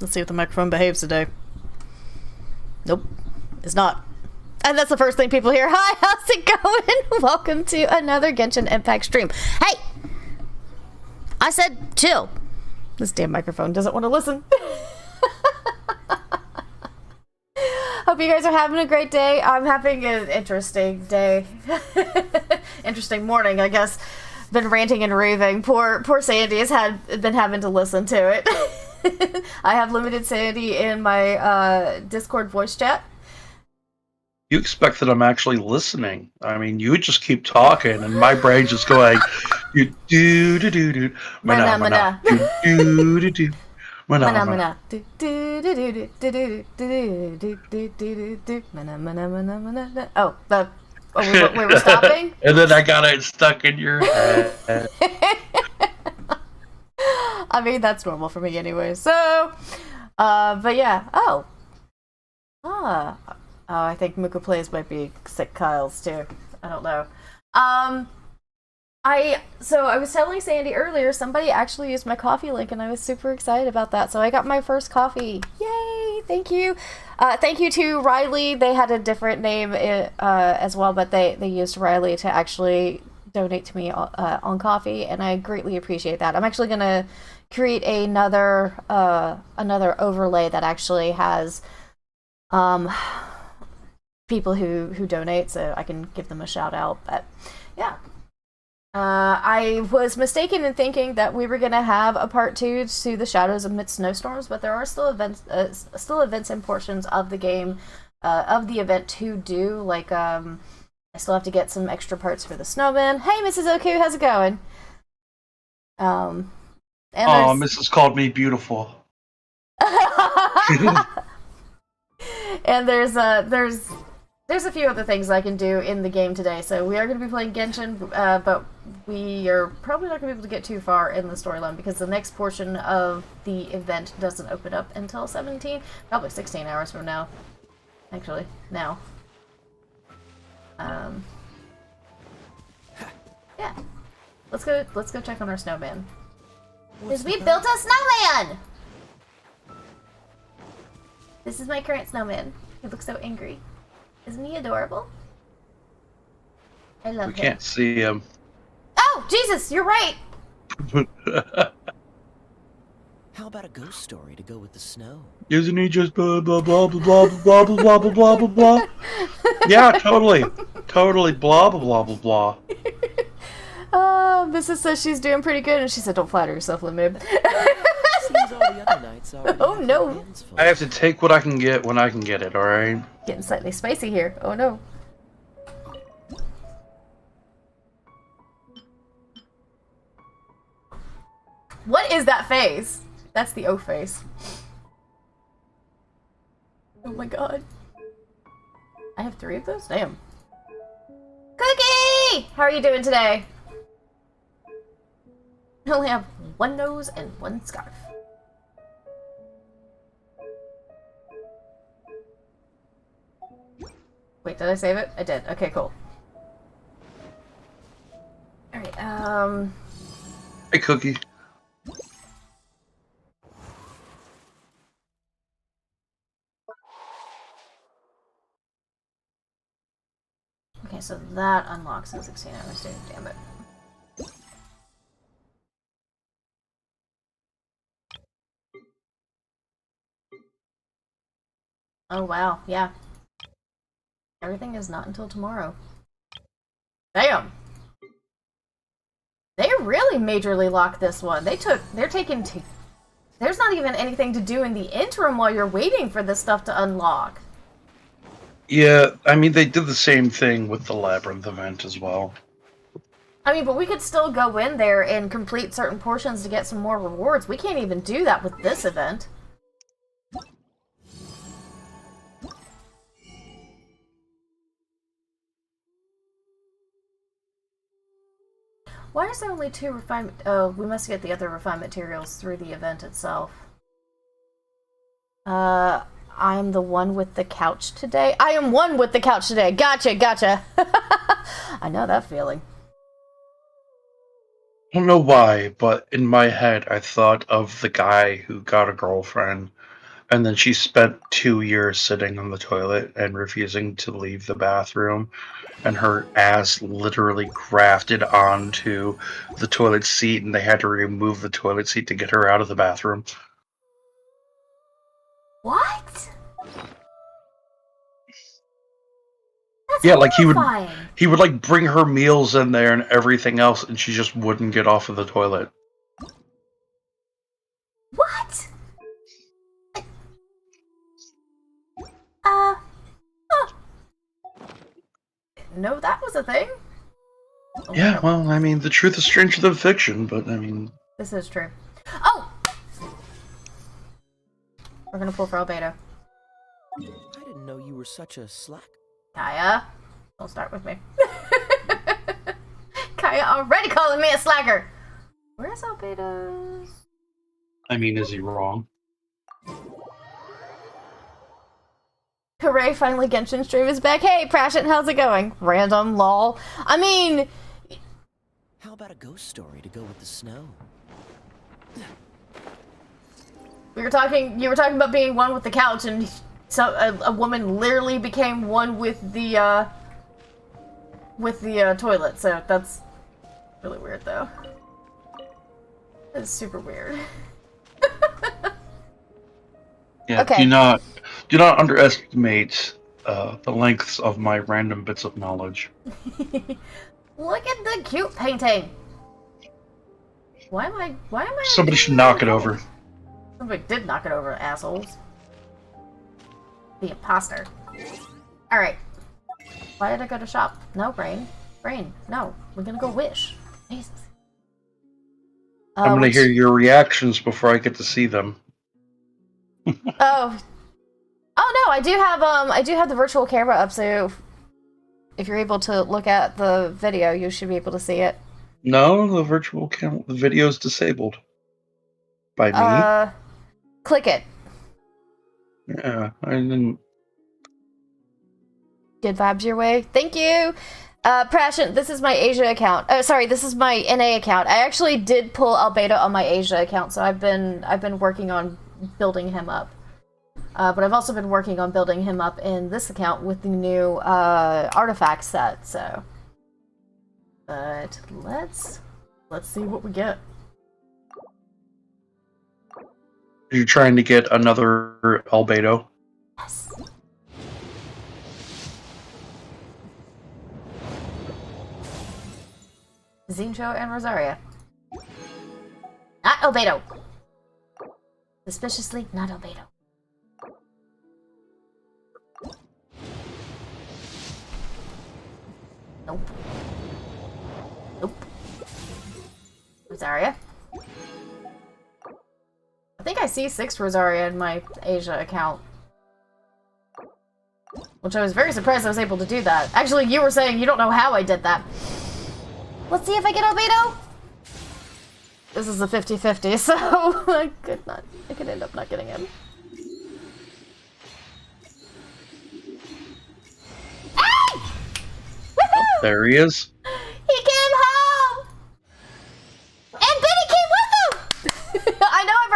Let's see if the microphone behaves today. Nope, it's not. And that's the first thing people hear. Hi, how's it going? Welcome to another Genshin Impact stream. Hey! I said chill. This damn microphone doesn't want to listen. Hope you guys are having a great day. I'm having an interesting day. Interesting morning, I guess. Been ranting and raving. Poor Sandy has been having to listen to it. I have limited sanity in my Discord voice chat. You expect that I'm actually listening. I mean, you would just keep talking, and my brain's just going, do do do do do, mana mana, do do do do, mana mana, do do do do do do do do do do do, mana mana mana mana. Oh, we were stopping. And then I got it stuck in your head. I mean, that's normal for me anyway. So, but yeah. Oh, I think Muka Plays might be sick Kyle's too. I don't know. I was telling Sandy earlier, somebody actually used my coffee link, and I was super excited about that. So I got my first coffee. Yay! Thank you. Thank you to Riley. They had a different name as well, but they used Riley to actually donate to me on coffee, and I greatly appreciate that. I'm actually gonna create another overlay that actually has people who donate, so I can give them a shout out. But yeah, I was mistaken in thinking that we were gonna have a part 2 to the Shadows Amidst Snowstorms, but there are still events and portions of the game of the event to do. Like I still have to get some extra parts for the snowman. Hey, Mrs. Oku, how's it going? And Mrs. called me beautiful. And there's a few other things I can do in the game today. So we are going to be playing Genshin, but we are probably not going to be able to get too far in the storyline because the next portion of the event doesn't open up until 16 hours from now. Actually, now. Yeah. Let's go check on our snowman. Because we built a snowman! This is my current snowman. He looks so angry. Isn't he adorable? I love him. We can't see him. Oh, Jesus, you're right! How about a ghost story to go with the snow? Isn't he just blah blah blah blah blah blah blah blah blah blah blah? Yeah, totally, blah blah blah blah blah. Mrs. says she's doing pretty good, and she said, "Don't flatter yourself, Limib." Oh no! I have to take what I can get when I can get it. All right. Getting slightly spicy here. Oh no! What is that face? That's the O face. Oh my god! I have 3 of those. Damn. Cookie! How are you doing today? I only have 1 nose and 1 scarf. Wait, did I save it? I did. Okay, cool. Alright, Hey, Cookie. Okay, so that unlocks in 16 hours, dude. Damn it. Oh, wow. Yeah. Everything is not until tomorrow. Damn! They really majorly locked this one. They're taking there's not even anything to do in the interim while you're waiting for this stuff to unlock. Yeah, I mean, they did the same thing with the Labyrinth event as well. I mean, but we could still go in there and complete certain portions to get some more rewards. We can't even do that with this event. Why is there only 2 refinement? Oh, we must get the other refined materials through the event itself. I'm the one with the couch today. I am one with the couch today. Gotcha. I know that feeling. I don't know why, but in my head, I thought of the guy who got a girlfriend, and then she spent 2 years sitting on the toilet and refusing to leave the bathroom, and her ass literally grafted onto the toilet seat, and they had to remove the toilet seat to get her out of the bathroom. What? That's Yeah, like horrifying. he would like bring her meals in there and everything else, and she just wouldn't get off of the toilet. What? No, that was a thing. Oh, Yeah, no. well, I mean, the truth is stranger than fiction, but I mean... This is true. Oh! We're gonna pull for albedo. I didn't know you were such a slack. Kaya, don't start with me. Kaya already calling me a slacker! Where's albedo? I mean, is he wrong? Hooray, finally Genshin stream is back. Hey, Prashant, how's it going? Random lol. I mean... How about a ghost story to go with the snow? You were talking about being one with the couch, and so a woman literally became one with the toilet, so that's really weird, though. That's super weird. Yeah, okay. Do not underestimate the lengths of my random bits of knowledge. Look at the cute painting! Why am I Somebody should knock it over. Somebody did knock it over, assholes. The imposter. Alright. Why did I go to shop? No, Brain. Brain, no. We're gonna go wish. Jesus. I'm gonna hear your reactions before I get to see them. Oh. Oh no, I do have the virtual camera up, so if you're able to look at the video, you should be able to see it. No, the virtual camera, the video is disabled. By me? Click it. Yeah, I didn't... Good vibes your way. Thank you! Prashant, this is my Asia account. Oh, sorry, this is my NA account. I actually did pull albedo on my Asia account, so I've been working on building him up. But I've also been working on building him up in this account with the new artifact set, so... But let's see what we get. You're trying to get another albedo? Yes. Zincho and Rosaria. Not albedo. Suspiciously, not albedo. Nope. Nope. Rosaria. I think I see 6 Rosaria in my Asia account. Which I was very surprised I was able to do that. Actually, you were saying you don't know how I did that. Let's see if I get albedo. This is a 50-50, so I could end up not getting him. Hey! Oh, there he is. He came home! And Benny came with him! I know I've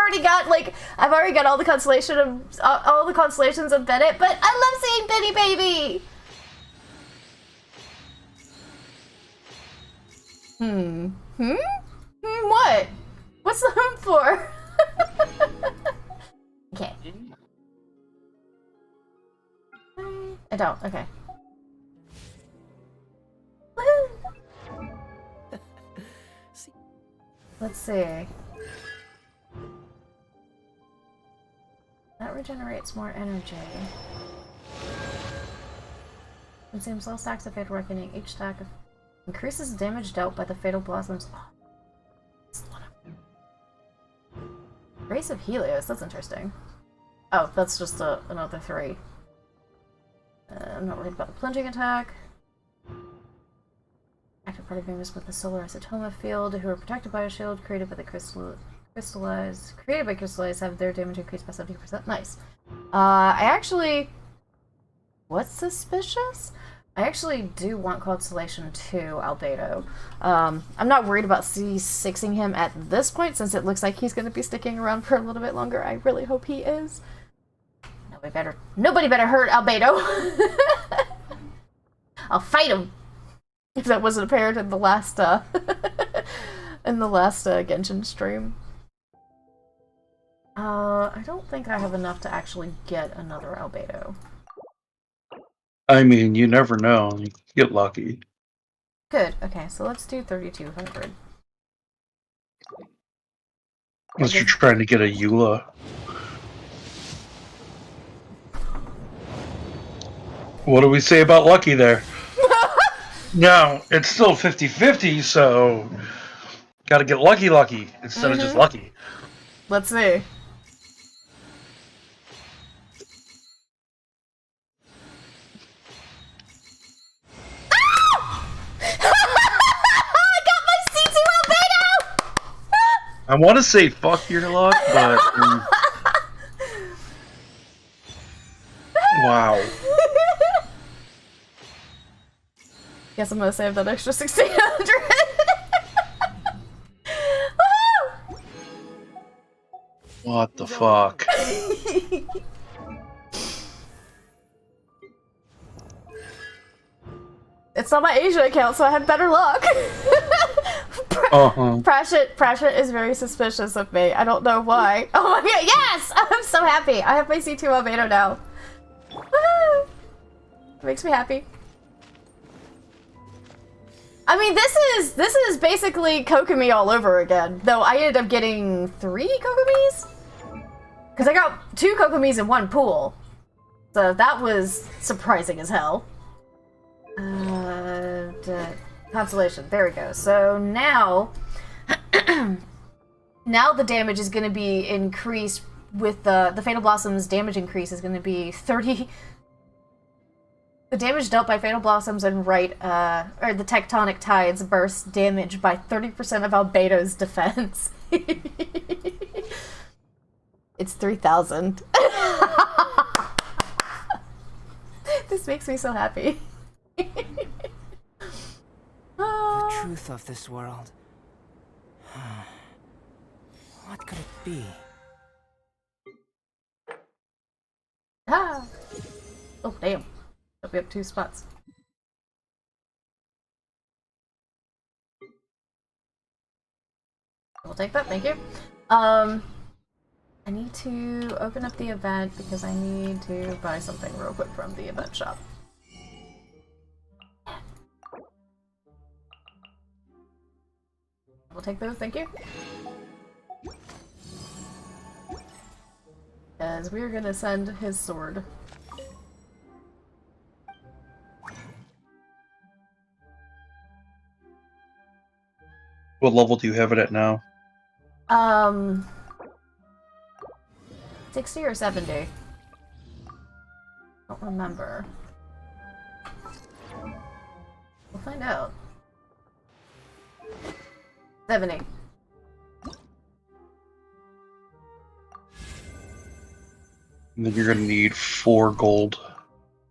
already got all the constellations of Bennett, but I love seeing Benny baby! What? What's the home for? Okay. I don't, okay. Woohoo! Let's see. That regenerates more energy. Consumes less stacks of Fatal Reckoning. Each stack increases damage dealt by the Fatal Blossoms. Oh. Race of Helios, that's interesting. Oh, that's just another 3. I'm not worried about the plunging attack. Active party members with the solar acetoma field who are protected by a shield created by the crystallized have their damage increased by 70%. Nice. I actually... What's suspicious? I actually do want Constellation 2 Albedo. I'm not worried about C6ing him at this point, since it looks like he's going to be sticking around for a little bit longer. I really hope he is. Nobody better hurt Albedo! I'll fight him! If that wasn't apparent in the last, Genshin stream. I don't think I have enough to actually get another Albedo. I mean, you never know. You get lucky. Good. Okay, so let's do 3,200. Unless you're trying to get a Eula. What do we say about lucky there? No, it's still 50-50, so gotta get lucky instead of just lucky. Let's see. I want to say fuck your luck, but wow. Guess I'm gonna save that extra 1,600. What the fuck? It's not my Asia account, so I had better luck. Prashit is very suspicious of me. I don't know why. Oh my god, yes! I'm so happy. I have my C2 Albedo now. Woohoo! It makes me happy. I mean, this is basically Kokomi all over again. Though I ended up getting 3 Kokomis? Because I got 2 Kokomis in one pool. So that was surprising as hell. Constellation. There we go. So now... now the damage is going to be increased with the Fatal Blossom's damage increase is going to be 30... The damage dealt by Fatal Blossoms and or the Tectonic Tides burst damage by 30% of Albedo's defense. It's 3,000. This makes me so happy. The truth of this world. What could it be? Ah. Oh, damn. I'll be up 2 spots. We'll take that, thank you. I need to open up the event because I need to buy something real quick from the event shop. We'll take those, thank you. As we're gonna send his sword. What level do you have it at now? 60 or 70? Don't remember. We'll find out. 70. And then you're gonna need 4 gold.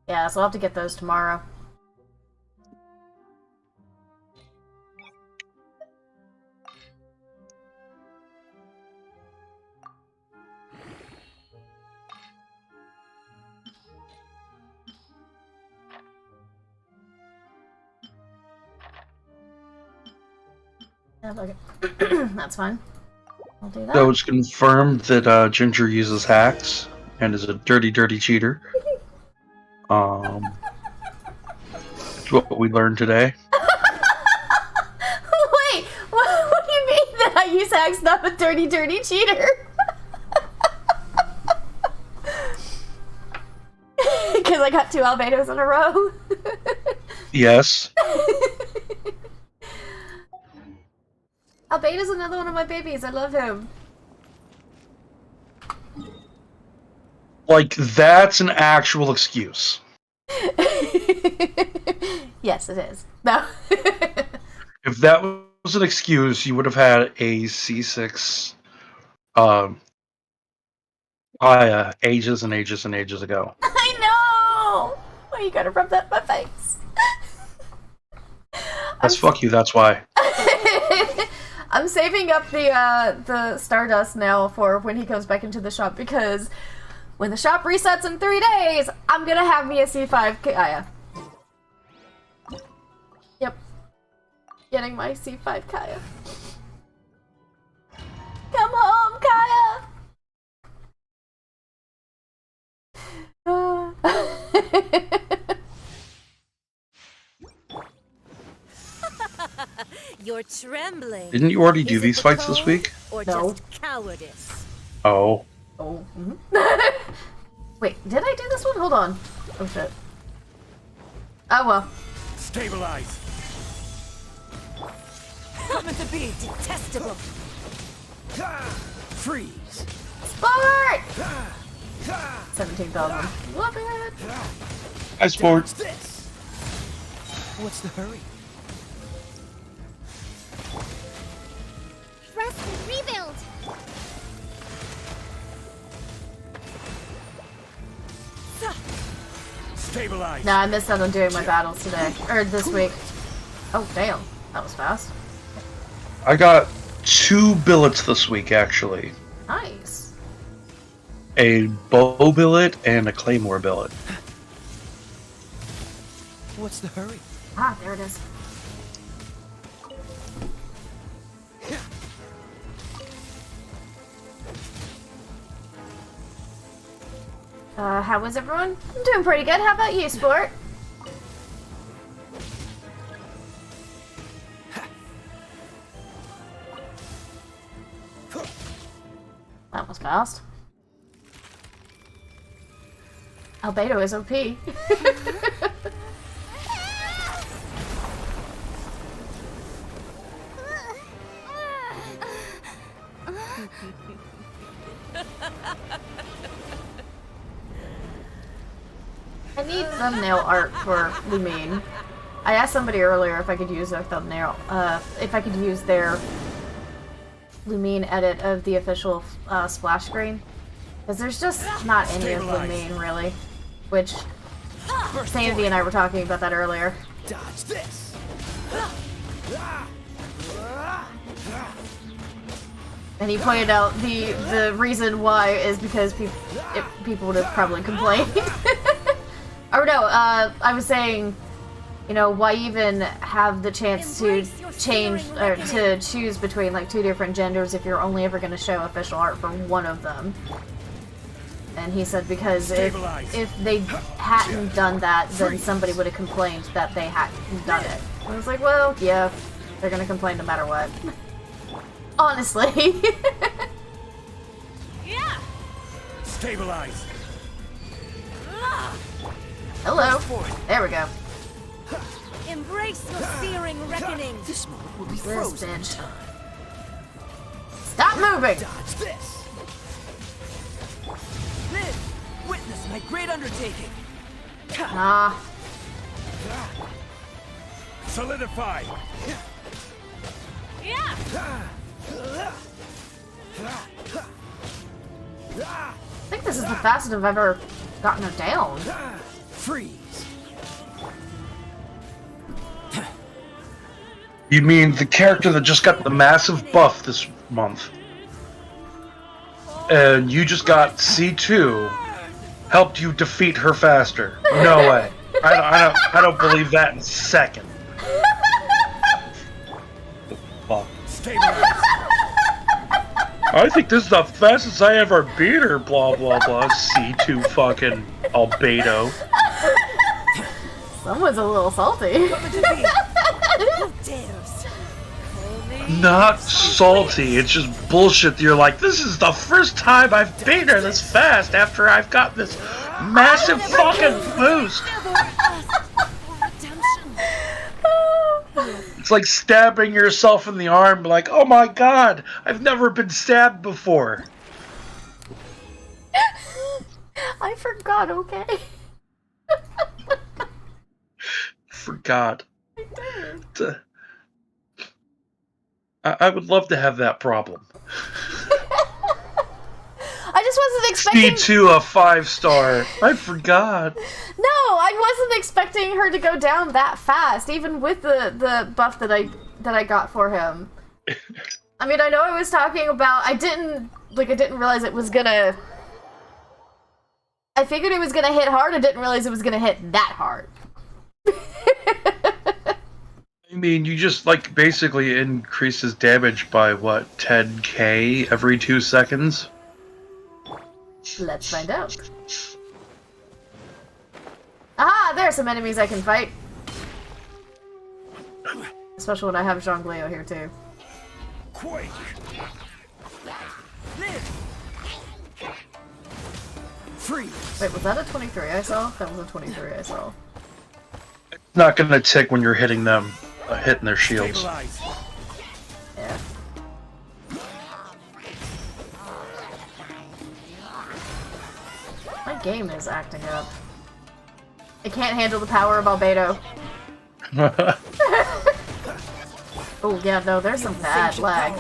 Yeah, so I'll have to get those tomorrow. Okay. That's fine. I'll do that. So it's confirmed that Ginger uses hacks and is a dirty, dirty cheater. That's what we learned today. Wait, what do you mean that I use hacks, not a dirty, dirty cheater? Because I got 2 Albedos in a row? Yes. Albedo's another one of my babies. I love him. Like, that's an actual excuse. Yes, it is. No. If that was an excuse, you would have had a C6 ages and ages and ages ago. I know! Why you gotta rub that in my face? That's fuck you, that's why. I'm saving up the Stardust now for when he comes back into the shop, because when the shop resets in 3 days, I'm gonna have me a C5 Kaya. Yep. Getting my C5 Kaya. Come home, Kaya! You're trembling. Didn't you already do these fights this week? Or No. just cowardice? Oh. Oh. Wait, did I do this one? Hold on. Oh shit. Oh well. Stabilize. Come at the beat, detestable. Freeze. Sport! 17,000. Love it! Hi, Sport. What's this? What's the hurry? Rest and rebuild. Stabilize. Nah, I missed out on doing my battles today. Or this week. Oh, damn. That was fast. I got 2 billets this week, actually. Nice. A bow billet and a claymore billet. What's the hurry? Ah, there it is. How was everyone? I'm doing pretty good. How about you, Sport? That was fast. Albedo is OP. I need thumbnail art for Lumine. I asked somebody earlier if I could use their thumbnail, if I could use their Lumine edit of the official splash screen. Because there's just not any of Lumine, really. Which, Sandy and I were talking about that earlier. Dodge this. And he pointed out the reason why is because people would have probably complained. Or no, I was saying, you know, why even have the chance to change or to choose between like 2 different genders if you're only ever going to show official art for one of them? And he said because if they hadn't done that, then somebody would have complained that they hadn't done it. I was like, well, yeah, they're going to complain no matter what. Honestly. Yeah. Stabilize. Hello. There we go. Embrace your searing reckoning. This moment will be This frozen. bitch. Stop moving! Dodge this. Live. Witness my great undertaking. Nah. Solidify. Yeah. I think this is the fastest I've ever gotten her down. Freeze. You mean the character that just got the massive buff this month? And you just got C2 helped you defeat her faster? No way. I don't believe that in a second. Fuck. Stabilize. I think this is the fastest I ever beat her, blah blah blah. C2 fucking albedo. Someone's a little salty. Who dares? Call me Not salty, it's just bullshit. You're like, this is the first time I've beaten her this fast after I've got this massive fucking boost. never asked for redemption. It's like stabbing yourself in the arm, like, oh my god, I've never been stabbed before. I forgot, okay? Forgot. I would love to have that problem. I just wasn't expecting... C2 a 5-star. I forgot. No, I wasn't expecting her to go down that fast, even with the buff that I got for him. I mean, I know I was talking about... I didn't realize it was gonna... I figured it was gonna hit hard, I didn't realize it was gonna hit that hard. I mean, you just, like, basically increase his damage by, what, 10k every 2 seconds? Let's find out. Aha! There are some enemies I can fight. Especially when I have Zhongleo here, too. Quake. Freeze. Wait, was that a 23 I saw? That was a 23 I saw. It's not gonna tick when you're hitting them, hitting their shields. Stabilize. Yeah. My game is acting up. It can't handle the power of Albedo. Oh, yeah, no, there's some bad lag.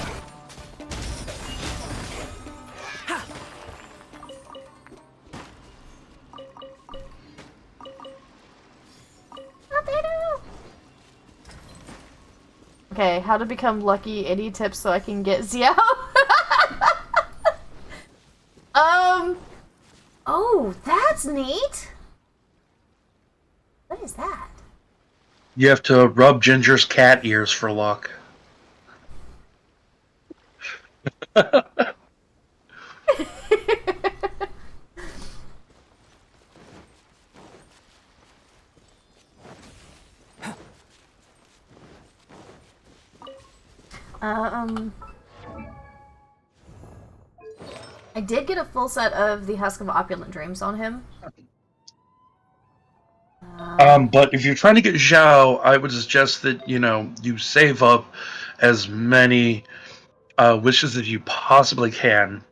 Albedo! Okay, how to become lucky, any tips so I can get Xiao? Oh, that's neat! What is that? You have to rub Ginger's cat ears for luck. I did get a full set of the Husk of Opulent Dreams on him. But if you're trying to get Zhao, I would suggest that, you save up as many wishes as you possibly can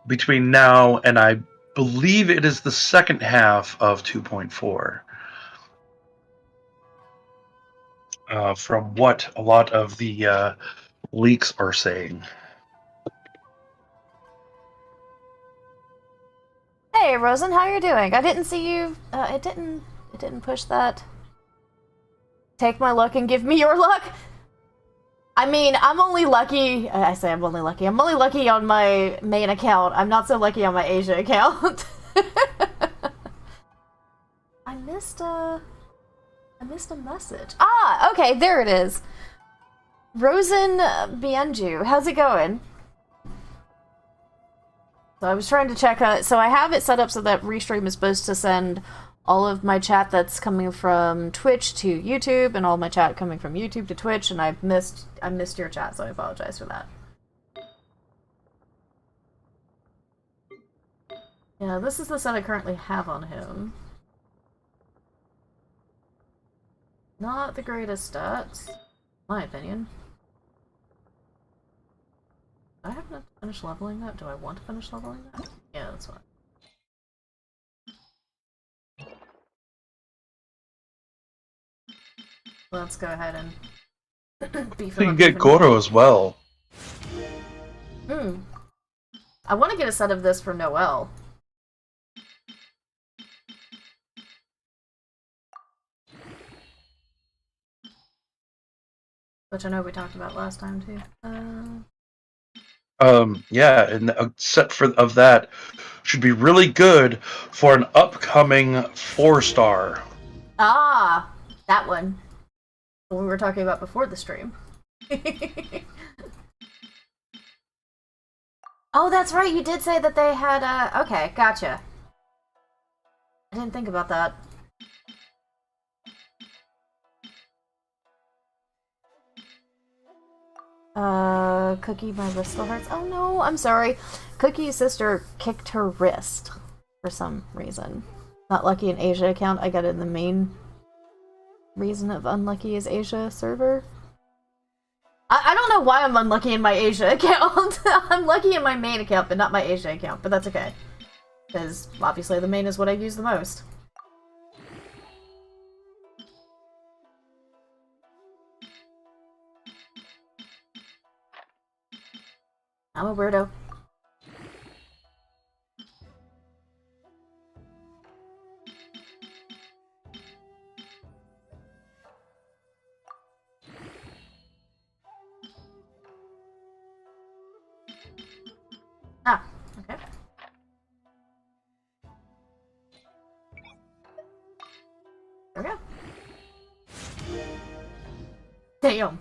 between now and I believe it is the second half of 2.4. From what a lot of the leaks are saying. Hey, Rosen, how you doing? I didn't see you. It didn't push that. Take my luck and give me your luck. I mean, I'm only lucky. I say I'm only lucky. I'm only lucky on my main account. I'm not so lucky on my Asia account. I missed a message. Ah, okay, there it is. Rosen Bienju, how's it going? So I was trying to check so I have it set up so that Restream is supposed to send all of my chat that's coming from Twitch to YouTube and all my chat coming from YouTube to Twitch, and I missed your chat, so I apologize for that. Yeah, this is the set I currently have on him. Not the greatest stats, in my opinion. Do I have to finish leveling that? Do I want to finish leveling that? Yeah, that's fine. Let's go ahead and beef him You up can get even Goro more. as well. I want to get a set of this for Noelle. Which I know we talked about last time too. Yeah, and a set of that should be really good for an upcoming 4-star. Ah, that one. The one we were talking about before the stream. Oh, that's right. You did say that they had. Okay, gotcha. I didn't think about that. Cookie, my wrist still hurts. Oh no, I'm sorry. Cookie's sister kicked her wrist for some reason. Not lucky in Asia account. I got it in the main reason of unlucky is Asia server. I don't know why I'm unlucky in my Asia account. I'm lucky in my main account, but not my Asia account. But that's okay. Because obviously the main is what I use the most. I'm a weirdo. Ah, okay. There we go. Damn.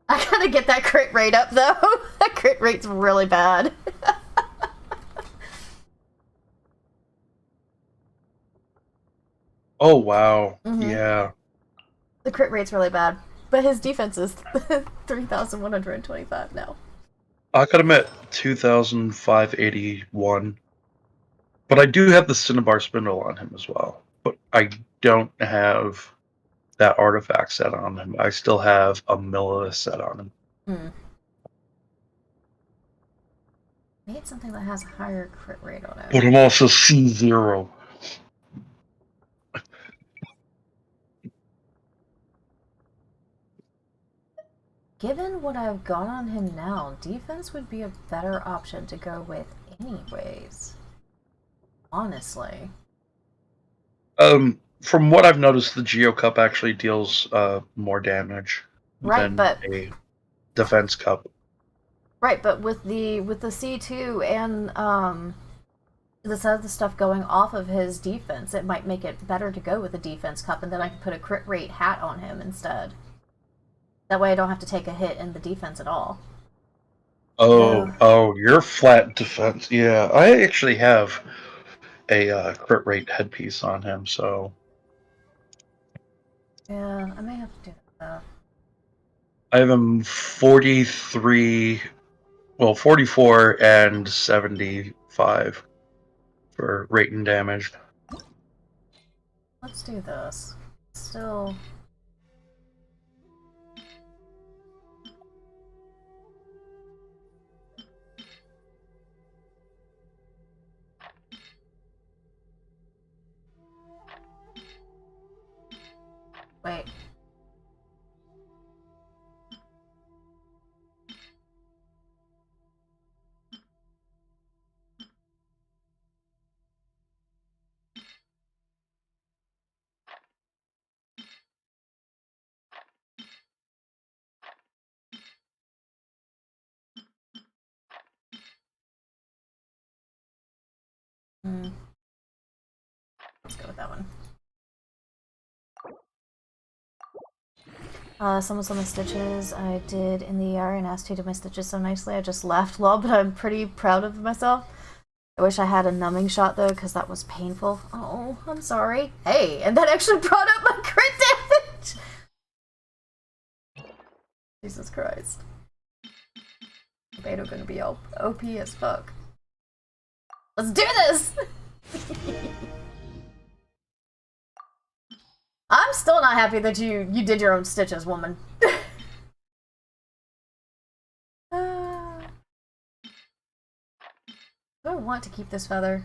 I gotta get that crit rate up, though. That crit rate's really bad. Oh, wow. Yeah. The crit rate's really bad. But his defense is 3,125 now. I got him at 2,581. But I do have the Cinnabar Spindle on him as well. But I don't have that artifact set on him. I still have a Milla set on him. Need something that has a higher crit rate on it. But I'm also C0. Given what I've got on him now, defense would be a better option to go with anyways. Honestly. From what I've noticed, the Geo Cup actually deals more damage than a defense cup. Right, but with the C2 and this other stuff going off of his defense, it might make it better to go with the defense cup, and then I can put a crit rate hat on him instead. That way I don't have to take a hit in the defense at all. Oh, you're flat defense. Yeah, I actually have a crit rate headpiece on him, so... Yeah, I may have to do that. I have him 44 and 75 for rate and damage. Let's do this. Still... Wait. Let's go with that one. Some of my stitches I did in the ER, and asked who did my stitches so nicely. I just laughed lol, but I'm pretty proud of myself. I wish I had a numbing shot though, because that was painful. Oh, I'm sorry. Hey, and that actually brought up my crit damage! Jesus Christ. Beta gonna be OP as fuck. Let's do this! I'm still not happy that you did your own stitches, woman. Do I want to keep this feather?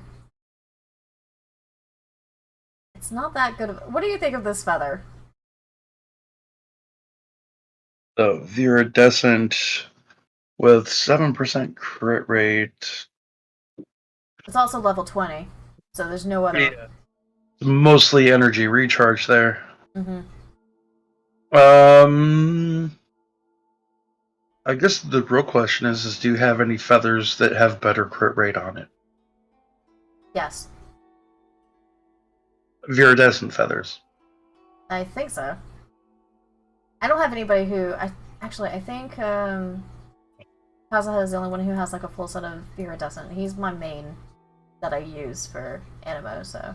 It's not that good of... What do you think of this feather? So, Viridescent with 7% crit rate. It's also level 20, so there's no other... Yeah. Mostly energy recharge there. I guess the real question is do you have any feathers that have better crit rate on it? Yes. Viridescent feathers. I think so. I don't have anybody who... I think Kazuha is the only one who has like a full set of Viridescent. He's my main that I use for Animo, so...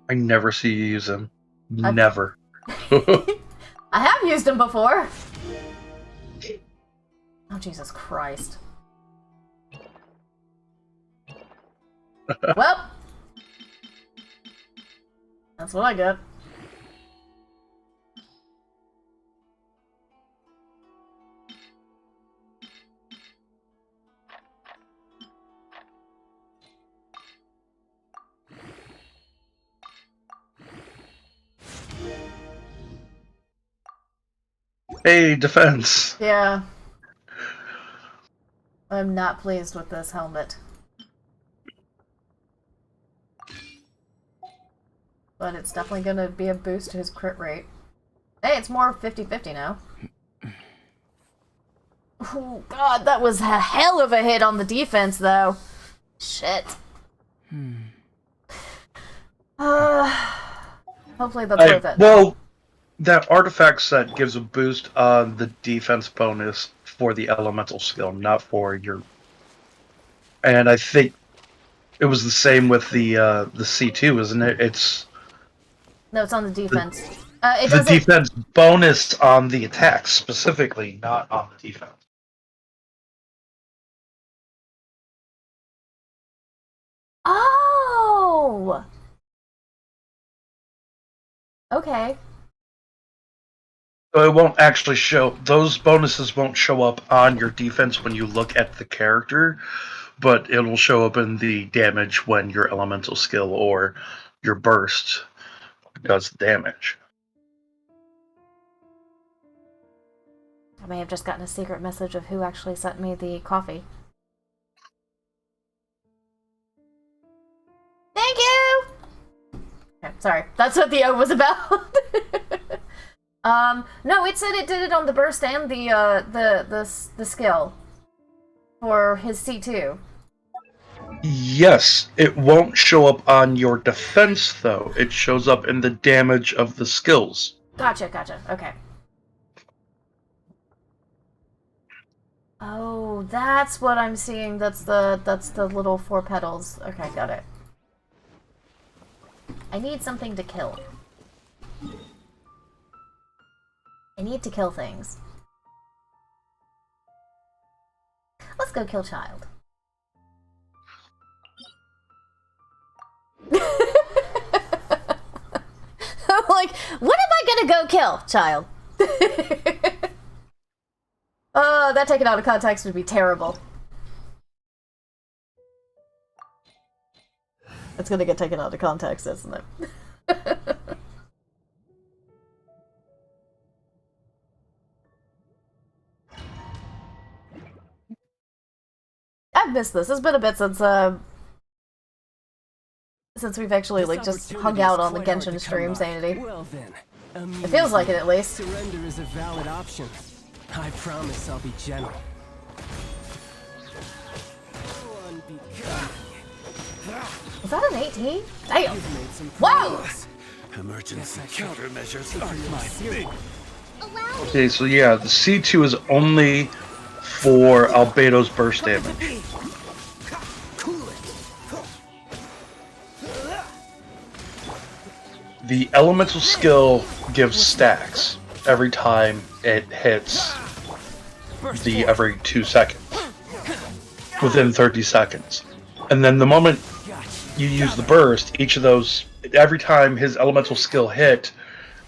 I never see you use them. Never. I have used them before! Oh, Jesus Christ. Well, that's what I get. Hey, defense! Yeah. I'm not pleased with this helmet. But but it's definitely going to be a boost to his crit rate. Hey, it's more 50-50 now. Oh, God, that was a hell of a hit on the defense, though. Shit. Hopefully that's worth it. Well, that artifact set gives a boost on the defense bonus for the elemental skill, not for your... And I think it was the same with the C2, isn't it? No, it's on the defense. The defense bonus on the attack, specifically, not on the defense. Oh! Okay. So it won't actually show, those bonuses won't show up on your defense when you look at the character, but it'll show up in the damage when your elemental skill or your burst does the damage. I may have just gotten a secret message of who actually sent me the coffee. Thank you! Okay, sorry. That's what the O was about. No, it said it did it on the burst and the skill for his C2. Yes, it won't show up on your defense, though. It shows up in the damage of the skills. Gotcha, okay. Oh, that's what I'm seeing. That's the little 4 petals. Okay, got it. I need something to kill. I need to kill things. Let's go kill child. I'm like, what am I gonna go kill, child? Oh, that taken out of context would be terrible. It's gonna get taken out of context, isn't it? I've missed this. It's been a bit since we've actually like just hung out on the Genshin stream, Sanity. Well then, It feels like it, at least. surrender is a valid option. I promise I'll be gentle. Is that an 18? Damn! Wow! Emergency countermeasures aren't my thing. Okay, so yeah, the C2 is only for Albedo's burst damage. The elemental skill gives stacks every time it hits the every 2 seconds. Within 30 seconds. And then the moment you use the burst, each of those, every time his elemental skill hit,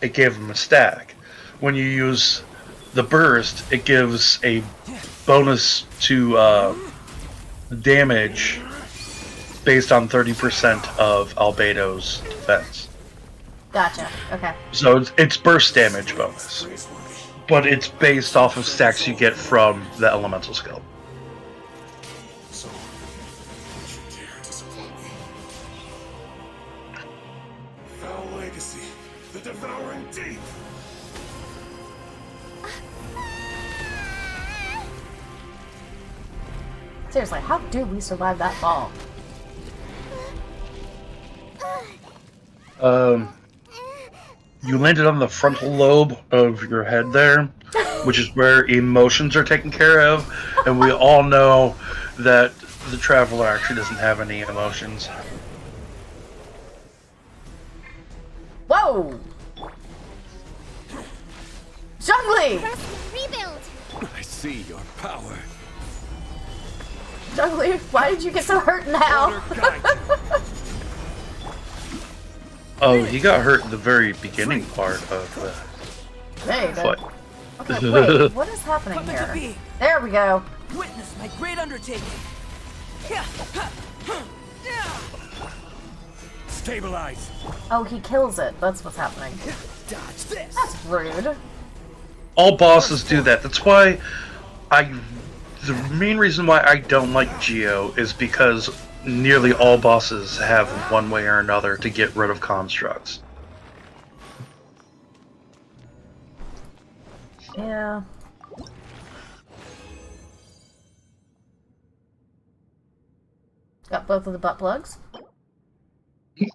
it gave him a stack. When you use the burst, it gives a bonus to damage based on 30% of Albedo's defense. Gotcha. Okay. So it's burst damage bonus. But it's based off of stacks you get from the elemental skill. Seriously, how do we survive that fall? You landed on the frontal lobe of your head there, which is where emotions are taken care of, and we all know that the Traveler actually doesn't have any emotions. Whoa! Zhongli! Rebuild! I see your power. Zhongli, why did you get so hurt now? Oh, he got hurt in the very beginning part of the There you go. fight. Okay, wait, what is happening here? There we go. Witness my great undertaking. Stabilize. Oh, he kills it. That's what's happening. Dodge this. That's rude. All bosses do that. That's why the main reason why I don't like Geo is because nearly all bosses have one way or another to get rid of constructs. Yeah. Got both of the butt plugs. I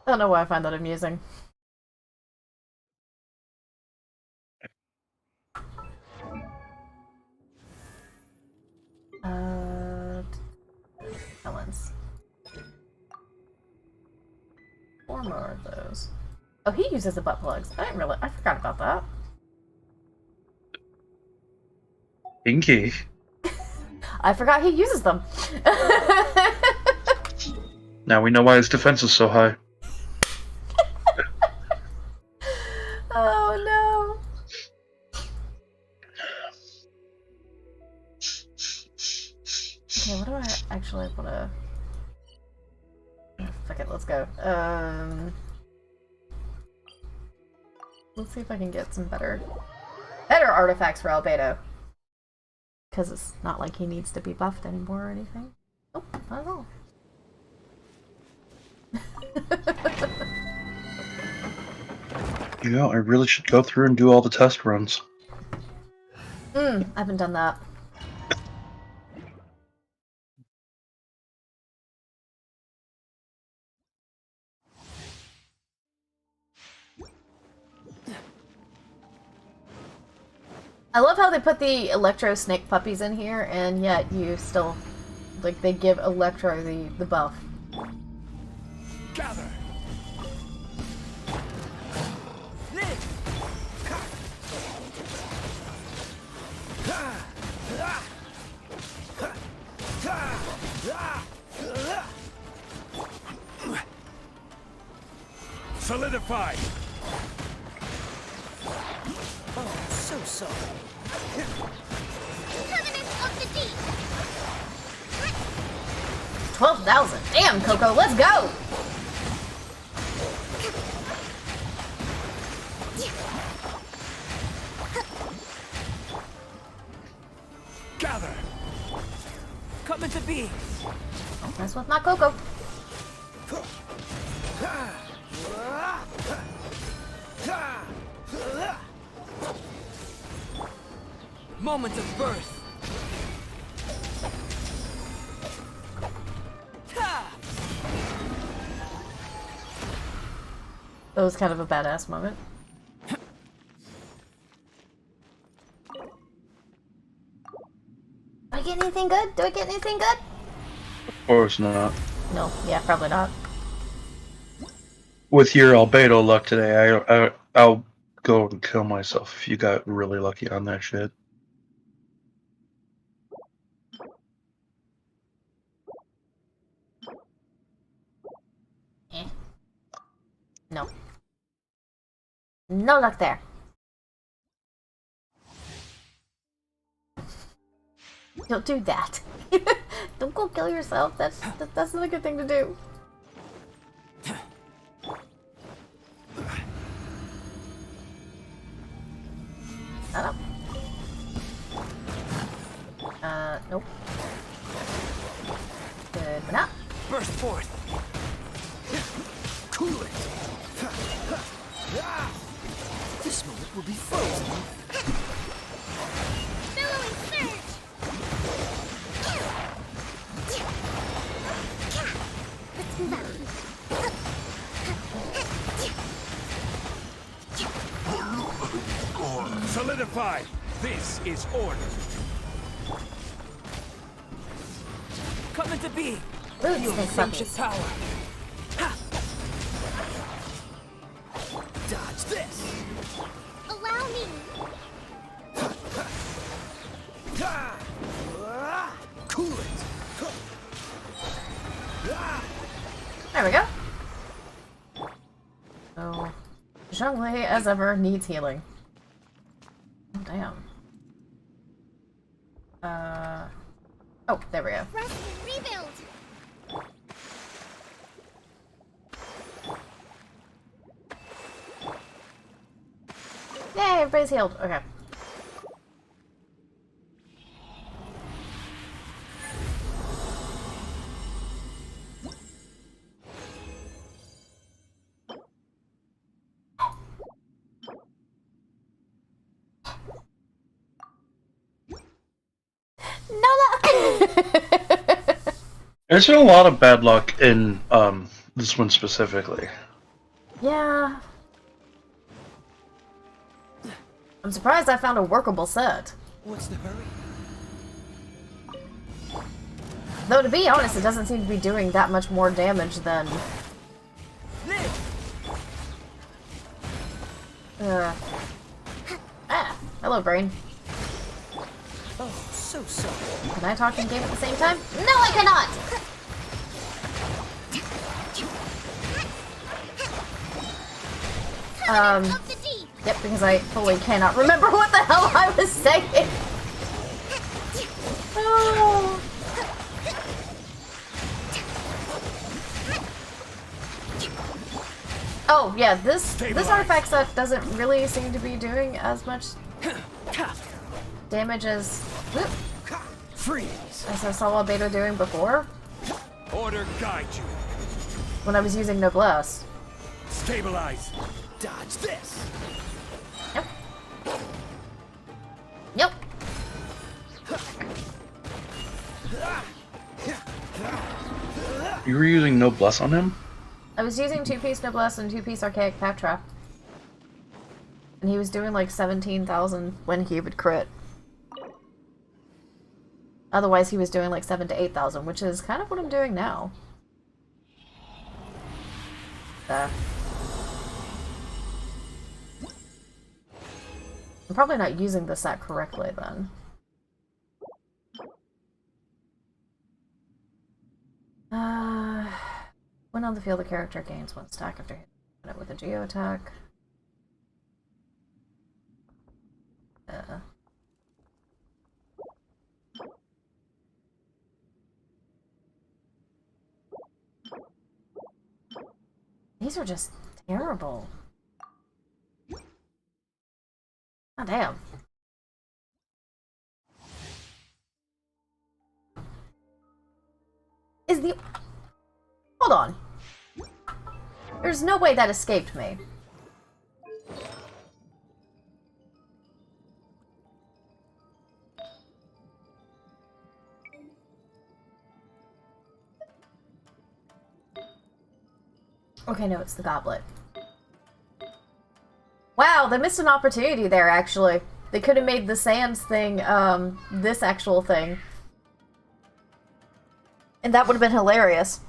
don't know why I find that amusing. Helen's. 4 more of those. Oh, he uses the butt plugs. I forgot about that. Pinky. I forgot he uses them. Now we know why his defense is so high. Oh no. Okay, what do I actually want to... Fuck it, let's go. Let's see if I can get some better artifacts for Albedo. Because it's not like he needs to be buffed anymore or anything. Oh, not at all. You know, I really should go through and do all the test runs. I haven't done that. I love how they put the Electro Snake puppies in here, and yet you still, like, they give Electro the buff. Gather. Solidify. Oh, so sorry. Covenant of the Deep. 12,000. Damn, Coco, let's go! Gather. Come into being. Don't mess with my Coco. Moment of birth. That was kind of a badass moment. Do I get anything good? Do I get anything good? Of course not. No, yeah, probably not. With your Albedo luck today, I'll go and kill myself if you got really lucky on that shit. Eh. No. No luck there. Don't do that. Don't go kill yourself. That's not a good thing to do. Shut up. Nope. Good enough. Burst forth. Cool it. This moment will be frozen. Billowing surge. Let's move out. Solidify. This is order. Come into being. Ooh, Your snake friendship puppies. power. Ha. Dodge this. Allow me. Cool it. There we go. So, Zhongli, as ever, needs healing. Oh, damn. Oh, there we go. Rest and rebuild. Yay, everybody's healed. Okay. There's been a lot of bad luck in this one specifically. Yeah. I'm surprised I found a workable set. What's the hurry? Though, to be honest, it doesn't seem to be doing that much more damage than... hello, brain. Oh, so sorry. Can I talk in game at the same time? No, I cannot! Of the deep. Yep, because I fully cannot remember what the hell I was saying. Oh. Oh, yeah, this artifact stuff doesn't really seem to be doing as much damage as Freeze. I saw Albedo doing before Order guide you. when I was using Noblesse. Stabilize. Dodge this. Yep. Yep. You were using Noblesse on him? I was using 2-piece Noblesse and 2-piece Archaic Path Trap. And he was doing like 17,000 when he would crit. Otherwise he was doing like 7,000 to 8,000, which is kind of what I'm doing now. I'm probably not using the set correctly then. When on the field, the character gains 1 stack after hitting it with a geo attack. These are just terrible. Oh, damn. Is the... Hold on. There's no way that escaped me. Okay, no, it's the goblet. Wow, they missed an opportunity there, actually. They could have made the sands thing, this actual thing. And that would have been hilarious.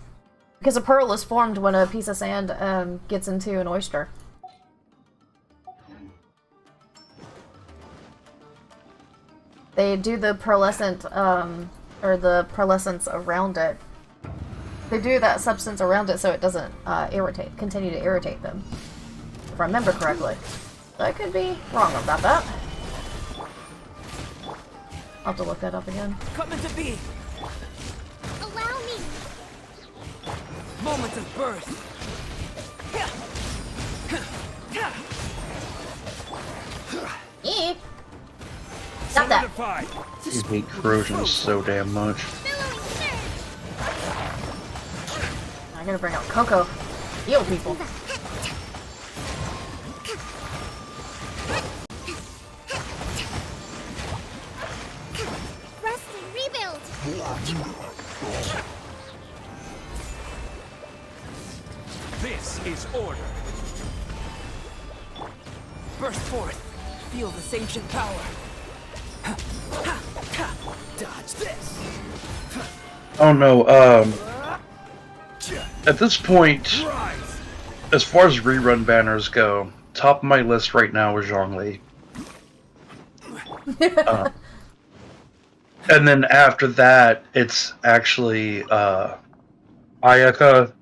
Because a pearl is formed when a piece of sand, gets into an oyster. They do the pearlescent, or the pearlescence around it. They do that substance around it so it doesn't, continue to irritate them. If I remember correctly. I could be wrong about that. I'll have to look that up again. Coming to be. Allow me. Moment of birth. Stop that. Solidified. You hate corrosion so damn much. Billowing surge. I'm gonna bring out Coco. Heal people. Rest and rebuild. This is order. Burst forth. Feel this ancient power. Dodge this. Oh no, at this point, Rise. as far as rerun banners go, top of my list right now is Zhongli. And then after that, it's actually Ayaka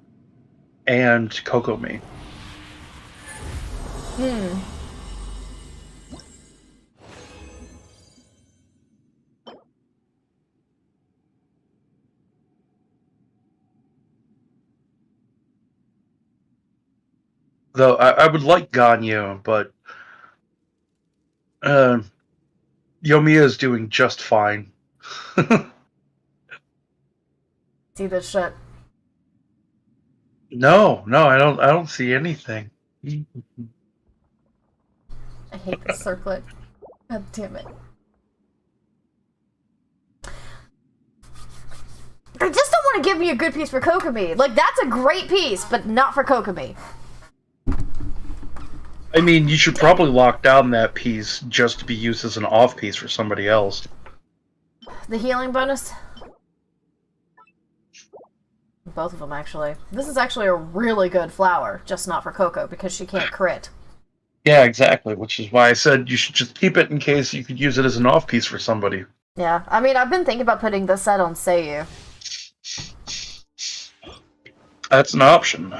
and Kokomi. Though I would like Ganyu, but Yomiya is doing just fine. See this shit. No, I don't see anything. I hate this circlet. God damn it. I just don't want to give me a good piece for Kokomi. Like, that's a great piece, but not for Kokomi. I mean, you should probably lock down that piece just to be used as an off piece for somebody else. The healing bonus? Both of them, actually. This is actually a really good flower, just not for Coco, because she can't crit. Yeah, exactly, which is why I said you should just keep it in case you could use it as an off piece for somebody. Yeah, I mean, I've been thinking about putting this set on Seiyu. That's an option.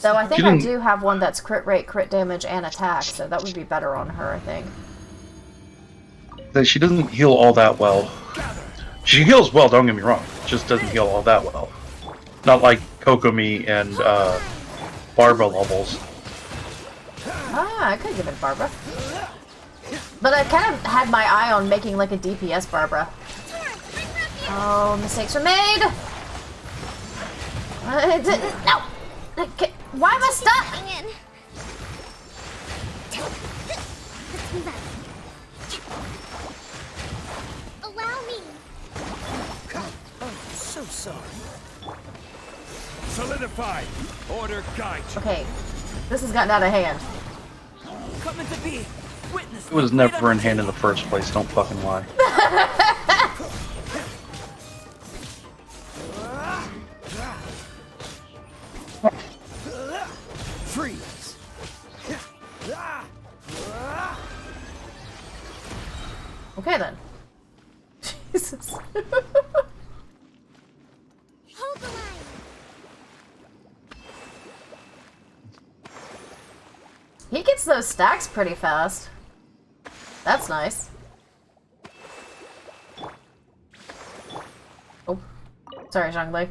Though I think I do have one that's crit rate, crit damage, and attack, so that would be better on her, I think. She doesn't heal all that well. She heals well, don't get me wrong. Just doesn't heal all that well. Not like Kokomi and Barbara levels. Ah, I could give it Barbara. But I kind of had my eye on making like a DPS Barbara. Oh, mistakes were made! I didn't... No! Okay, why am I stuck? Hang in. Allow me. Oh, so sorry. Solidify. Order guide you. Okay, this has gotten out of hand. Coming to be. Witness. It was never in hand in the first place, don't fucking lie. Freeze. Okay then. Jesus. Hold the line. He gets those stacks pretty fast. That's nice. Oh. Sorry, Zhongli.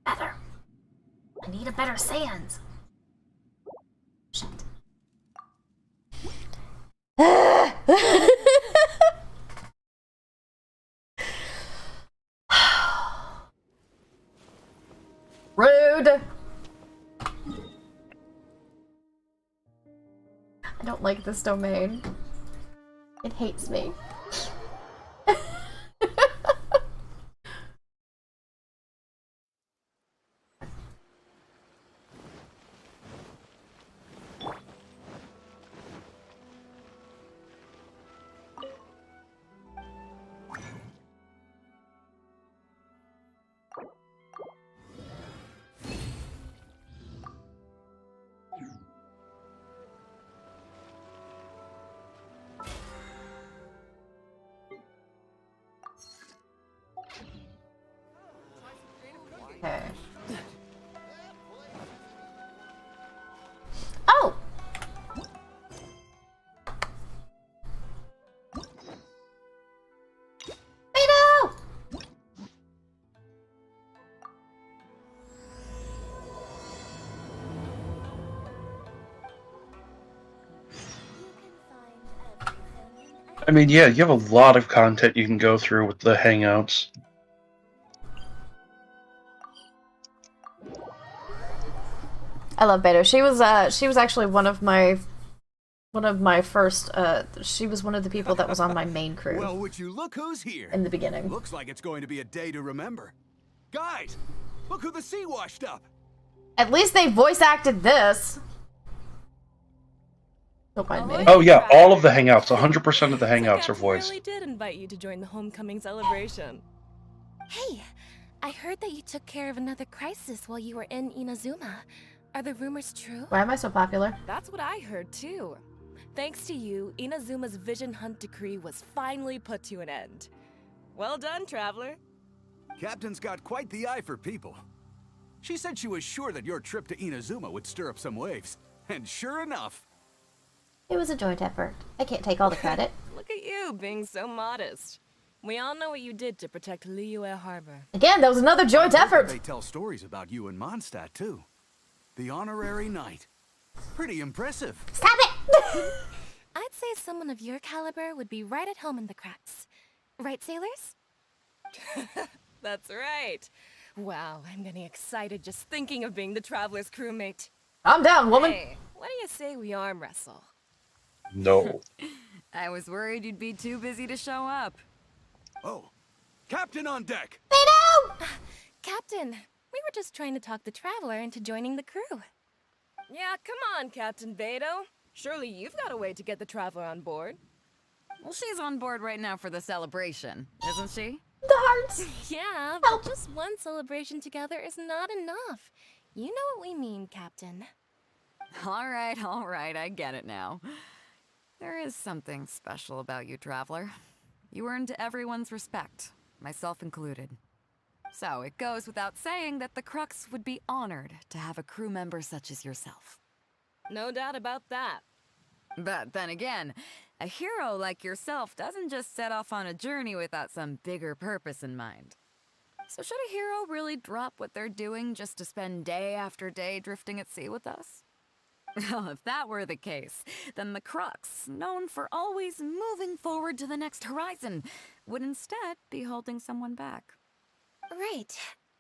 Better. I need a better sands. Shit. Rude. I don't like this domain. It hates me. Okay. Oh! Beto! I mean, yeah, you have a lot of content you can go through with the Hangouts. I love Beto. She was actually one of my first she was one of the people that was on my main crew Well, would you look who's here? in the beginning. Looks like it's going to be a day to remember. Guys, look who the sea washed up. At least they voice acted this. Don't mind me. Oh yeah, all of the Hangouts, 100% of the Hangouts are voiced. I really did invite you to join the homecoming celebration. Hey, I heard that you took care of another crisis while you were in Inazuma. Are the rumors true? Why am I so popular? That's what I heard too. Thanks to you, Inazuma's vision hunt decree was finally put to an end. Well done, traveler. Captain's got quite the eye for people. She said she was sure that your trip to Inazuma would stir up some waves. And sure enough... It was a joint effort. I can't take all the credit. Look at you, being so modest. We all know what you did to protect Liyue Harbor. Again, that was another joint effort. They tell stories about you in Mondstadt, too. The honorary knight. Pretty impressive. Stop it! I'd say someone of your caliber would be right at home in the cracks. Right, sailors? That's right. Wow, I'm getting excited just thinking of being the Traveler's crewmate. Calm down, woman. Hey, what do you say we arm wrestle? No. I was worried you'd be too busy to show up. Oh, Captain on deck! Captain, we were just trying to talk the Traveler into joining the crew. Yeah, come on, Captain Beto. Surely you've got a way to get the Traveler on board. Well, she's on board right now for the celebration, isn't she? The hearts. Yeah, but just one celebration together is not enough. You know what we mean, Captain. All right, I get it now. There is something special about you, Traveler. You earned everyone's respect, myself included. So it goes without saying that the Crux would be honored to have a crew member such as yourself. No doubt about that. But then again, a hero like yourself doesn't just set off on a journey without some bigger purpose in mind. So should a hero really drop what they're doing just to spend day after day drifting at sea with us? Well, if that were the case, then the Crux, known for always moving forward to the next horizon, would instead be holding someone back. Right.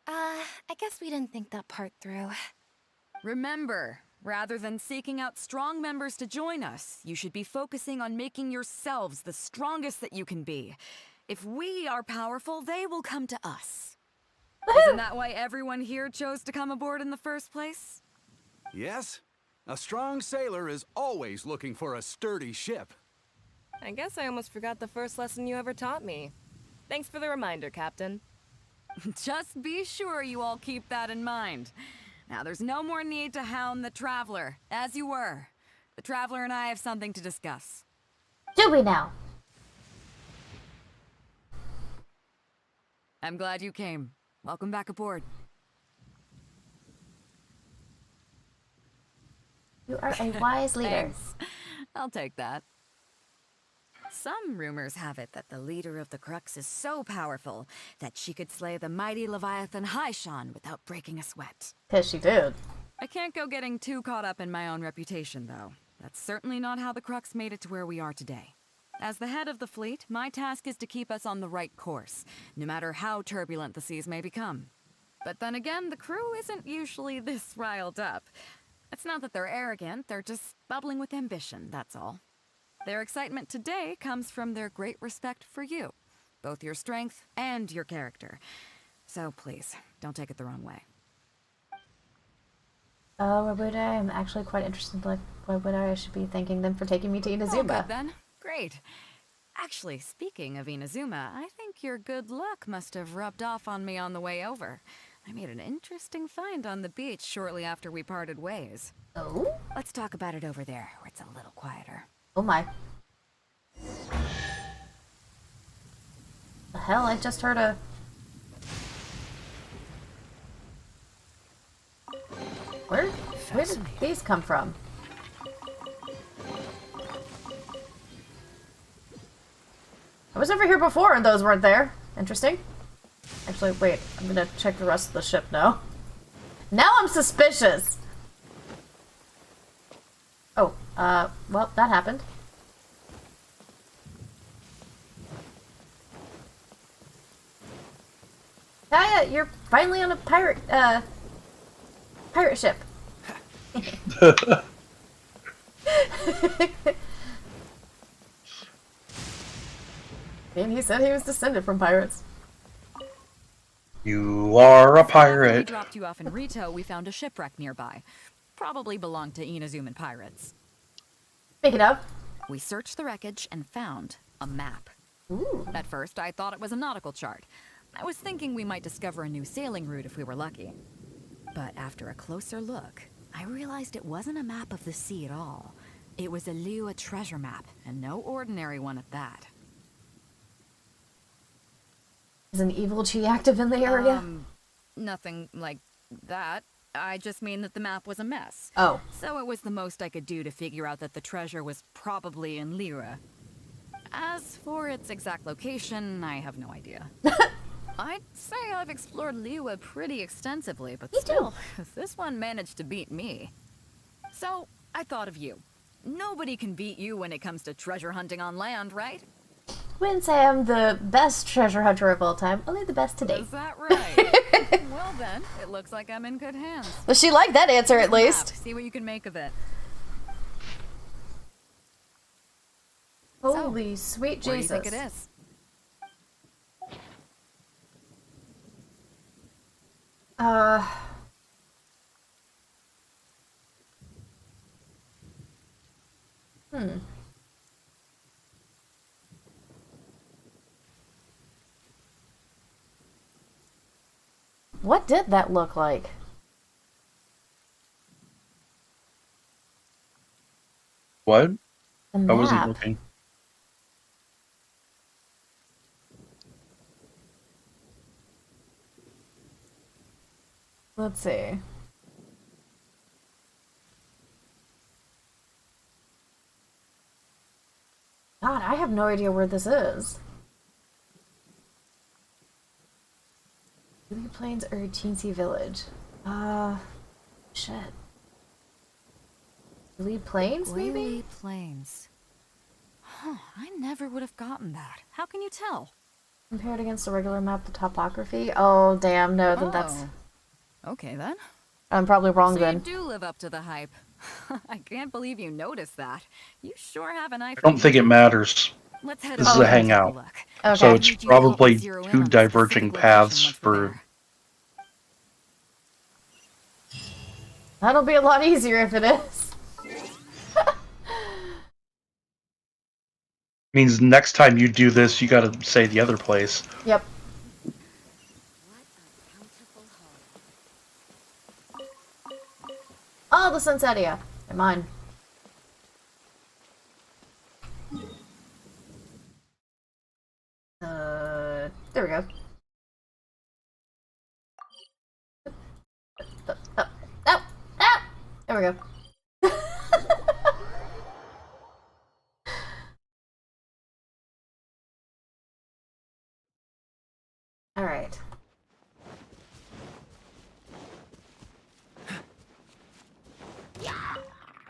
I guess we didn't think that part through. Remember, rather than seeking out strong members to join us, you should be focusing on making yourselves the strongest that you can be. If we are powerful, they will come to us. Isn't that why everyone here chose to come aboard in the first place? Yes? A strong sailor is always looking for a sturdy ship. I guess I almost forgot the first lesson you ever taught me. Thanks for the reminder, Captain. Just be sure you all keep that in mind. Now, there's no more need to hound the Traveler, as you were. The Traveler and I have something to discuss. Do we now? I'm glad you came. Welcome back aboard. You are a wise leader. Thanks. I'll take that. Some rumors have it that the leader of the Crux is so powerful that she could slay the mighty Leviathan Haishan without breaking a sweat. Because she did. I can't go getting too caught up in my own reputation, though. That's certainly not how the Crux made it to where we are today. As the head of the fleet, my task is to keep us on the right course, no matter how turbulent the seas may become. But then again, the crew isn't usually this riled up. It's not that they're arrogant, they're just bubbling with ambition, that's all. Their excitement today comes from their great respect for you, both your strength and your character. So please, don't take it the wrong way. Oh, Wabuda, I'm actually quite interested in Wabuda. I should be thanking them for taking me to Inazuma. Oh, good then. Great. Actually, speaking of Inazuma, I think your good luck must have rubbed off on me on the way over. I made an interesting find on the beach shortly after we parted ways. Oh? Let's talk about it over there, where it's a little quieter. Oh my. The hell, I just heard a... Where did these come from? I was over here before and those weren't there. Interesting. Actually, wait, I'm gonna check the rest of the ship now. Now I'm suspicious! Oh, well, that happened. Kaya, you're finally on a pirate ship. And he said he was descended from pirates. You are a After we pirate. dropped you off in Rito, we found a shipwreck nearby. Probably belonged to Inazuman pirates. Speaking of. We searched the wreckage and found a map. Ooh. At first, I thought it was a nautical chart. I was thinking we might discover a new sailing route if we were lucky. But after a closer look, I realized it wasn't a map of the sea at all. It was a Liyue treasure map, and no ordinary one at that. Is an evil chi active in the area? Nothing like that. I just mean that the map was a mess. Oh. So it was the most I could do to figure out that the treasure was probably in Liyue. As for its exact location, I have no idea. I'd say I've explored Liyue pretty extensively, but still, this one managed to beat me. So, I thought of you. Nobody can beat you when it comes to treasure hunting on land, right? wouldn't say I'm the best treasure hunter of all time, only the best to date. Is that right? Well then, it looks like I'm in good hands. Well, she liked that answer at least. See what you can make of it. Holy sweet Jesus. Where do you think it is? What did that look like? What? The I wasn't map. looking. Let's see. God, I have no idea where this is. Lily Plains or Teensy Village? Shit. Lily Plains, maybe? Lily Plains. Huh, I never would have gotten that. How can you tell? Compared against the regular map, the topography? Oh, damn, no, then that's... Okay then. I'm probably wrong So then. you do live up to the hype. I can't believe you noticed that. You sure have an eye I for don't think it matters. Let's head This is over a and take hangout. look. Okay. So it's Need you to help me probably zero in two on the diverging specific paths location once we're for... there. That'll be a lot easier if it is. Means next time you do this, you gotta say the other place. Yep. Oh, the Sunsetia. They're mine. There we go. Oh, there we go. All right.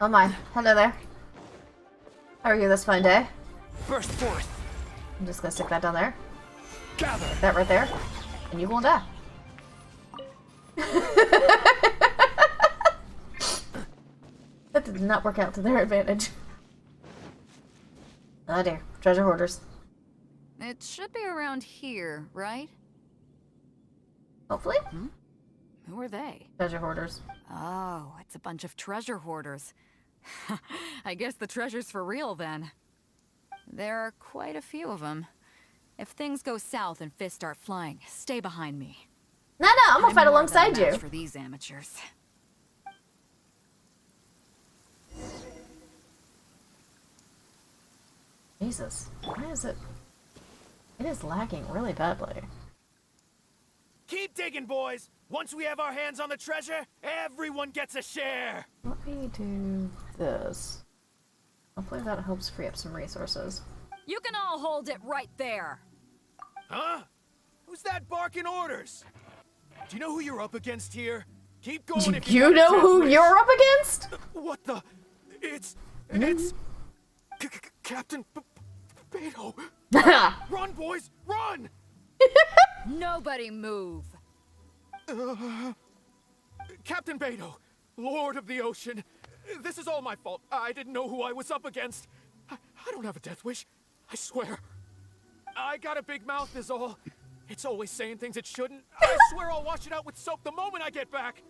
Oh my. Hello there. How are you this fine day? Burst forth. I'm just gonna stick that down there. Gather. That right there. And you won't die. That did not work out to their advantage. Oh dear. Treasure hoarders. It should be around here, right? Hopefully. Who are they? Treasure hoarders. Oh, it's a bunch of treasure hoarders. I guess the treasure's for real then. There are quite a few of them. If things go south and fists start flying, stay behind me. No, I'm gonna fight more than a alongside you. match for these amateurs. Jesus. Why is it? It is lagging really badly. Keep digging, boys! Once we have our hands on the treasure, everyone gets a share! Let me do this. Hopefully that helps free up some resources. You can all hold it right there. Huh? Who's that barking orders? Do you know who you're up against here? Keep going if You got a know death who wish. you're up against? What the? It's Captain Beto. Run, boys, run! Nobody move. Captain Beto, Lord of the Ocean. This is all my fault. I didn't know who I was up against. I don't have a death wish. I swear. I got a big mouth is all. It's always saying things it shouldn't. I swear I'll wash it out with soap the moment I get back.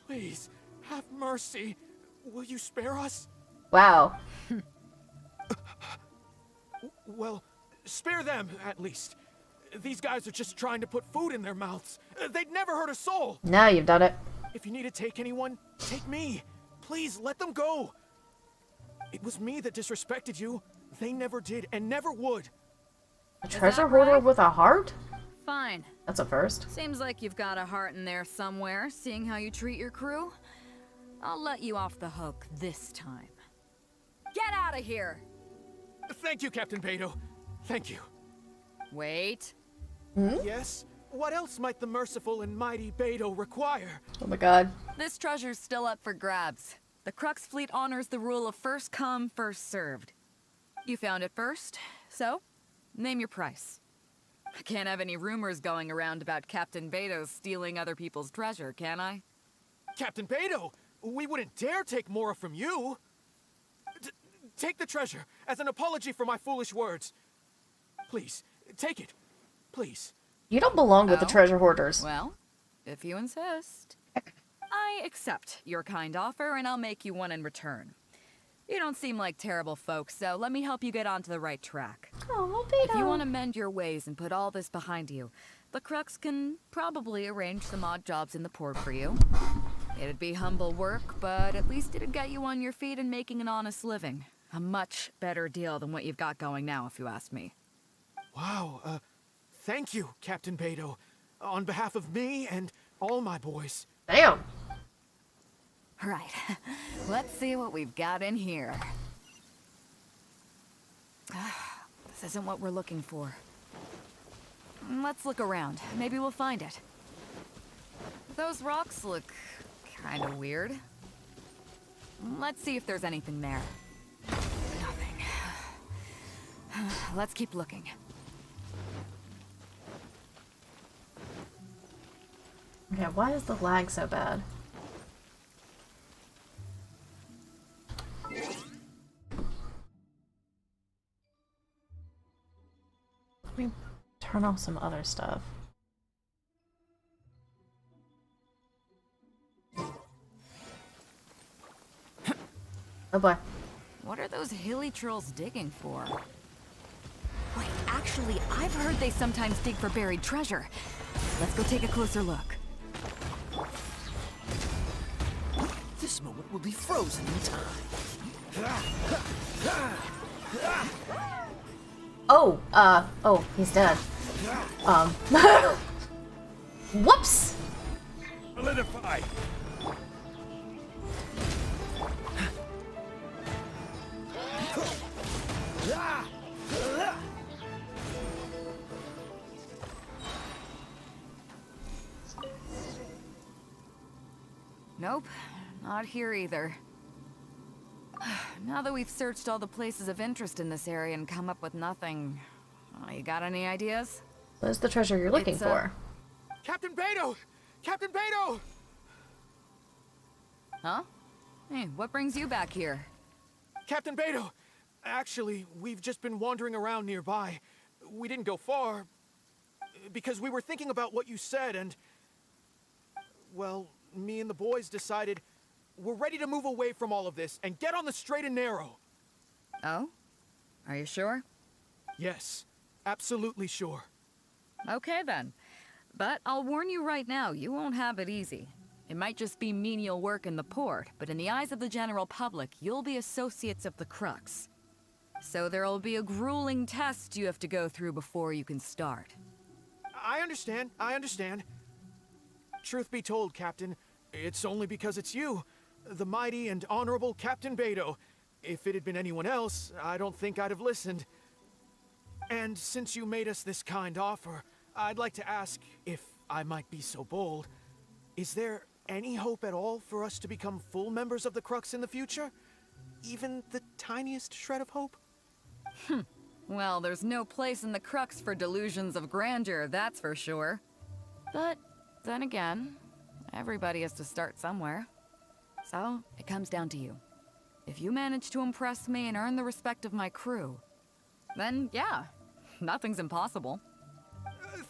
Please, have mercy. Will you spare us? Wow. Well, spare them, at least. These guys are just trying to put food in their mouths. They'd never hurt a soul. Now you've done it. If you need to take anyone, take me. Please, let them go. It was me that disrespected you. They never did and never would. A treasure that hoarder right? with a heart? Fine. That's a first. Seems like you've got a heart in there somewhere, seeing how you treat your crew. I'll let you off the hook this time. Get out of here! Thank you, Captain Beto. Thank you. Wait. Yes? What else might the merciful and mighty Beto require? Oh my god. This treasure's still up for grabs. The Crux fleet honors the rule of first come, first served. You found it first, so Name your price. I can't have any rumors going around about Captain Beto stealing other people's treasure, can I? Captain Beto, we wouldn't dare take Mora from you. Take the treasure as an apology for my foolish words. Please, take it. Please. You don't belong with the treasure hoarders. Well, if you insist. I accept your kind offer, and I'll make you one in return. You don't seem like terrible folks, so let me help you get onto the right track. Oh, Beto. If you want to mend your ways and put all this behind you, the Crux can probably arrange some odd jobs in the port for you. It'd be humble work, but at least it'd get you on your feet and making an honest living. A much better deal than what you've got going now, if you ask me. Wow, thank you, Captain Beto. On behalf of me and all my boys. Damn. Right. Let's see what we've got in here. This isn't what we're looking for. Let's look around. Maybe we'll find it. Those rocks look kind of weird. Let's see if there's anything there. Nothing. Let's keep looking. Okay, why is the lag so bad? Let me turn off some other stuff. Oh boy. What are those hilly trolls digging for? Wait, actually, I've heard they sometimes dig for buried treasure. Let's go take a closer look. This moment will be frozen in time. Oh, he's dead. Whoops! Solidify. Nope, not here either. Now that we've searched all the places of interest in this area and come up with nothing, you got any ideas? What's the treasure you're looking It's, for? Captain Beto! Captain Beto! Huh? Hey, what brings you back here? Captain Beto! Actually, we've just been wandering around nearby. We didn't go far, because we were thinking about what you said and... Well, me and the boys decided we're ready to move away from all of this and get on the straight and narrow. Oh? Are you sure? Yes, absolutely sure. Okay then. But I'll warn you right now, you won't have it easy. It might just be menial work in the port, but in the eyes of the general public, you'll be associates of the Crux. So there'll be a grueling test you have to go through before you can start. I understand. Truth be told, Captain, it's only because it's you, the mighty and honorable Captain Beto. If it had been anyone else, I don't think I'd have listened. And since you made us this kind offer, I'd like to ask, if I might be so bold, is there any hope at all for us to become full members of the Crux in the future? Even the tiniest shred of hope? Well, there's no place in the Crux for delusions of grandeur, that's for sure. But then again, everybody has to start somewhere. So, it comes down to you. If you manage to impress me and earn the respect of my crew, then yeah, nothing's impossible.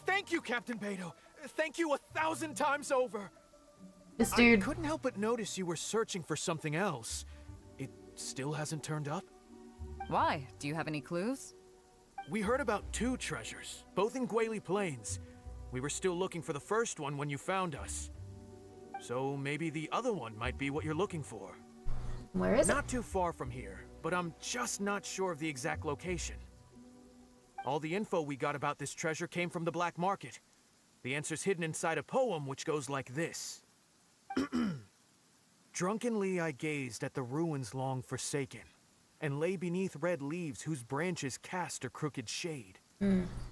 Thank you, Captain Beto. Thank you 1,000 times over. This dude. I couldn't help but notice you were searching for something else. It still hasn't turned up? Why? Do you have any clues? We heard about 2 treasures, both in Guaily Plains. We were still looking for the first one when you found us. So maybe the other one might be what you're looking for. Where is it? Not too far from here, but I'm just not sure of the exact location. All the info we got about this treasure came from the black market. The answer's hidden inside a poem which goes like this. Drunkenly I gazed at the ruins long forsaken, and lay beneath red leaves whose branches cast a crooked shade.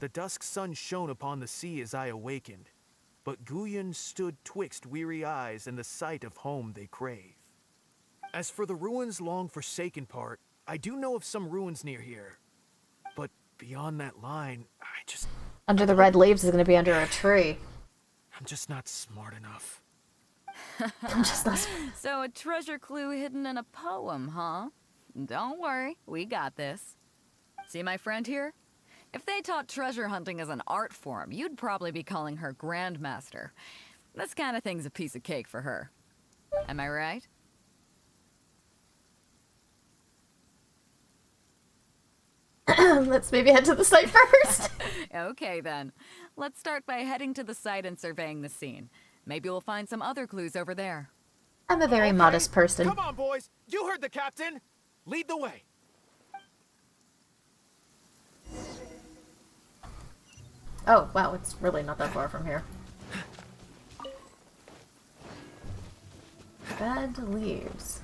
The dusk sun shone upon the sea as I awakened, but Guyon stood twixt weary eyes and the sight of home they crave. As for the ruins long forsaken part, I do know of some ruins near here, but beyond that line, Under the red leaves is going to be under a tree. I'm just not smart enough. I'm just not. So a treasure clue hidden in a poem, huh? Don't worry, we got this. See my friend here? If they taught treasure hunting as an art form, you'd probably be calling her Grandmaster. This kind of thing's a piece of cake for her. Am I right? Let's maybe head to the site first. Okay then. Let's start by heading to the site and surveying the scene. Maybe we'll find some other clues over there. I'm a very modest person. Come on, boys! You heard the captain! Lead the way! Oh, wow, it's really not that far from here. Red leaves.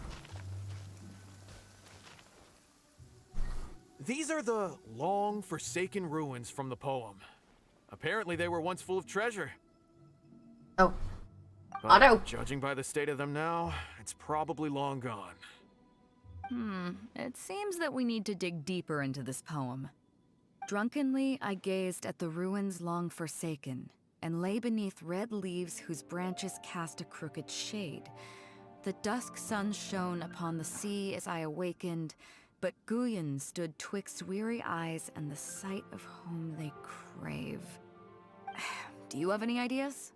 These are the long, forsaken ruins from the poem. Apparently they were once full of treasure. Oh. But Otto! judging by the state of them now, it's probably long gone. It seems that we need to dig deeper into this poem. Drunkenly, I gazed at the ruins long forsaken, and lay beneath red leaves whose branches cast a crooked shade. The dusk sun shone upon the sea as I awakened, but Guyon stood twixt weary eyes and the sight of home they crave. Do you have any ideas?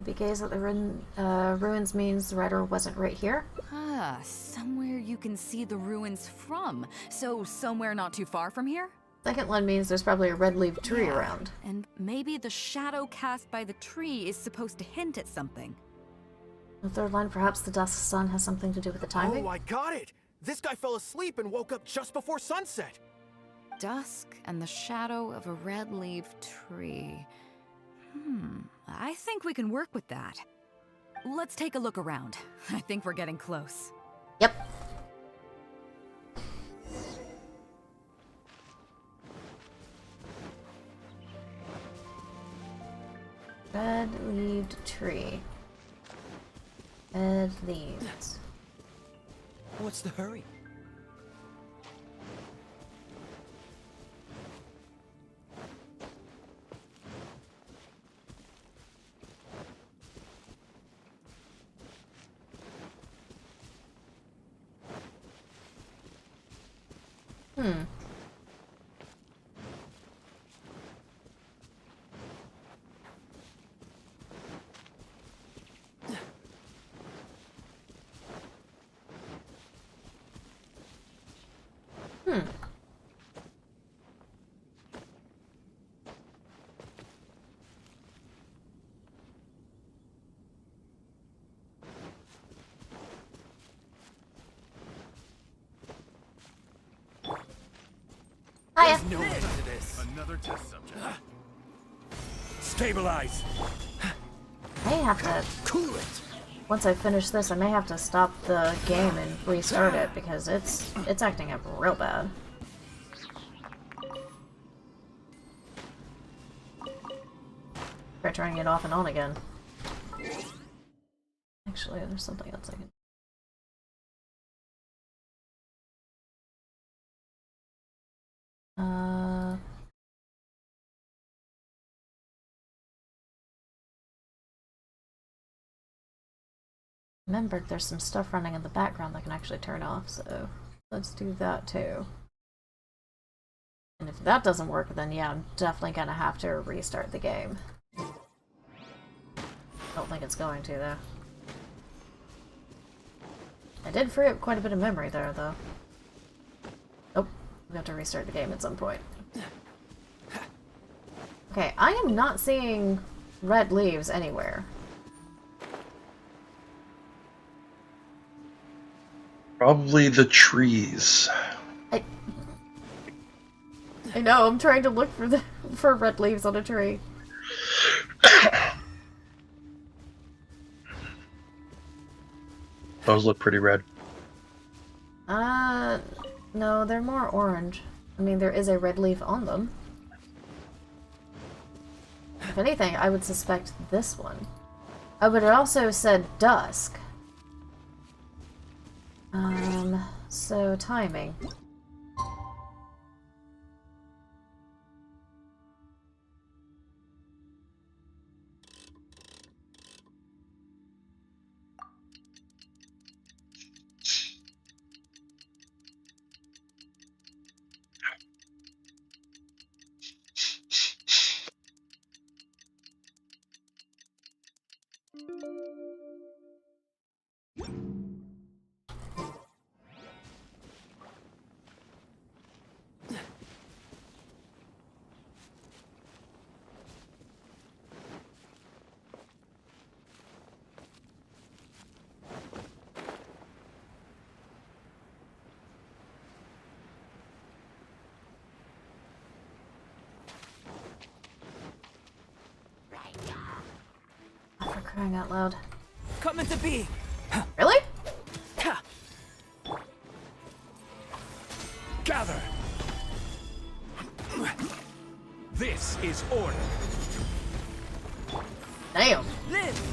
We gaze at the ruins means the writer wasn't right here. Ah, somewhere you can see the ruins from. So somewhere not too far from here? Second one means there's probably a red leaf tree around. And maybe the shadow cast by the tree is supposed to hint at something. The third line, perhaps the dusk sun has something to do with the timing. Oh, I got it! This guy fell asleep and woke up just before sunset! Dusk and the shadow of a red-leaf tree. I think we can work with that. Let's take a look around. I think we're getting close. Yep. Red-leaved tree. Red leaves. What's the hurry? Hiya. No end to this. Another test subject. Stabilize. I may have to, Cool it. once I finish this, I may have to stop the game and restart it because it's acting up real bad. Try turning it off and on again. Actually, there's something else I can. Remembered there's some stuff running in the background that can actually turn off, so let's do that too. And if that doesn't work, then yeah, I'm definitely gonna have to restart the game. Don't think it's going to, though. I did free up quite a bit of memory there, though. Oh, we have to restart the game at some point. Okay, I am not seeing red leaves anywhere. Probably the trees. I know, I'm trying to look for red leaves on a tree. Those look pretty red. No, they're more orange. I mean, there is a red leaf on them. If anything, I would suspect this one. Oh, but it also said dusk. So timing. Oh, for crying out loud. Coming to be. Really? Gather! This is order. Damn. Live.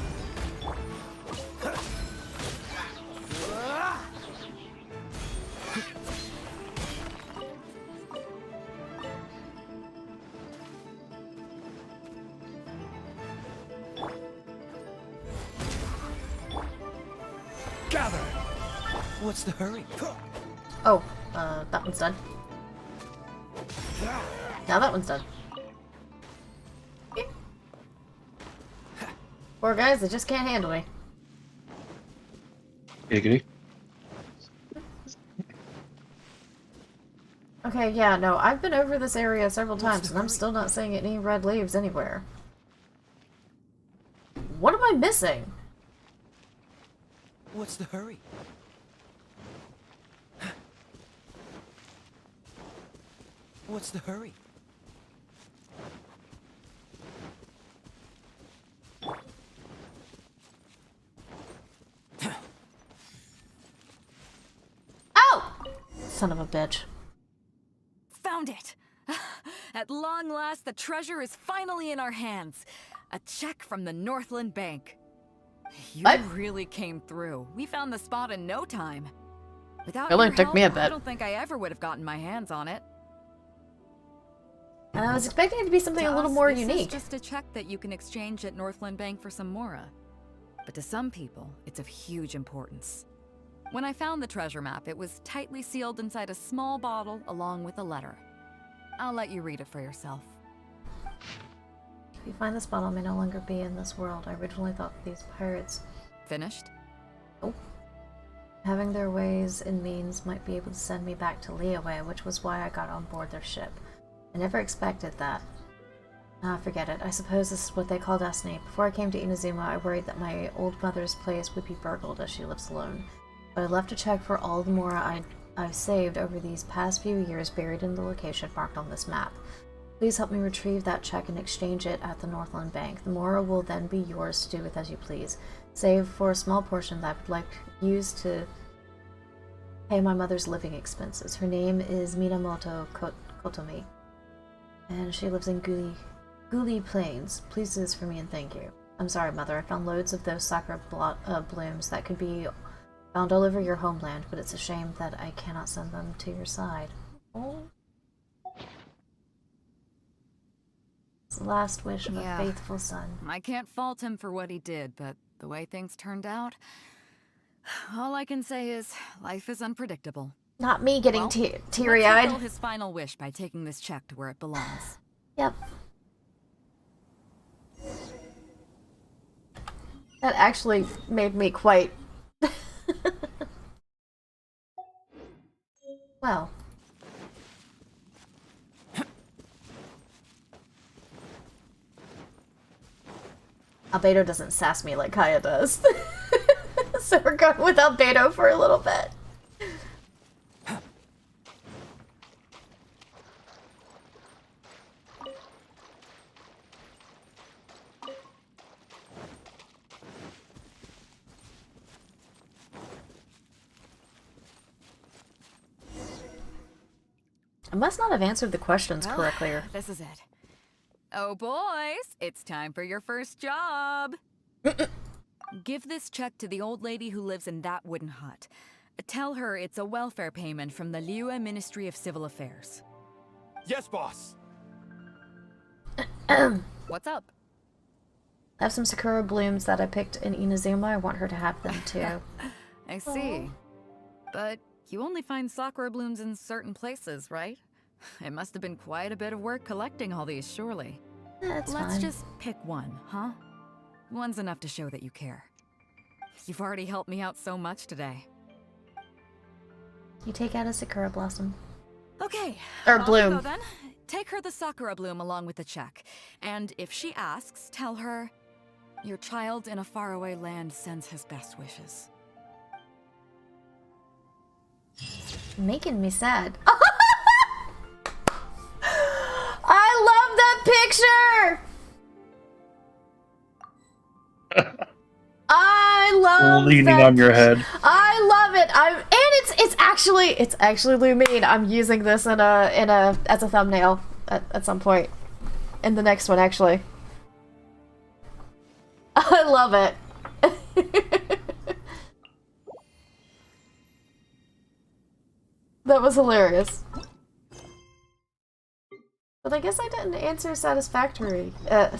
Gather! What's the hurry? Oh, that one's done. Now that one's done. Poor guys, they just can't handle me. Giggity. Okay, yeah, no, I've been over this area several times and I'm still not seeing any red leaves anywhere. What am I missing? What's the hurry? What's the hurry? Oh! Son of a bitch. Found it! At long last, the treasure is finally in our hands. A check from the Northland Bank. You What? really came through. We found the spot in no time. Without It only your took me a help, bit. I don't think I ever would have gotten my hands on it. I was expecting it to be something To a little us, more this unique. is just a check that you can exchange at Northland Bank for some Mora. But to some people, it's of huge importance. When I found the treasure map, it was tightly sealed inside a small bottle along with a letter. I'll let you read it for yourself. If you find this bottle, I may no longer be in this world. I originally thought that these pirates, Finished? having their ways and means, might be able to send me back to Leeway, which was why I got on board their ship. I never expected that. Ah, forget it. I suppose this is what they call destiny. Before I came to Inazuma, I worried that my old mother's place would be burgled as she lives alone. But I left a check for all the Mora I've saved over these past few years buried in the location marked on this map. Please help me retrieve that check and exchange it at the Northland Bank. The Mora will then be yours to do with as you please, save for a small portion that I would like used to pay my mother's living expenses. Her name is Minamoto Kotomi, and she lives in Guli Plains. Please do this for me and thank you. I'm sorry, Mother. I found loads of those sakura blooms that could be found all over your homeland, but it's a shame that I cannot send them to your side. Oh. It's the last wish of a faithful son. I can't fault him for what he did, but the way things turned out, all I can say is life is unpredictable. Not me getting Well, teary-eyed. Let's fulfill his final wish by taking this check to where it belongs. Yep. That actually made me quite... well. Albedo doesn't sass me like Kaya does. So we're going with Albedo for a little bit. I must not have answered the questions Well, correctly. This is it. Oh, boys, it's time for your first job. Give this check to the old lady who lives in that wooden hut. Tell her it's a welfare payment from the Liyue Ministry of Civil Affairs. Yes, boss. What's up? I have some sakura blooms that I picked in Inazuma. I want her to have them too. I see. But you only find sakura blooms in certain places, right? It must have been quite a bit of work collecting all these, surely. That's Let's fine. just pick one, huh? One's enough to show that you care. You've already helped me out so much today. You take out a Sakura blossom. Okay. Or off you bloom. go then. Take her the Sakura bloom along with the check. And if she asks, tell her, your child in a faraway land sends his best wishes. Making me sad. I love that picture! I love Leaning that on your picture. head. I love it. It's actually Lumine. I'm using this as a thumbnail at some point. In the next one, actually. I love it. That was hilarious. But I guess I didn't answer satisfactory. I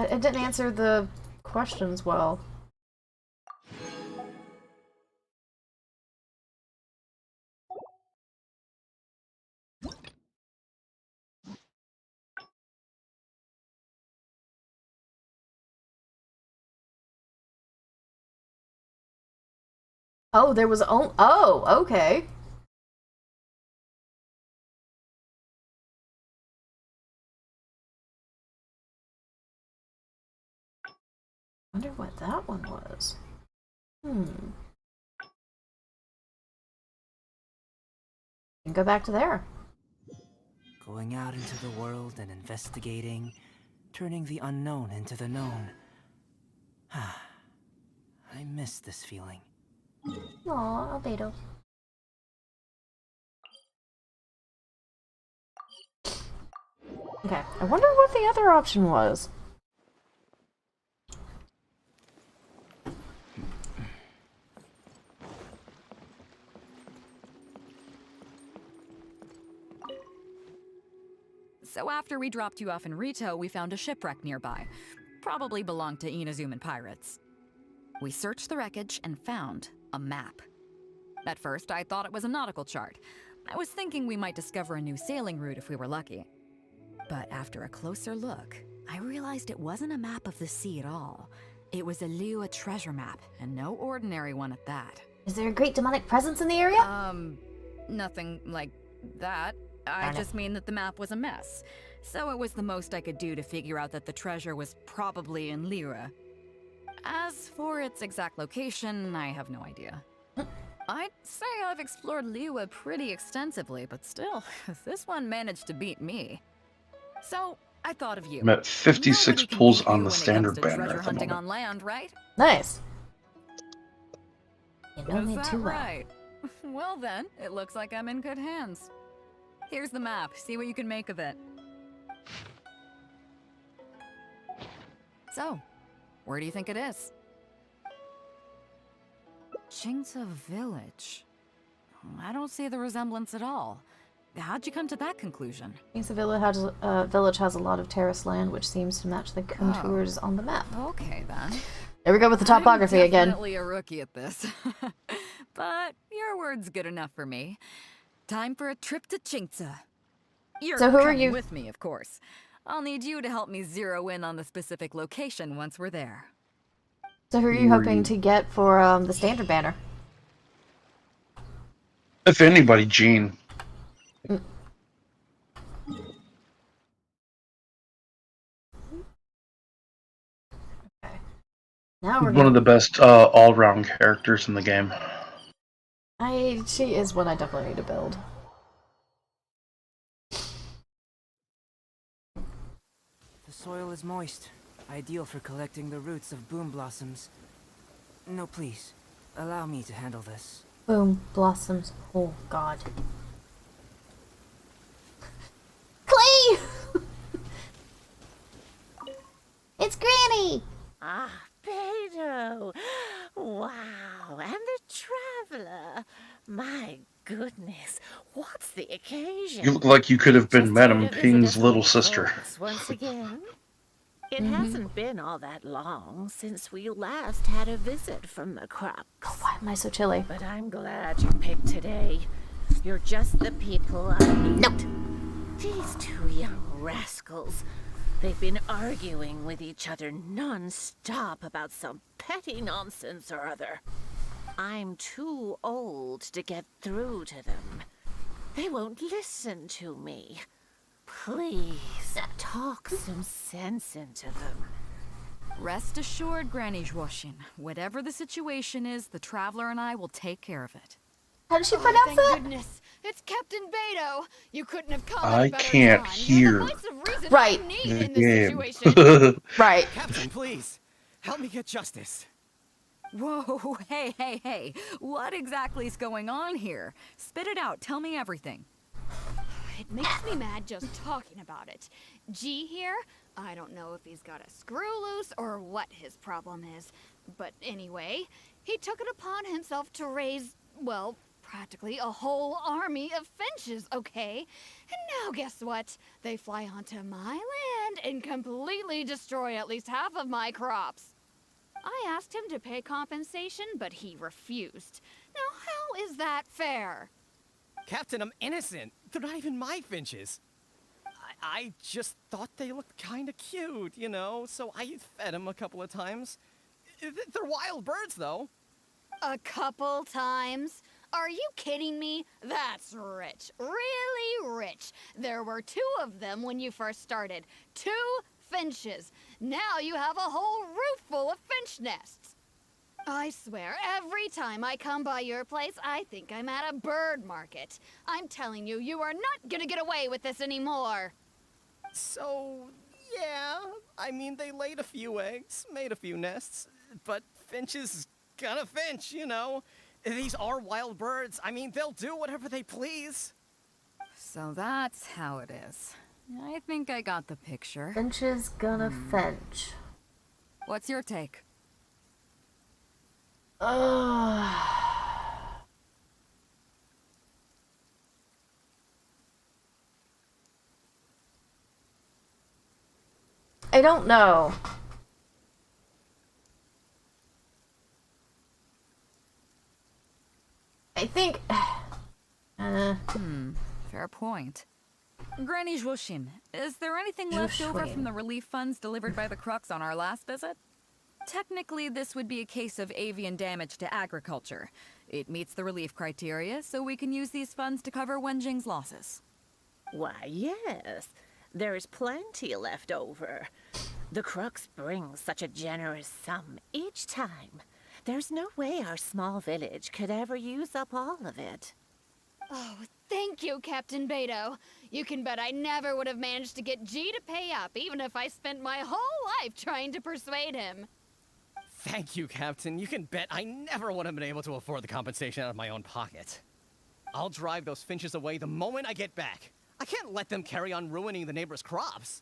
didn't answer the questions well. Oh, there was oh, okay. Wonder what that one was. Can go back to there. Going out into the world and investigating, turning the unknown into the known. I miss this feeling. Aw, Albedo. Okay, I wonder what the other option was. So after we dropped you off in Rito, we found a shipwreck nearby. Probably belonged to Inazuman pirates. We searched the wreckage and found a map. At first, I thought it was a nautical chart. I was thinking we might discover a new sailing route if we were lucky. But after a closer look, I realized it wasn't a map of the sea at all. It was a Liyue treasure map, and no ordinary one at that. Is there a great demonic presence in the area? Nothing like that. I just mean that the map was a mess. So it was the most I could do to figure out that the treasure was probably in Liyue. As for its exact location, I have no idea. I'd say I've explored Liyue pretty extensively, but still, this one managed to beat me. So, I thought of you. I'm at 56 Nobody can pulls beat on you the when it standard comes to banner treasure at the hunting moment. on land, right? Nice. You know Is me that too well. right? Well then, it looks like I'm in good hands. Here's the map. See what you can make of it. So, where do you think it is? Chingsa Village. I don't see the resemblance at all. How'd you come to that conclusion? King's Village has a lot of terraced land, which seems to match the contours on the map. Okay then. There we go with the topography I'm again. definitely a rookie at this. But your word's good enough for me. Time for a trip to Chingsa. You're So who are coming you- with me, of course. I'll need you to help me zero in on the specific location once we're there. So who are you hoping to get for the standard banner? If anybody, Jean. Now we're One of the best all-round characters in the game. She is one I definitely need to build. The soil is moist, ideal for collecting the roots of boom blossoms. No, please. Allow me to handle this. Boom, blossoms. Oh, God. Clay! It's Granny! Ah, Beto! Wow, and the traveler. My goodness, what's the occasion? You look like you could have been Just Madame here to visit Ping's us little old sister. folks once again. It hasn't been all that long since we last had a visit from the crops. Oh, why am I so chilly? But I'm glad you picked today. You're just the people I need. Nope. These two young rascals. They've been arguing with each other non-stop about some petty nonsense or other. I'm too old to get through to them. They won't listen to me. Please, talk some sense into them. Rest assured, Granny Zhuoshin, whatever the situation is, the Traveler and I will take care of it. How does she pronounce thank that? goodness. It's Captain Beto. You couldn't have come I at a better can't time. hear You're the voice of reason Right. I need the in this game. situation. Right. Captain, please. Help me get justice. Whoa, hey. What exactly is going on here? Spit it out. Tell me everything. It makes me mad just talking about it. G here, I don't know if he's got a screw loose or what his problem is. But anyway, he took it upon himself to raise, well, practically a whole army of finches, okay? And now guess what? They fly onto my land and completely destroy at least half of my crops. I asked him to pay compensation, but he refused. Now how is that fair? Captain, I'm innocent. They're not even my finches. I just thought they looked kind of cute, you know, so I fed them a couple of times. They're wild birds, though. A couple times? Are you kidding me? That's rich. Really rich. There were 2 of them when you first started. 2 finches. Now you have a whole roof full of finch nests. I swear, every time I come by your place, I think I'm at a bird market. I'm telling you, you are not gonna get away with this anymore. So, yeah, I mean, they laid a few eggs, made a few nests, but finches gonna finch, you know. These are wild birds. I mean, they'll do whatever they please. So that's how it is. I think I got the picture. Finch's gonna finch. What's your take? I don't know. I think... Fair point. Granny Zhuoshin, is there anything left over from the relief funds delivered by the Crux on our last visit? Technically, this would be a case of avian damage to agriculture. It meets the relief criteria, so we can use these funds to cover Wenjing's losses. Why, yes. There's plenty left over. The Crux brings such a generous sum each time. There's no way our small village could ever use up all of it. Oh, thank you, Captain Beto. You can bet I never would have managed to get G to pay up, even if I spent my whole life trying to persuade him. Thank you, Captain. You can bet I never would have been able to afford the compensation out of my own pocket. I'll drive those finches away the moment I get back. I can't let them carry on ruining the neighbors' crops.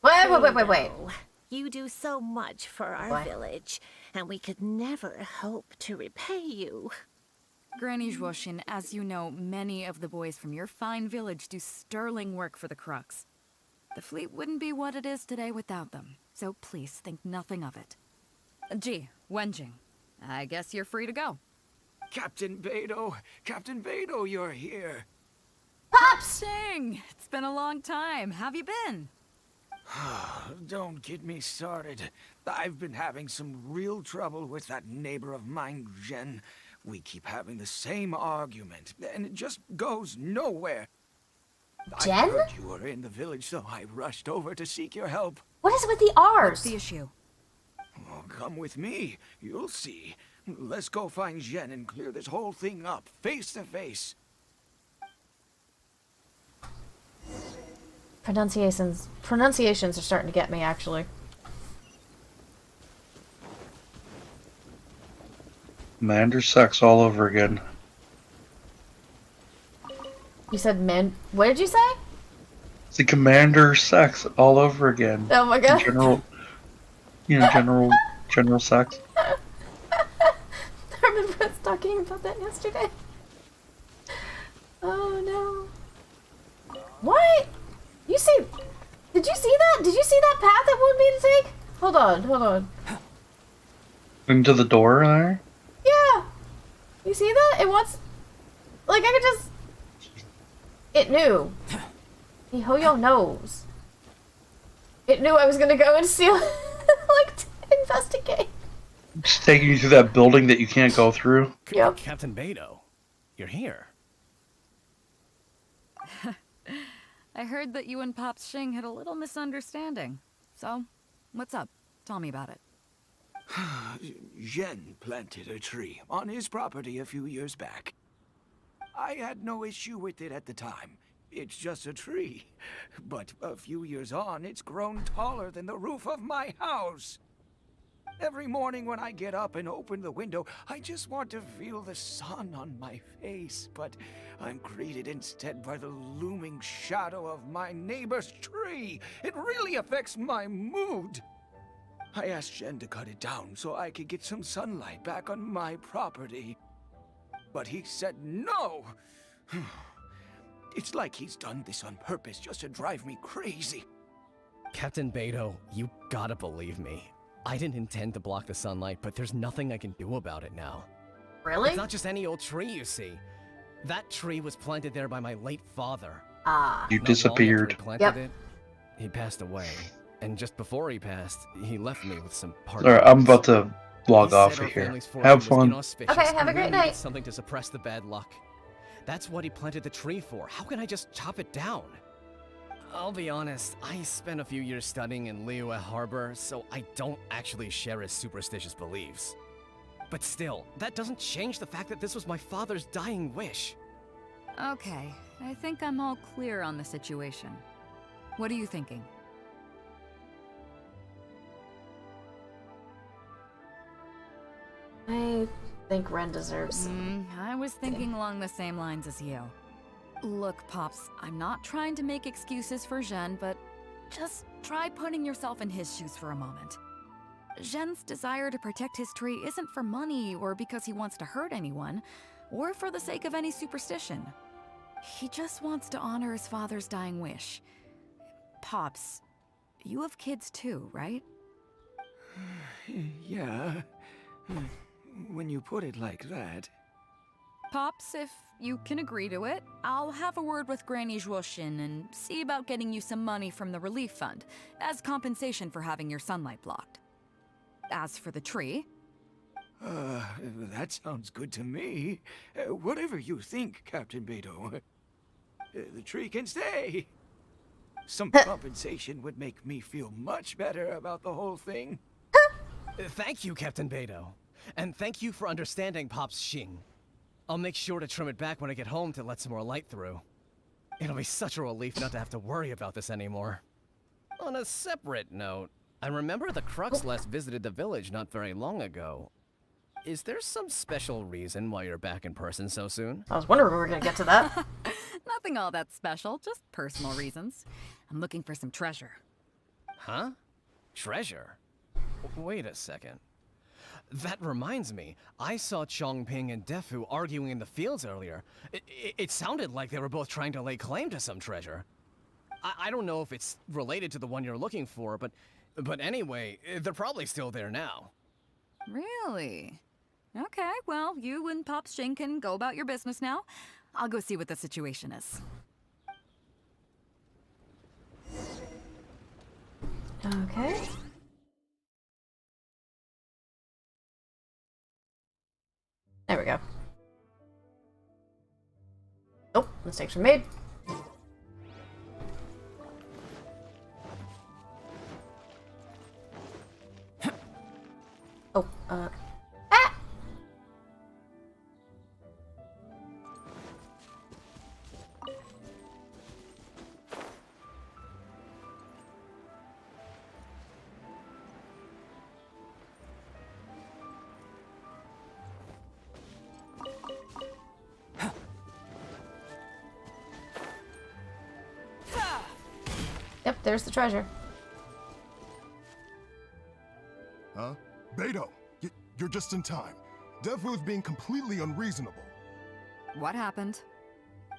Wait. No. You do so much for our village, and we could never hope to repay you. Granny Zhuoshin, as you know, many of the boys from your fine village do sterling work for the Crux. The fleet wouldn't be what it is today without them, so please think nothing of it. Gee, Wenjing, I guess you're free to go. Captain Beto, you're here. Pops! Sing! It's been a long time. Have you been? Don't get me started. I've been having some real trouble with that neighbor of mine, Jen. We keep having the same argument, and it just goes nowhere. Jen? I heard you were in the village, so I rushed over to seek your help. What is it with the R's? What's the issue? Oh, come with me. You'll see. Let's go find Jen and clear this whole thing up, face to face. Pronunciations are starting to get me, actually. Commander sex all over again. You said men. What did you say? It's the commander sex all over again. Oh my god. General sex. I remember us talking about that yesterday. Oh no. What? You see? Did you see that? Did you see that path it wanted me to take? Hold on. Into the door there? Yeah. You see that? It wants... Like, I could just... It knew. miHoYo knows. It knew I was gonna go and steal, like, to investigate. It's taking you through that building that you can't go through. Yep. Captain Beidou, you're here. I heard that you and Pops Xing had a little misunderstanding. So, what's up? Tell me about it. Zhen planted a tree on his property a few years back. I had no issue with it at the time. It's just a tree. But a few years on, it's grown taller than the roof of my house. Every morning when I get up and open the window, I just want to feel the sun on my face, but I'm greeted instead by the looming shadow of my neighbor's tree. It really affects my mood. I asked Zhen to cut it down so I could get some sunlight back on my property. But he said no. It's like he's done this on purpose just to drive me crazy. Captain Beidou, you gotta believe me. I didn't intend to block the sunlight, but there's nothing I can do about it now. Really? It's not just any old tree, you see. That tree was planted there by my late father. Ah. You Not long after disappeared. he planted it, he passed away. And just before he passed, he left me with some parts. Alright, I'm about to log off of here. Have fun. Okay, have a great night. Something to suppress the bad luck. That's what he planted the tree for. How can I just chop it down? I'll be honest, I spent a few years studying in Liyue Harbor, so I don't actually share his superstitious beliefs. But still, that doesn't change the fact that this was my father's dying wish. Okay, I think I'm all clear on the situation. What are you thinking? I think Ren deserves. I was thinking along the same lines as you. Look, Pops, I'm not trying to make excuses for Zhen, but just try putting yourself in his shoes for a moment. Zhen's desire to protect his tree isn't for money or because he wants to hurt anyone, or for the sake of any superstition. He just wants to honor his father's dying wish. Pops, you have kids too, right? Yeah. When you put it like that. Pops, if you can agree to it, I'll have a word with Granny Zhuoxin and see about getting you some money from the relief fund as compensation for having your sunlight blocked. As for the tree... That sounds good to me. Whatever you think, Captain Beidou. The tree can stay. Some compensation would make me feel much better about the whole thing. Thank you, Captain Beidou. And thank you for understanding Pops Xing. I'll make sure to trim it back when I get home to let some more light through. It'll be such a relief not to have to worry about this anymore. On a separate note, I remember the Crux last visited the village not very long ago. Is there some special reason why you're back in person so soon? I was wondering when we were gonna get to that. Nothing all that special, just personal reasons. I'm looking for some treasure. Huh? Treasure? Wait a second. That reminds me, I saw Chongping and Defu arguing in the fields earlier. It sounded like they were both trying to lay claim to some treasure. I don't know if it's related to the one you're looking for, but anyway, they're probably still there now. Really? Okay, well, you and Pops Xing can go about your business now. I'll go see what the situation is. Okay. There we go. Oh, mistakes were made. Oh, ah! Yep, there's the treasure. Huh? Beidou, you're just in time. Defu is being completely unreasonable. What happened?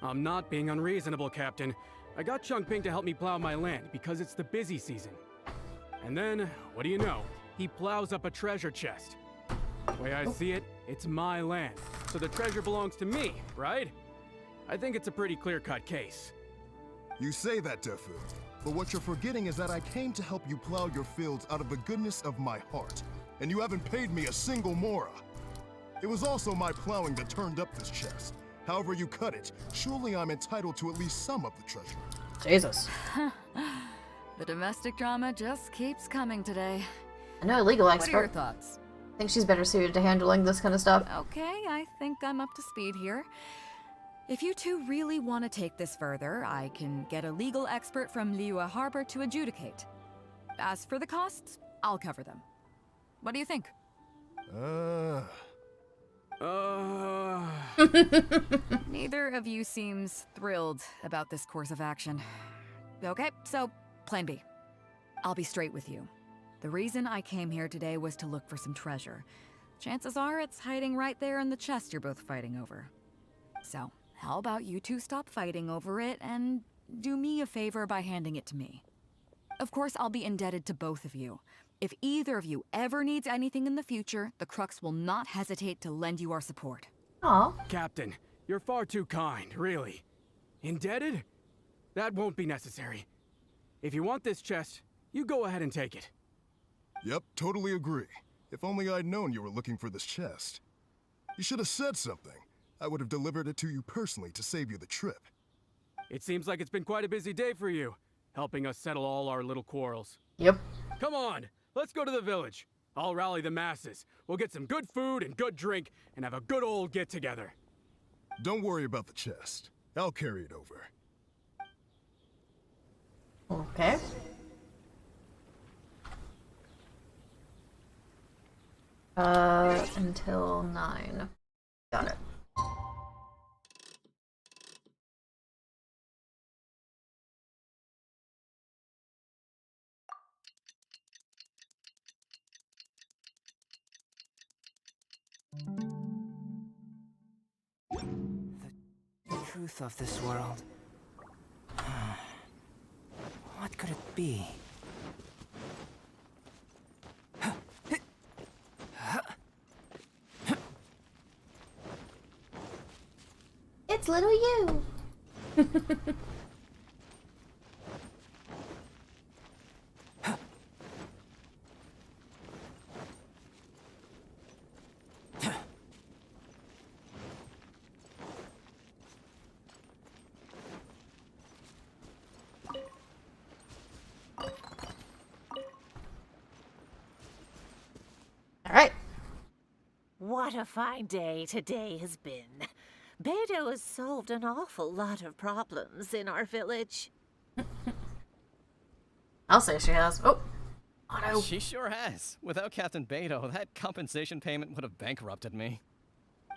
I'm not being unreasonable, Captain. I got Chongping to help me plow my land because it's the busy season. And then, what do you know? He plows up a treasure chest. The way I see it, it's my land. So the treasure belongs to me, right? I think it's a pretty clear-cut case. You say that, Defu, But what you're forgetting is that I came to help you plow your fields out of the goodness of my heart. And you haven't paid me a single mora. It was also my plowing that turned up this chest. However you cut it, surely I'm entitled to at least some of the treasure. Jesus. The domestic drama just keeps coming today. I know a legal expert. What are your thoughts? I think she's better suited to handling this kind of stuff. Okay, I think I'm up to speed here. If you two really want to take this further, I can get a legal expert from Liyue Harbor to adjudicate. As for the costs, I'll cover them. What do you think? Neither of you seems thrilled about this course of action. Okay, so plan B. I'll be straight with you. The reason I came here today was to look for some treasure. Chances are it's hiding right there in the chest you're both fighting over. So, how about you two stop fighting over it and do me a favor by handing it to me? Of course, I'll be indebted to both of you. If either of you ever needs anything in the future, the Crux will not hesitate to lend you our support. Aw. Captain, you're far too kind, really. Indebted? That won't be necessary. If you want this chest, you go ahead and take it. Yep, totally agree. If only I'd known you were looking for this chest. You should have said something. I would have delivered it to you personally to save you the trip. It seems like it's been quite a busy day for you, helping us settle all our little quarrels. Yep. Come on, let's go to the village. I'll rally the masses. We'll get some good food and good drink and have a good old get-together. Don't worry about the chest. I'll carry it over. Okay. Until 9. Got it. The truth of this world. What could it be? It's little you. All right. What a fine day today has been. Beidou has solved an awful lot of problems in our village. I'll say she has. Oh, Otto. She sure has. Without Captain Beidou, that compensation payment would have bankrupted me.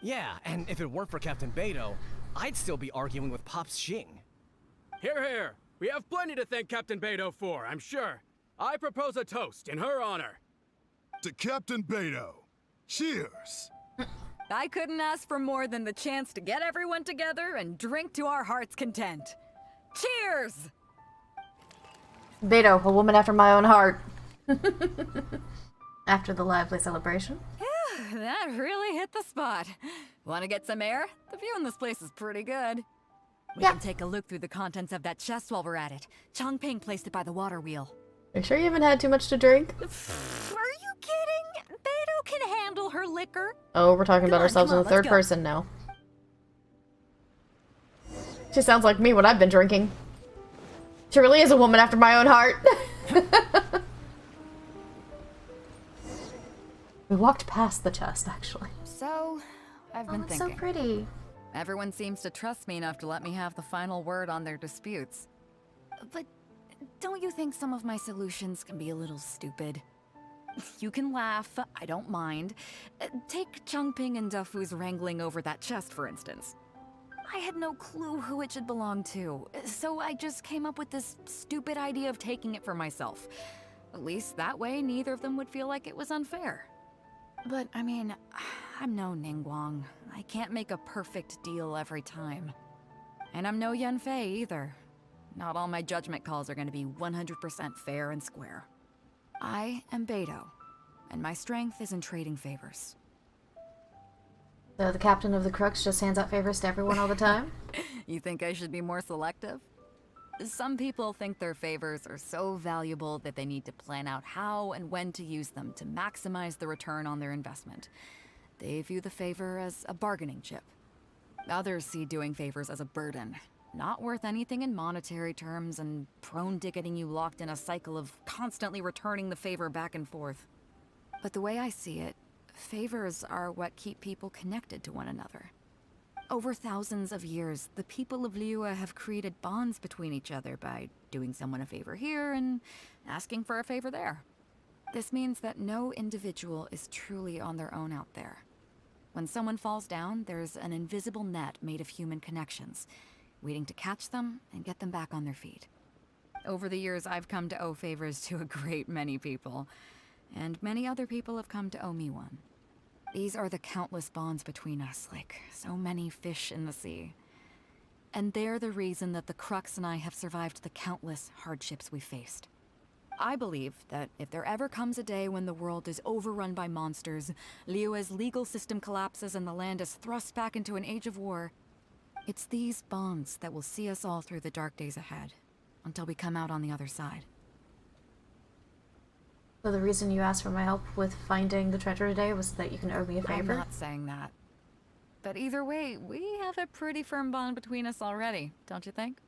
Yeah, and if it weren't for Captain Beidou, I'd still be arguing with Pops Xing. Here, here. We have plenty to thank Captain Beidou for, I'm sure. I propose a toast in her honor. To Captain Beidou. Cheers! I couldn't ask for more than the chance to get everyone together and drink to our heart's content. Cheers! Beidou, a woman after my own heart. After the lively celebration. Yeah, that really hit the spot. Want to get some air? The view in this place is pretty good. We can take a look through the contents of that chest while we're at it. Changping placed it by the water wheel. Are you sure you haven't had too much to drink? Are you kidding? Beidou can handle her liquor. Oh, we're talking about ourselves in the third person now. She sounds like me when I've been drinking. She really is a woman after my own heart. We walked past the chest, actually. So, I've been it's thinking. so pretty. Everyone seems to trust me enough to let me have the final word on their disputes. But don't you think some of my solutions can be a little stupid? You can laugh, I don't mind. Take Changping and Defu's wrangling over that chest, for instance. I had no clue who it should belong to, so I just came up with this stupid idea of taking it for myself. At least that way, neither of them would feel like it was unfair. But, I mean, I'm no Ningguang. I can't make a perfect deal every time. And I'm no Yanfei either. Not all my judgment calls are going to be 100% fair and square. I am Beidou, and my strength is in trading favors. So the captain of the Crux just hands out favors to everyone all the time? You think I should be more selective? Some people think their favors are so valuable that they need to plan out how and when to use them to maximize the return on their investment. They view the favor as a bargaining chip. Others see doing favors as a burden, not worth anything in monetary terms and prone to getting you locked in a cycle of constantly returning the favor back and forth. But the way I see it, favors are what keep people connected to one another. Over thousands of years, the people of Liyue have created bonds between each other by doing someone a favor here and asking for a favor there. This means that no individual is truly on their own out there. When someone falls down, there's an invisible net made of human connections, waiting to catch them and get them back on their feet. Over the years, I've come to owe favors to a great many people, and many other people have come to owe me one. These are the countless bonds between us, like so many fish in the sea. And they're the reason that the Crux and I have survived the countless hardships we faced. I believe that if there ever comes a day when the world is overrun by monsters, Liyue's legal system collapses and the land is thrust back into an age of war, it's these bonds that will see us all through the dark days ahead, until we come out on the other side. So the reason you asked for my help with finding the treasure today was that you can owe me a favor? I'm not saying that. But either way, we have a pretty firm bond between us already, don't you think?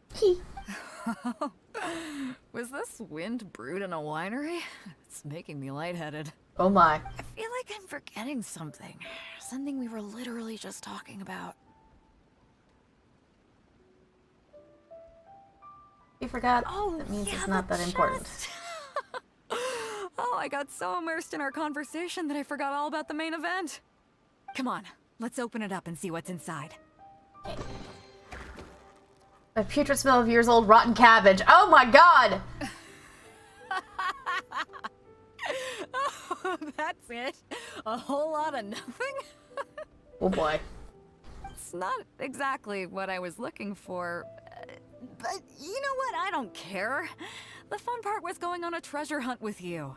Was this wind brewed in a winery? It's making me lightheaded. Oh my. I feel like I'm forgetting something. Something we were literally just talking about. You forgot? Oh, that means yeah, it's not the that important. Oh, I got so immersed in our conversation that I forgot all about the main event. Come on, let's open it up and see what's inside. A putrid smell of years old rotten cabbage. Oh my god! Oh, that's it? A whole lot of nothing? Oh boy. It's not exactly what I was looking for, but you know what? I don't care. The fun part was going on a treasure hunt with you.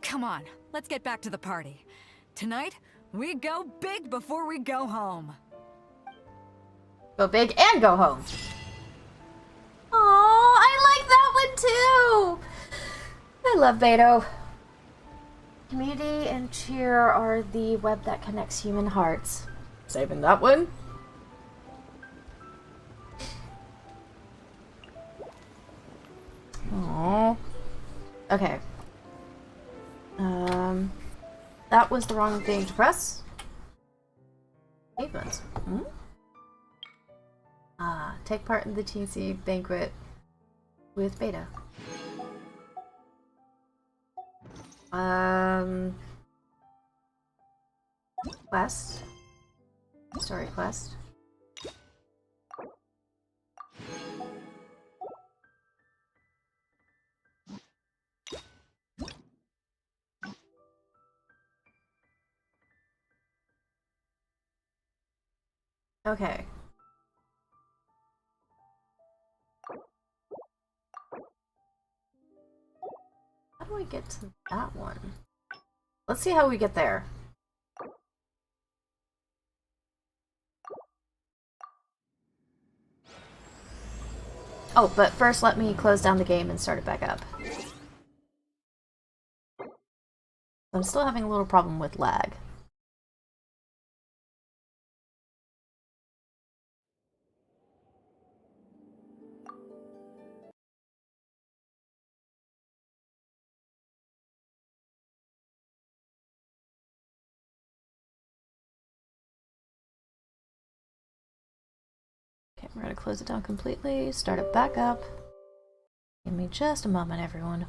Come on, let's get back to the party. Tonight, we go big before we go home. Go big and go home. Aww, I like that one too! I love Beto. Community and cheer are the web that connects human hearts. Saving that one. Aww. Okay. That was the wrong thing to press. Pavements. Hmm? Take part in the TNC banquet with Beta. Quest. Story quest. Okay. How do I get to that one? Let's see how we get there. Oh, but first let me close down the game and start it back up. I'm still having a little problem with lag. Okay, we're gonna close it down completely, start it back up. Give me just a moment, everyone.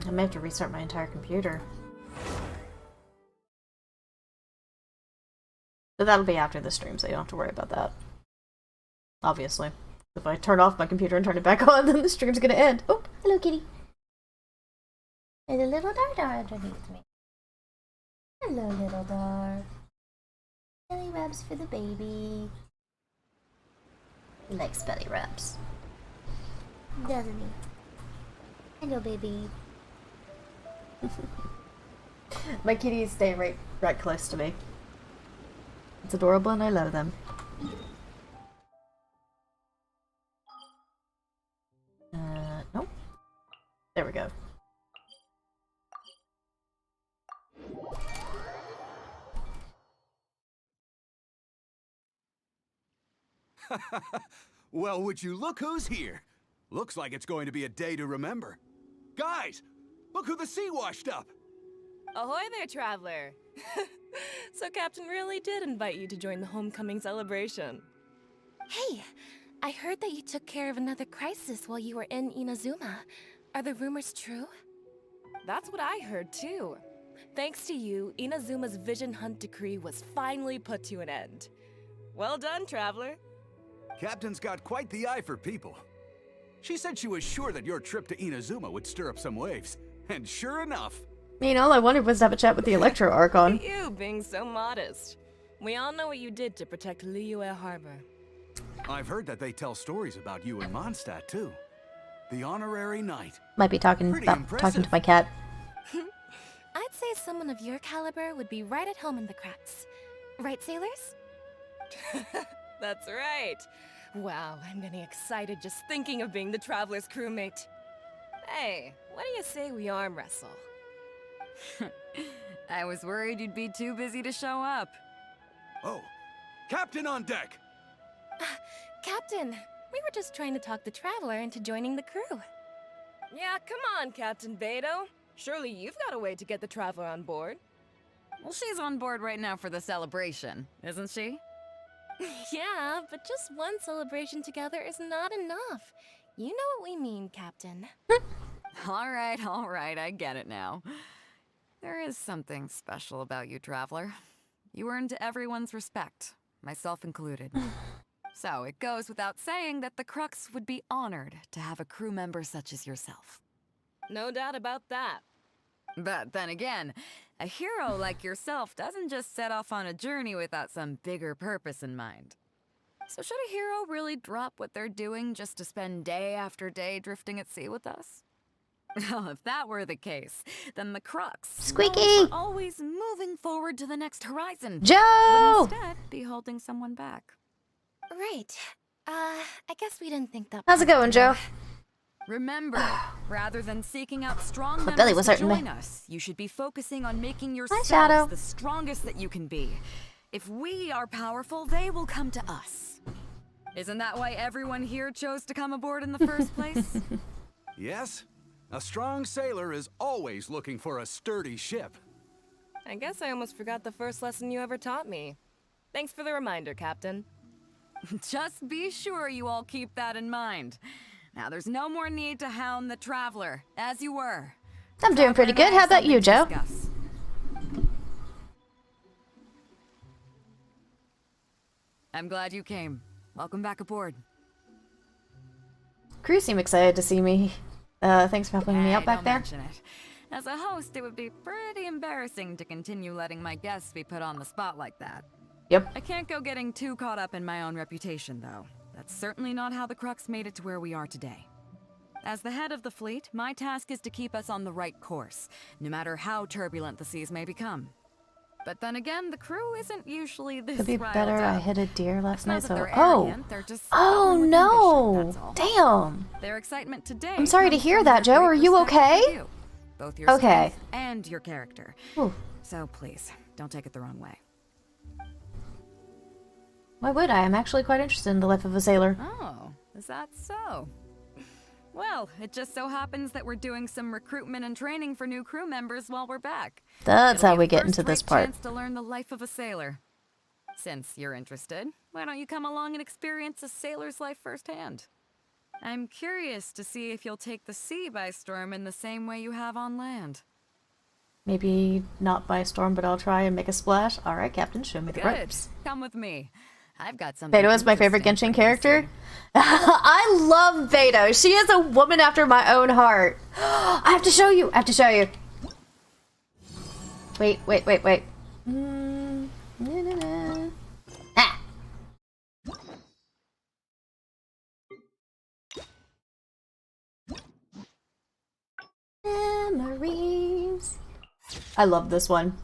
I may have to restart my entire computer. But that'll be after the stream, so you don't have to worry about that. Obviously. If I turn off my computer and turn it back on, then the stream's gonna end. Oh, hello, kitty. There's a little dar underneath me. Hello, little dar. Belly rubs for the baby. He likes belly rubs. Doesn't he? Hello, baby. My kitties stay right close to me. It's adorable and I love them. Nope. There we go. Well, would you look who's here? Looks like it's going to be a day to remember. Guys, look who the sea washed up! Ahoy there, traveler! So Captain really did invite you to join the homecoming celebration. Hey, I heard that you took care of another crisis while you were in Inazuma. Are the rumors true? That's what I heard too. Thanks to you, Inazuma's Vision Hunt decree was finally put to an end. Well done, traveler. Captain's got quite the eye for people. She said she was sure that your trip to Inazuma would stir up some waves. And sure enough... I mean, all I wanted was to have a chat with the Electro Archon. You being so modest. We all know what you did to protect Liyue Harbor. I've heard that they tell stories about you in Mondstadt, too. The honorary knight. Might be talking to my cat. I'd say someone of your caliber would be right at home in the cracks. Right, sailors? That's right. Wow, I'm getting excited just thinking of being the Traveler's crewmate. Hey, what do you say we arm wrestle? I was worried you'd be too busy to show up. Oh, Captain on deck! Captain, we were just trying to talk the Traveler into joining the crew. Yeah, come on, Captain Beidou. Surely you've got a way to get the Traveler on board. Well, she's on board right now for the celebration, isn't she? Yeah, but just one celebration together is not enough. You know what we mean, Captain. All right, I get it now. There is something special about you, Traveler. You earned everyone's respect, myself included. So it goes without saying that the Crux would be honored to have a crew member such as yourself. No doubt about that. But then again, a hero like yourself doesn't just set off on a journey without some bigger purpose in mind. So should a hero really drop what they're doing just to spend day after day drifting at sea with us? Well, if that were the case, then the Crux Squeaky! are always moving forward to the next horizon. Joe! Would instead be holding someone back. Right. I guess we didn't think that. How's it going, Joe? Remember, rather than seeking out strong Billy members was to hurting me. join us, you should be focusing on making Shadow. yourselves the strongest that you can be. If we are powerful, they will come to us. Isn't that why everyone here chose to come aboard in the first place? Yes? A strong sailor is always looking for a sturdy ship. I guess I almost forgot the first lesson you ever taught me. Thanks for the reminder, Captain. Just be sure you all keep that in mind. Now, there's no more need to hound the Traveler, as you were. I'm doing pretty good. How about you, Joe? I'm glad you came. Welcome back aboard. Crew seem excited to see me. Thanks for helping me out back don't there. mention it. As a host, it would be pretty embarrassing to continue letting my guests be put on the spot like that. Yep. I can't go getting too caught up in my own reputation, though. That's certainly not how the Crux made it to where we are today. As the head of the fleet, my task is to keep us on the right course, no matter how turbulent the seas may become. But then again, the crew isn't usually this Could be riled better. I up. hit a deer last night, Not that so they're oh, arrogant, they're just oh stubborn with no! ambition, that's all. Damn. Their excitement today. I'm sorry to comes hear from that, their Joe. great Are you respect for okay? you, both your Okay. strength and your character. Ooh. So please, don't take it the wrong way. Why would I? I'm actually quite interested in the life of a sailor. Oh, is that so? Well, it just so happens that we're doing some recruitment and training for new crew members while we're back. That's It'll how be we a get into this first-rate part. chance to learn the life of a sailor. Since you're interested, why don't you come along and experience a sailor's life firsthand? I'm curious to see if you'll take the sea by storm in the same way you have on land. Maybe not by storm, but I'll try and make a splash. Alright, Captain, show me the ropes. Come with me. I've got something. Beto is my favorite Genshin character. I love Beto. She is a woman after my own heart. I have to show you. I have to show you. Wait. Ah. Memories. I love this one.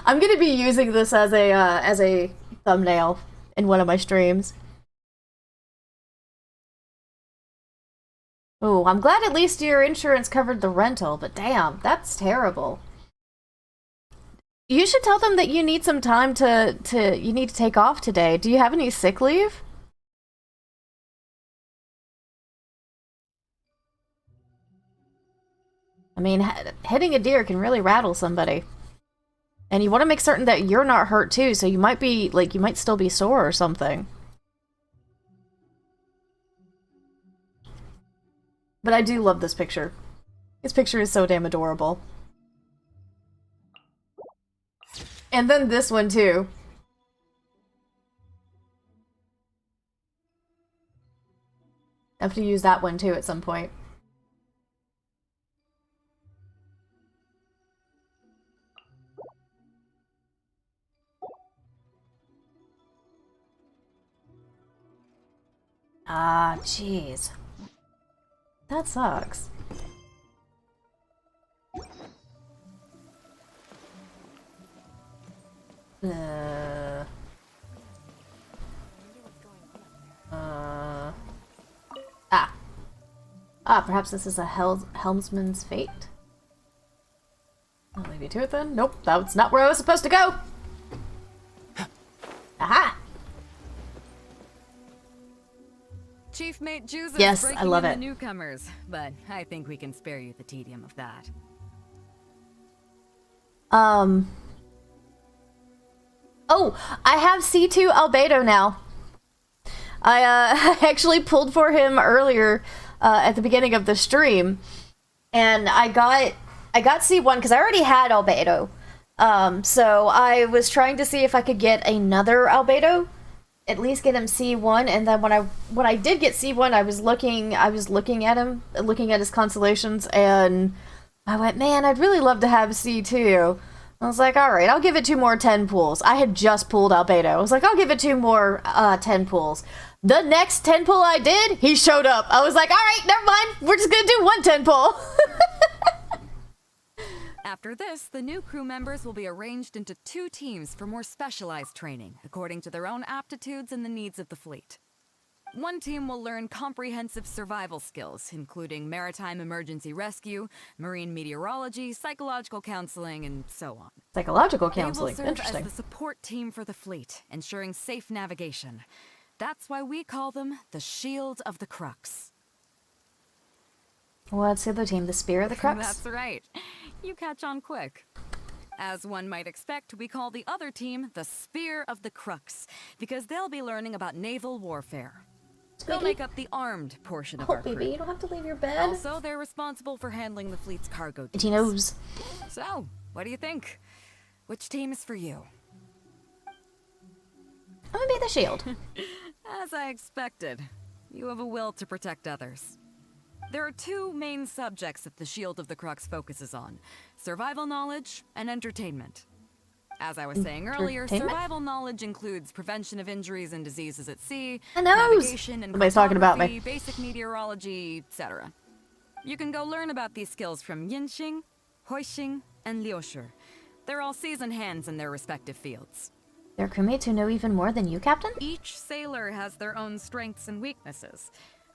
I'm gonna be using this as a thumbnail in one of my streams. Oh, I'm glad at least your insurance covered the rental, but damn, that's terrible. You should tell them that you need some time you need to take off today. Do you have any sick leave? I mean, hitting a deer can really rattle somebody. And you want to make certain that you're not hurt too, so you might be, like, you might still be sore or something. But I do love this picture. This picture is so damn adorable. And then this one too. I have to use that one too at some point. Ah, jeez. That sucks. Perhaps this is a helmsman's fate? I'll leave you to it then. Nope, that's not where I was supposed to go! Aha! Chief Mate Juice is yes, breaking I love in it. the newcomers, but I think we can spare you the tedium of that. Oh, I have C2 Albedo now. I actually pulled for him earlier at the beginning of the stream, and I got C1 because I already had Albedo. So I was trying to see if I could get another Albedo, at least get him C1, and then when I did get C1, I was looking at him, looking at his constellations, and I went, man, I'd really love to have C2. I was like, alright, I'll give it 2 more 10 pulls. I had just pulled Albedo. I was like, I'll give it 2 more 10 pulls. The next 10 pull I did, he showed up. I was like, alright, never mind. We're just gonna do 1 10 pull. After this, the new crew members will be arranged into 2 teams for more specialized training, according to their own aptitudes and the needs of the fleet. One team will learn comprehensive survival skills, including maritime emergency rescue, marine meteorology, psychological counseling, and so on. Psychological counseling, they will serve interesting. as the support team for the fleet, ensuring safe navigation. That's why we call them the Shield of the Crux. What's the other team? The Spear of the Crux? That's right. You catch on quick. As one might expect, we call the other team the Spear of the Crux, because they'll be learning about naval warfare. They'll make up the armed portion of our crew. Baby, you don't have to leave your bed. Also, they're responsible for handling the fleet's cargo duties. He knows. So, what do you think? Which team is for you? I'm gonna be the Shield. As I expected, you have a will to protect others. There are 2 main subjects that the Shield of the Crux focuses on: survival knowledge and entertainment. As I was saying earlier, survival knowledge includes prevention of injuries and diseases at sea, navigation and Somebody's talking about me. basic meteorology, etc. You can go learn about these skills from Yinxing, Huixing, and Liushi. They're all seasoned hands in their respective fields. They're crewmates who know even more than you, Captain? Each sailor has their own strengths and weaknesses.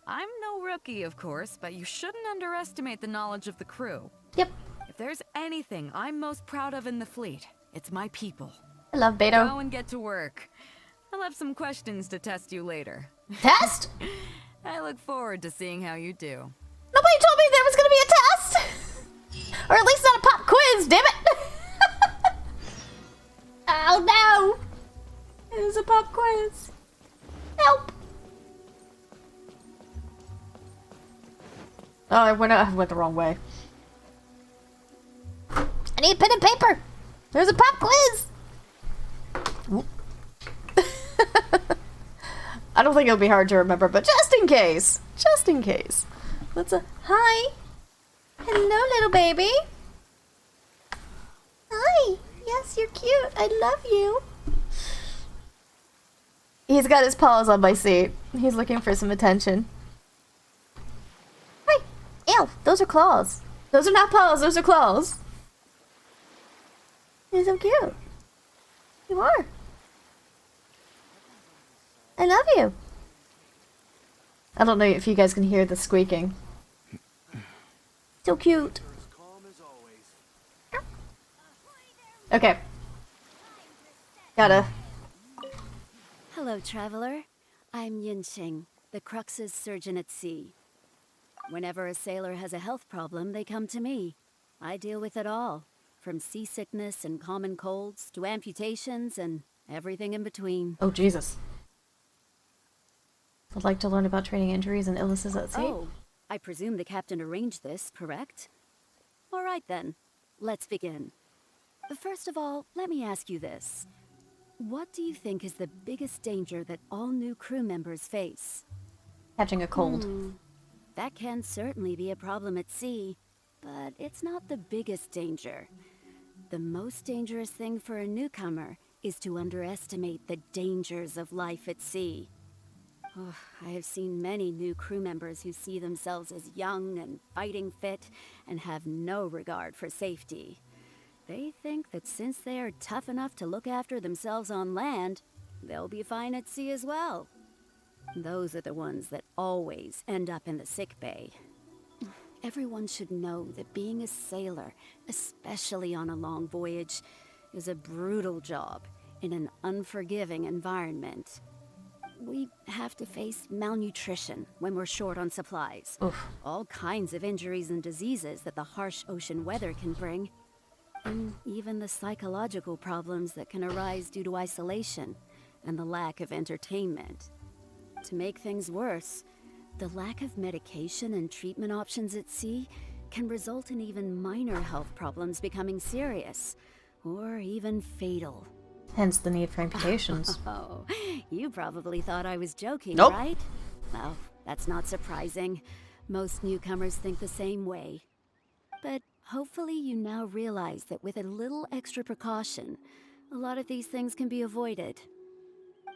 I'm no rookie, of course, but you shouldn't underestimate the knowledge of the crew. Yep. If there's anything I'm most proud of in the fleet, it's my people. I love Beto. Go and get to work. I'll have some questions to test you later. Test? I look forward to seeing how you do. Nobody told me there was gonna be a test! Or at least not a pop quiz, damn it! Oh no! It was a pop quiz. Oh, I went the wrong way. I need pen and paper! There's a pop quiz! I don't think it'll be hard to remember, but just in case. Just in case. Hi! Hello, little baby! Hi! Yes, you're cute. I love you. He's got his paws on my seat. He's looking for some attention. Hi! Ew! Those are claws. Those are not paws, those are claws. You're so cute. You are. I love you. I don't know if you guys can hear the squeaking. So cute. Okay. Gotta. Hello, traveler. I'm Yinqing, the Crux's surgeon at sea. Whenever a sailor has a health problem, they come to me. I deal with it all, from seasickness and common colds to amputations and everything in between. Oh, Jesus. I'd like to learn about training injuries and illnesses at sea. Oh, I presume the captain arranged this, correct? All right then, let's begin. First of all, let me ask you this. What do you think is the biggest danger that all new crew members face? Catching a cold. That can certainly be a problem at sea, but it's not the biggest danger. The most dangerous thing for a newcomer is to underestimate the dangers of life at sea. Oh, I have seen many new crew members who see themselves as young and fighting fit and have no regard for safety. They think that since they are tough enough to look after themselves on land, they'll be fine at sea as well. Those are the ones that always end up in the sick bay. Everyone should know that being a sailor, especially on a long voyage, is a brutal job in an unforgiving environment. We have to face malnutrition when we're short on supplies. Oof. All kinds of injuries and diseases that the harsh ocean weather can bring. And even the psychological problems that can arise due to isolation and the lack of entertainment. To make things worse, the lack of medication and treatment options at sea can result in even minor health problems becoming serious, or even fatal. Hence the need for amputations. Oh, you probably thought I was joking, Nope. right? Well, that's not surprising. Most newcomers think the same way. But hopefully you now realize that with a little extra precaution, a lot of these things can be avoided.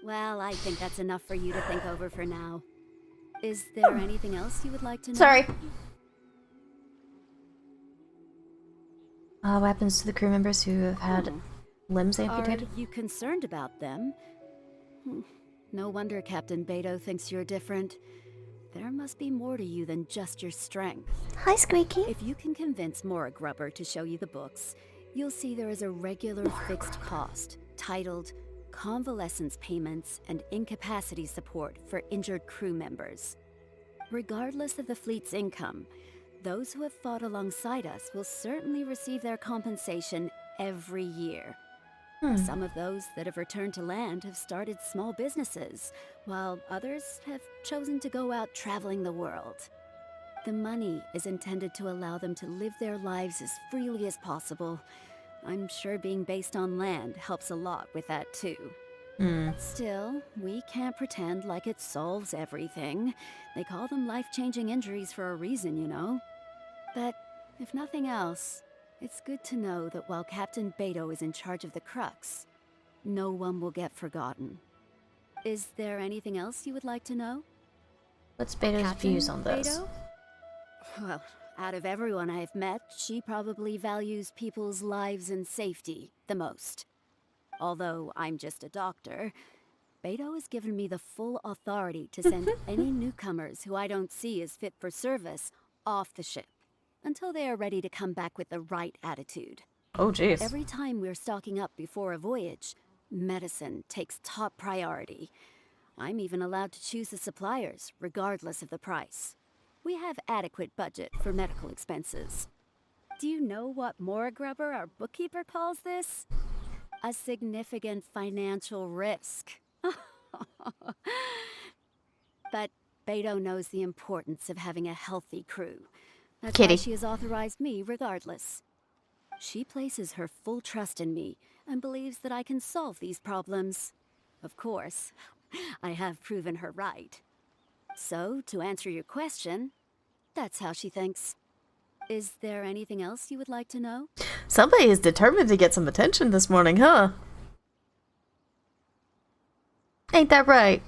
Well, I think that's enough for you to think over for now. Is there anything else you would like to know? Sorry. What happens to the crew members who have had limbs amputated? Are you concerned about them? No wonder Captain Beto thinks you're different. There must be more to you than just your strength. Hi, Squeaky. If you can convince Mora Grubber to show you the books, you'll see there is a regular fixed cost titled Convalescence Payments and Incapacity Support for Injured Crew Members. Regardless of the fleet's income, those who have fought alongside us will certainly receive their compensation every year. Some of those that have returned to land have started small businesses, while others have chosen to go out traveling the world. The money is intended to allow them to live their lives as freely as possible. I'm sure being based on land helps a lot with that too. Still, we can't pretend like it solves everything. They call them life-changing injuries for a reason, you know. But if nothing else, it's good to know that while Captain Beto is in charge of the Crux, no one will get forgotten. Is there anything else you would like to know? What's Beto's views on this? Beto? Well, out of everyone I've met, she probably values people's lives and safety the most. Although I'm just a doctor, Beto has given me the full authority to send any newcomers who I don't see as fit for service off the ship until they are ready to come back with the right attitude. Oh, jeez. Every time we're stocking up before a voyage, medicine takes top priority. I'm even allowed to choose the suppliers, regardless of the price. We have adequate budget for medical expenses. Do you know what Mora Grubber, our bookkeeper, calls this? A significant financial risk. But Beto knows the importance of having a healthy crew. That's Kitty. why she has authorized me regardless. She places her full trust in me and believes that I can solve these problems. Of course, I have proven her right. So, to answer your question, that's how she thinks. Is there anything else you would like to know? Somebody is determined to get some attention this morning, huh? Ain't that right?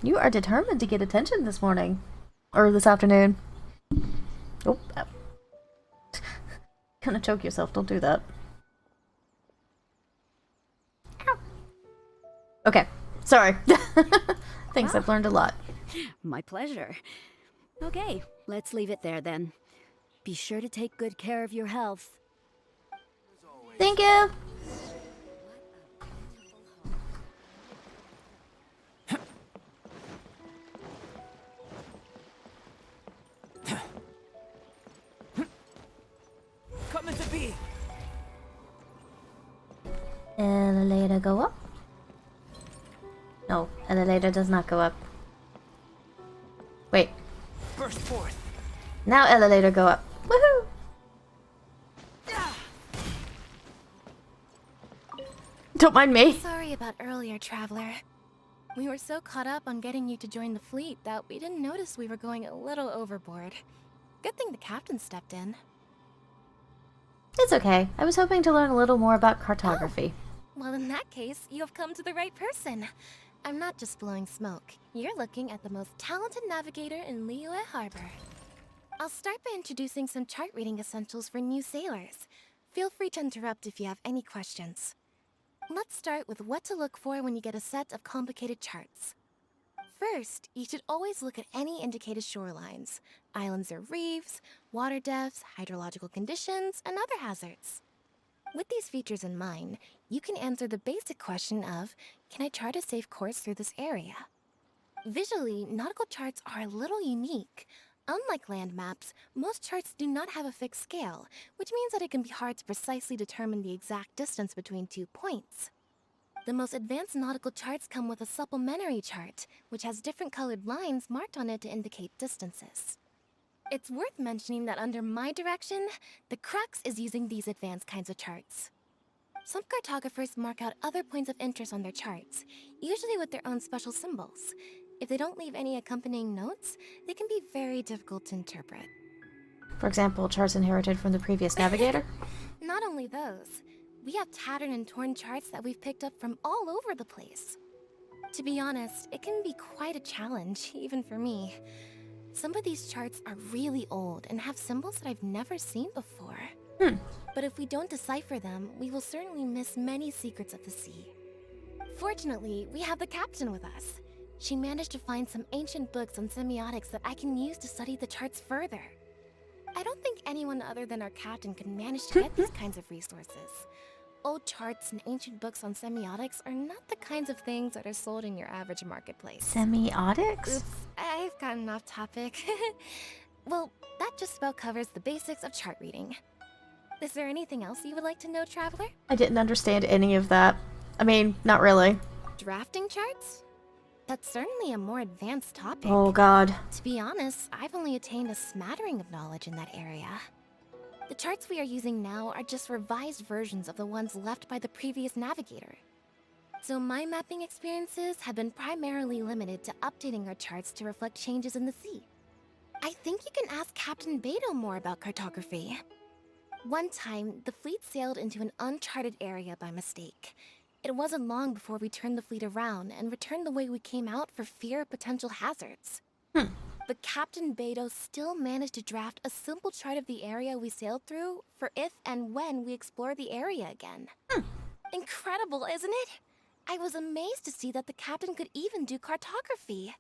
You are determined to get attention this morning. Or this afternoon. Oh. Gonna choke yourself, don't do that. Ow. Okay, sorry. Thanks, I've learned a lot. My pleasure. Okay, let's leave it there then. Be sure to take good care of your health. Thank you! Come into being. Elevator go up? No, elevator does not go up. Wait. Burst forth. Now elevator go up. Woohoo! Don't mind me. Sorry about earlier, Traveler. We were so caught up on getting you to join the fleet that we didn't notice we were going a little overboard. Good thing the captain stepped in. It's okay. I was hoping to learn a little more about cartography. Well, in that case, you have come to the right person. I'm not just blowing smoke. You're looking at the most talented navigator in Liyue Harbor. I'll start by introducing some chart reading essentials for new sailors. Feel free to interrupt if you have any questions. Let's start with what to look for when you get a set of complicated charts. First, you should always look at any indicated shorelines, islands or reefs, water depths, hydrological conditions, and other hazards. With these features in mind, you can answer the basic question of, can I chart a safe course through this area? Visually, nautical charts are a little unique. Unlike land maps, most charts do not have a fixed scale, which means that it can be hard to precisely determine the exact distance between 2 points. The most advanced nautical charts come with a supplementary chart, which has different colored lines marked on it to indicate distances. It's worth mentioning that under my direction, the crux is using these advanced kinds of charts. Some cartographers mark out other points of interest on their charts, usually with their own special symbols. If they don't leave any accompanying notes, they can be very difficult to interpret. For example, charts inherited from the previous navigator? Not only those, we have tattered and torn charts that we've picked up from all over the place. To be honest, it can be quite a challenge, even for me. Some of these charts are really old and have symbols that I've never seen before. But if we don't decipher them, we will certainly miss many secrets of the sea. Fortunately, we have the captain with us. She managed to find some ancient books on semiotics that I can use to study the charts further. I don't think anyone other than our captain could manage to get these kinds of resources. Old charts and ancient books on semiotics are not the kinds of things that are sold in your average marketplace. Semiotics? Oops, I've gotten off topic. Well, that just about covers the basics of chart reading. Is there anything else you would like to know, Traveler? I didn't understand any of that. I mean, not really. Drafting charts? That's certainly a more advanced topic. Oh god. To be honest, I've only attained a smattering of knowledge in that area. The charts we are using now are just revised versions of the ones left by the previous navigator. So my mapping experiences have been primarily limited to updating our charts to reflect changes in the sea. I think you can ask Captain Beto more about cartography. One time, the fleet sailed into an uncharted area by mistake. It wasn't long before we turned the fleet around and returned the way we came out for fear of potential hazards. But Captain Beto still managed to draft a simple chart of the area we sailed through for if and when we explore the area again. Incredible, isn't it? I was amazed to see that the captain could even do cartography.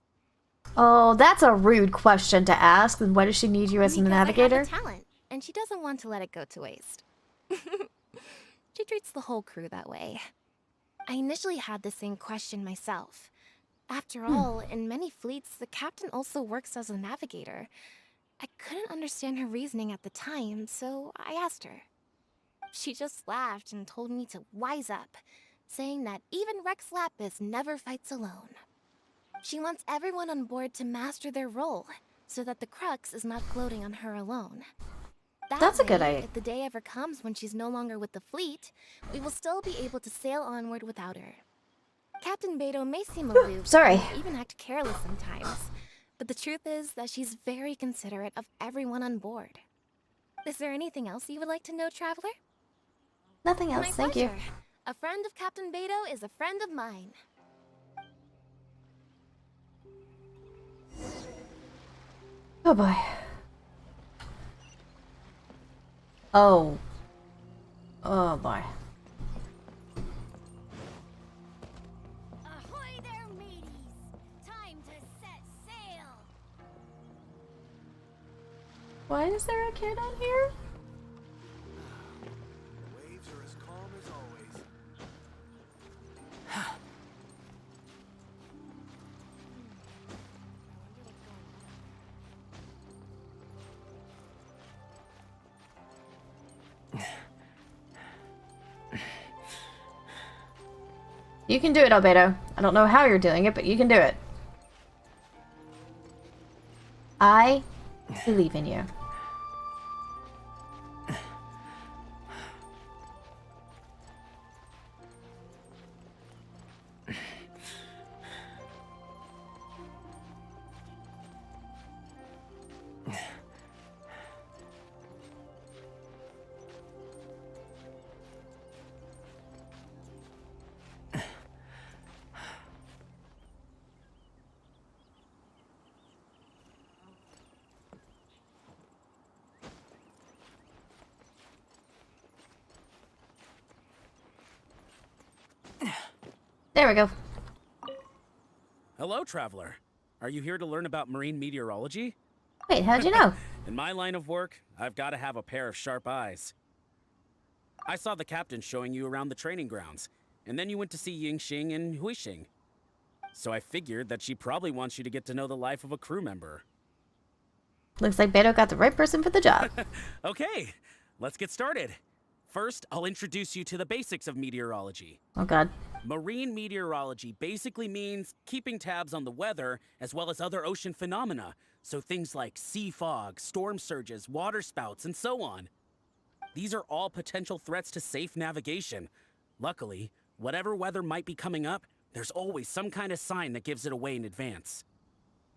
Oh, that's a rude question to ask. Then why does she need you as a navigator? I have the talent, and she doesn't want to let it go to waste. She treats the whole crew that way. I initially had the same question myself. After all, in many fleets, the captain also works as a navigator. I couldn't understand her reasoning at the time, so I asked her. She just laughed and told me to wise up. saying that even Rex Lapis never fights alone. She wants everyone on board to master their role, so that the crux is not floating on her alone. That's a good way, idea. if the day ever comes when she's no longer with the fleet, we will still be able to sail onward without her. Captain Beto may seem aloof, Sorry. and even act careless sometimes, but the truth is that she's very considerate of everyone on board. Is there anything else you would like to know, Traveler? Nothing else, My thank you. pleasure. A friend of Captain Beto is a friend of mine. Oh boy. Oh. Oh boy. Ahoy there, mateys! Time to set sail! Why is there a kid on here? The waves are as calm as always. You can do it, Albedo. I don't know how you're doing it, but you can do it. I believe in you. There we go. Hello, Traveler. Are you here to learn about marine meteorology? Wait, how'd you know? In my line of work, I've got to have a pair of sharp eyes. I saw the captain showing you around the training grounds, and then you went to see Yingxing and Huixing. So I figured that she probably wants you to get to know the life of a crew member. Looks like Beto got the right person for the job. Okay, let's get started. First, I'll introduce you to the basics of meteorology. Oh god. Marine meteorology basically means keeping tabs on the weather as well as other ocean phenomena, so things like sea fog, storm surges, waterspouts, and so on. These are all potential threats to safe navigation. Luckily, whatever weather might be coming up, there's always some kind of sign that gives it away in advance.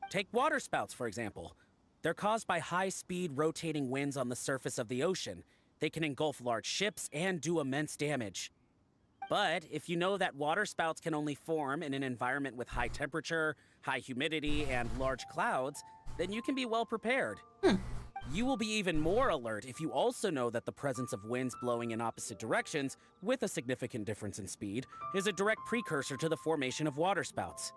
Take waterspouts, for example. They're caused by high-speed rotating winds on the surface of the ocean. They can engulf large ships and do immense damage. But if you know that waterspouts can only form in an environment with high temperature, high humidity, and large clouds, then you can be well prepared. You will be even more alert if you also know that the presence of winds blowing in opposite directions, with a significant difference in speed, is a direct precursor to the formation of waterspouts.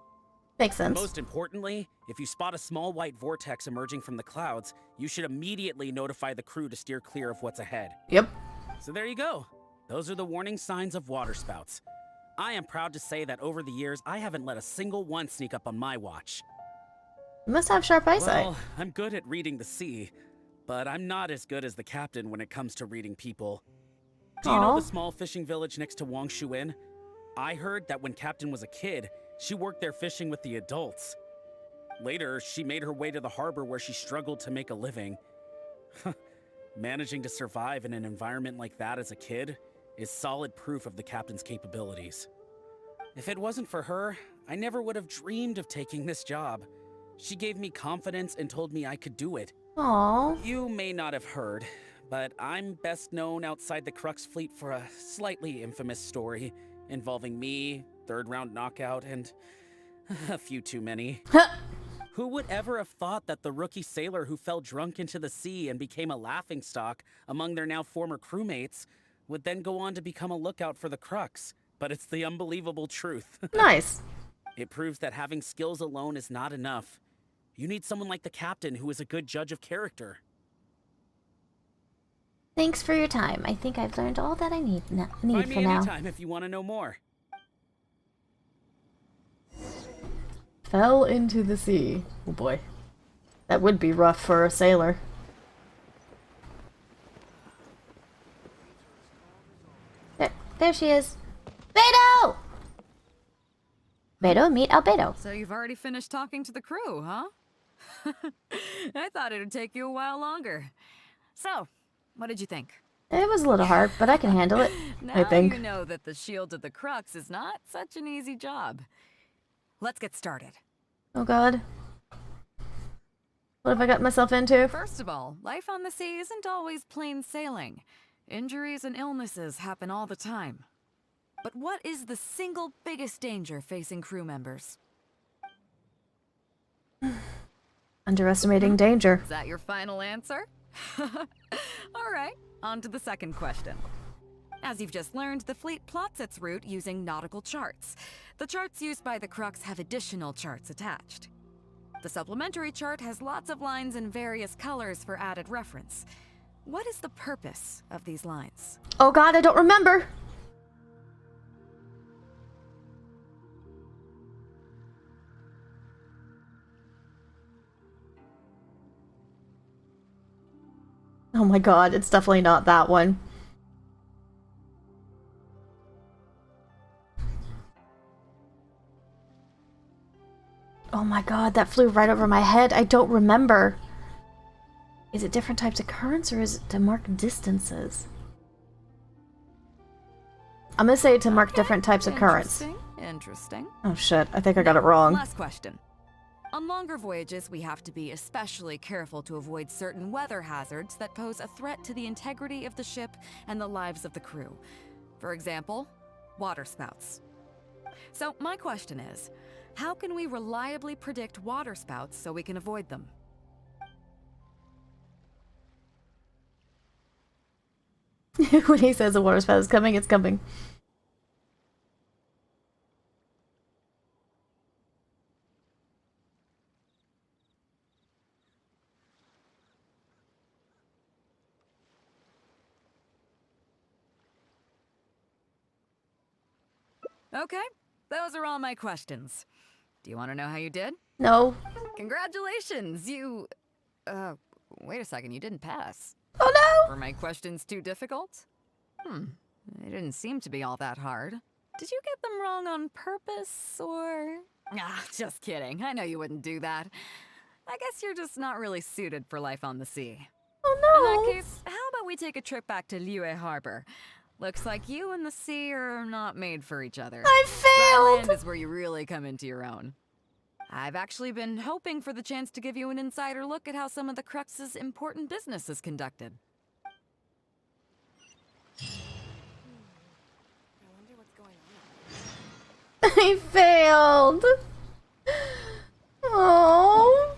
Makes sense. Most importantly, if you spot a small white vortex emerging from the clouds, you should immediately notify the crew to steer clear of what's ahead. Yep. So there you go. Those are the warning signs of waterspouts. I am proud to say that over the years, I haven't let a single one sneak up on my watch. You must have sharp eyesight. Well, I'm good at reading the sea, but I'm not as good as the captain when it comes to reading people. Do you know the small fishing village next to Wangshuin? I heard that when Captain was a kid, she worked there fishing with the adults. Later, she made her way to the harbor where she struggled to make a living. Managing to survive in an environment like that as a kid is solid proof of the captain's capabilities. If it wasn't for her, I never would have dreamed of taking this job. She gave me confidence and told me I could do it. Aww. You may not have heard, but I'm best known outside the Crux fleet for a slightly infamous story involving me, third round knockout, and a few too many. Who would ever have thought that the rookie sailor who fell drunk into the sea and became a laughingstock among their now former crewmates would then go on to become a lookout for the Crux? But it's the unbelievable truth. Nice. It proves that having skills alone is not enough. You need someone like the captain who is a good judge of character. Thanks for your time. I think I've learned all that I need Find for me now. anytime if you want to know more. Fell into the sea. Oh boy. That would be rough for a sailor. There she is. Beto! Beto, meet Albedo. So you've already finished talking to the crew, huh? I thought it'd take you a while longer. So, what did you think? It was a little hard, but I can handle it, Now I think. you know that the Shield of the Crux is not such an easy job. Let's get started. Oh god. What have I got myself into? First of all, life on the sea isn't always plain sailing. Injuries and illnesses happen all the time. But what is the single biggest danger facing crew members? Underestimating danger. Is that your final answer? Alright, on to the second question. As you've just learned, the fleet plots its route using nautical charts. The charts used by the Crux have additional charts attached. The supplementary chart has lots of lines in various colors for added reference. What is the purpose of these lines? Oh god, I don't remember! Oh my god, it's definitely not that one. Oh my god, that flew right over my head. I don't remember. Is it different types of currents or is it to mark distances? I'm gonna say to mark different types of currents. Interesting. Oh shit, I think I got it wrong. Last question. On longer voyages, we have to be especially careful to avoid certain weather hazards that pose a threat to the integrity of the ship and the lives of the crew. For example, waterspouts. So my question is, how can we reliably predict waterspouts so we can avoid them? When he says a waterspout is coming, it's coming. Okay, those are all my questions. Do you want to know how you did? No. Congratulations, you... wait a second, you didn't pass. Oh no! Were my questions too difficult? They didn't seem to be all that hard. Did you get them wrong on purpose, or... Ah, just kidding. I know you wouldn't do that. I guess you're just not really suited for life on the sea. Oh no! In that case, how about we take a trip back to Liyue Harbor? Looks like you and the sea are not made for each other. I failed! Land is where you really come into your own. I've actually been hoping for the chance to give you an insider look at how some of the Crux's important business is conducted. I wonder what's going on. I failed! Oh.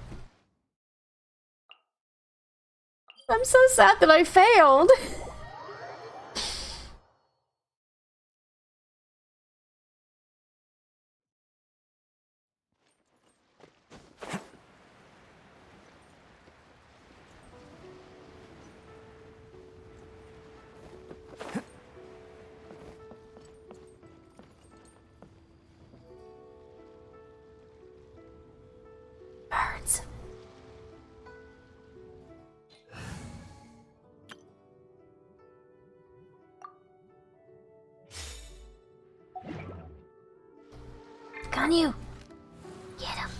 I'm so sad that I failed. Birds. Got you. Get him.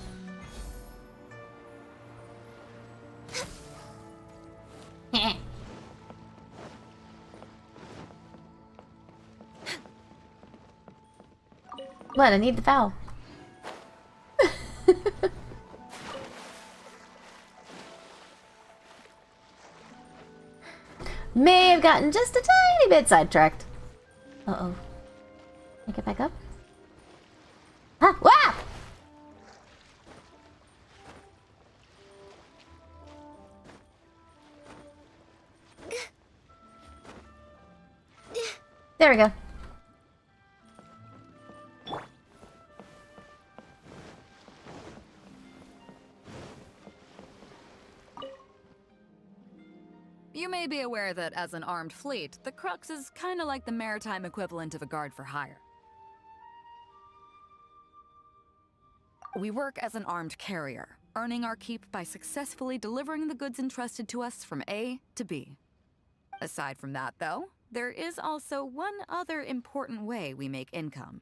What? I need the foul. May have gotten just a tiny bit sidetracked. Uh-oh. Can I get back up? Ah! Wow! There we go. You may be aware that as an armed fleet, the Crux is kinda like the maritime equivalent of a guard for hire. We work as an armed carrier, earning our keep by successfully delivering the goods entrusted to us from A to B. Aside from that, though, there is also one other important way we make income.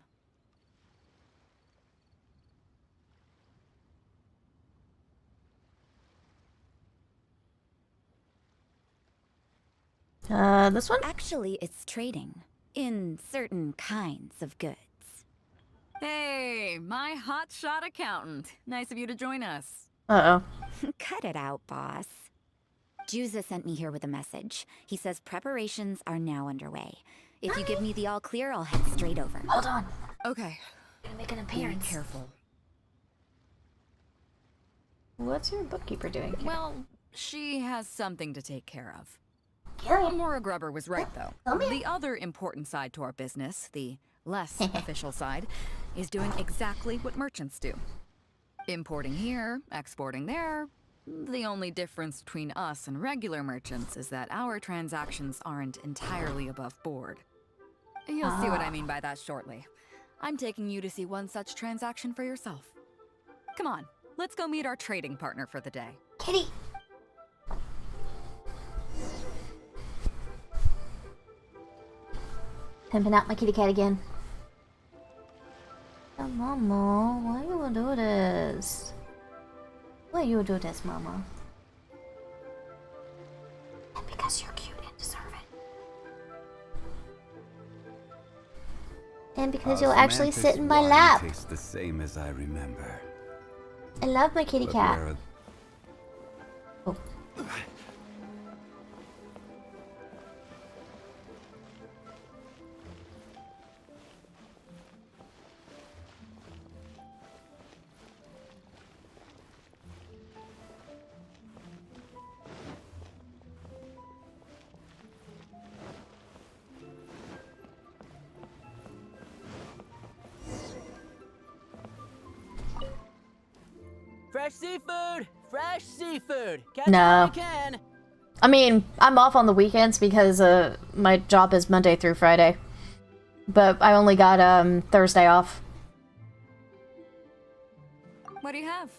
This one? Actually, it's trading. In certain kinds of goods. Hey, my hotshot accountant. Nice of you to join us. Uh-oh. Cut it out, boss. Juza sent me here with a message. He says preparations are now underway. If you give me the all clear, I'll head straight over. Hold on. Okay. Gonna make an appearance. Be careful. What's your bookkeeper doing here? Well, she has something to take care of. Gillian. Maura Grubber was right, though. Come here. The other important side to our business, the less official side, is doing exactly what merchants do. Importing here, exporting there. The only difference between us and regular merchants is that our transactions aren't entirely above board. You'll see what I mean by that shortly. I'm taking you to see one such transaction for yourself. Come on, let's go meet our trading partner for the day. Kitty! Pimping out my kitty cat again. Oh, Mama, why you do this? Why you do this, Mama? And because you're cute and deserve it. And because you'll actually sit in my lap. Tastes the same as I remember. I love my kitty cat. Oh. Fresh seafood! Fresh seafood! Catch No. it when you can! I mean, I'm off on the weekends because my job is Monday through Friday. But I only got Thursday off. What do you have?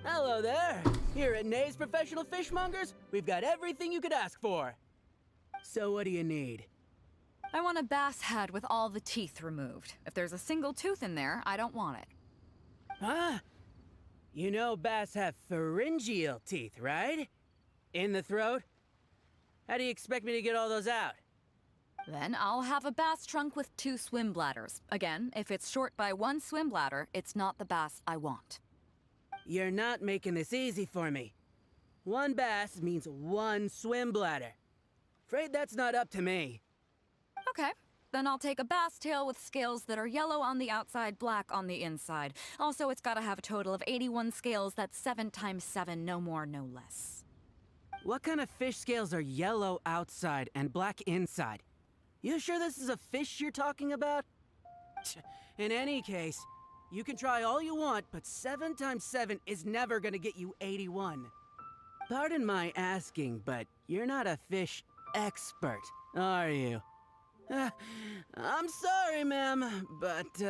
Hello there! Here at Nay's Professional Fishmongers, we've got everything you could ask for. So what do you need? I want a bass head with all the teeth removed. If there's a single tooth in there, I don't want it. Huh? You know bass have pharyngeal teeth, right? In the throat? How do you expect me to get all those out? Then I'll have a bass trunk with 2 swim bladders. Again, if it's short by 1 swim bladder, it's not the bass I want. You're not making this easy for me. 1 bass means 1 swim bladder. Afraid that's not up to me. Okay. Then I'll take a bass tail with scales that are yellow on the outside, black on the inside. Also, it's gotta have a total of 81 scales. That's 7 times 7, no more, no less. What kind of fish scales are yellow outside and black inside? You sure this is a fish you're talking about? In any case, you can try all you want, but 7 times 7 is never gonna get you 81. Pardon my asking, but you're not a fish expert, are you? I'm sorry, ma'am, but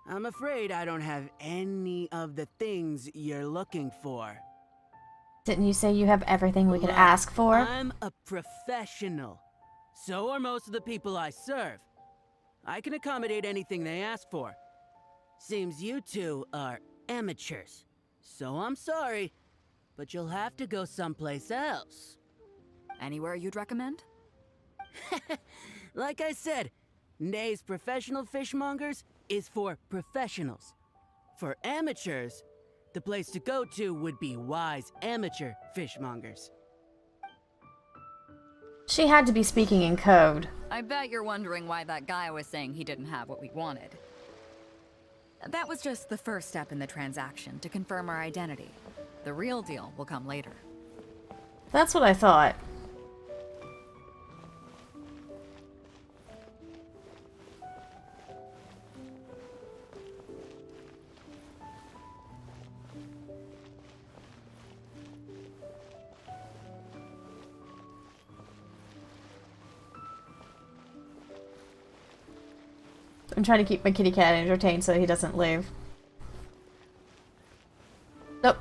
I'm afraid I don't have any of the things you're looking for. Didn't you say you have everything we could ask for? I'm a professional. So are most of the people I serve. I can accommodate anything they ask for. Seems you two are amateurs. So I'm sorry, but you'll have to go someplace else. Anywhere you'd recommend? Like I said, Nay's Professional Fishmongers is for professionals. For amateurs, the place to go to would be Wise Amateur Fishmongers. She had to be speaking in code. I bet you're wondering why that guy was saying he didn't have what we wanted. That was just the first step in the transaction to confirm our identity. The real deal will come later. That's what I thought. I'm trying to keep my kitty cat entertained so he doesn't leave. Nope.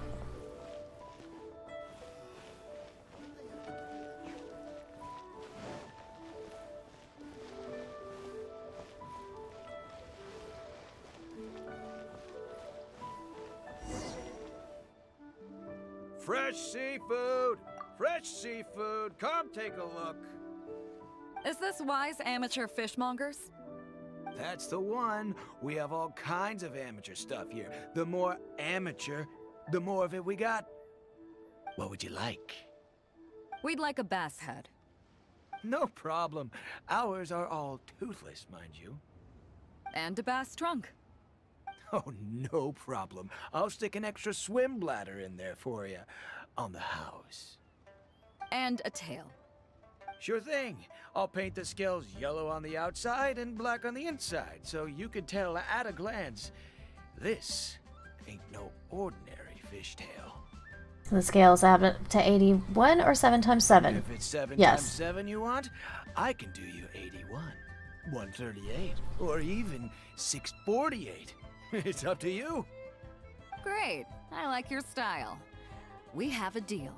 Fresh seafood! Fresh seafood! Come take a look! Is this Wise Amateur Fishmongers? That's the one. We have all kinds of amateur stuff here. The more amateur, the more of it we got. What would you like? We'd like a bass head. No problem. Ours are all toothless, mind you. And a bass trunk. Oh, no problem. I'll stick an extra swim bladder in there for you. On the house. And a tail. Sure thing. I'll paint the scales yellow on the outside and black on the inside, so you can tell at a glance, this ain't no ordinary fishtail. The scales add up to 81 or 7 times 7? If it's 7 yes. times 7 you want, I can do you 81, 138, or even 648. It's up to you. Great. I like your style. We have a deal.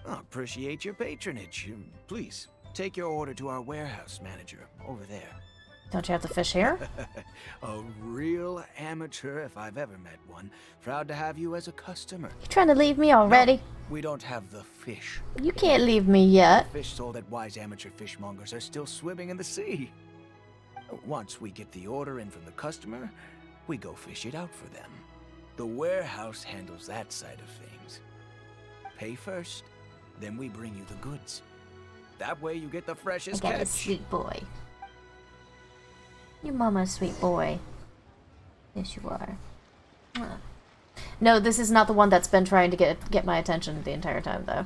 I appreciate your patronage. Please, take your order to our warehouse manager over there. Don't you have to fish here? A real amateur if I've ever met one. Proud to have you as a customer. You trying to leave me already? No, we don't have the fish. You can't leave me yet. The fish sold at Wise Amateur Fishmongers are still swimming in the sea. Once we get the order in from the customer, we go fish it out for them. The warehouse handles that side of things. Pay first, then we bring you the goods. That way you get the freshest I got catch. a sweet boy. Your mama's sweet boy. Yes, you are. Huh. No, this is not the one that's been trying to get my attention the entire time, though.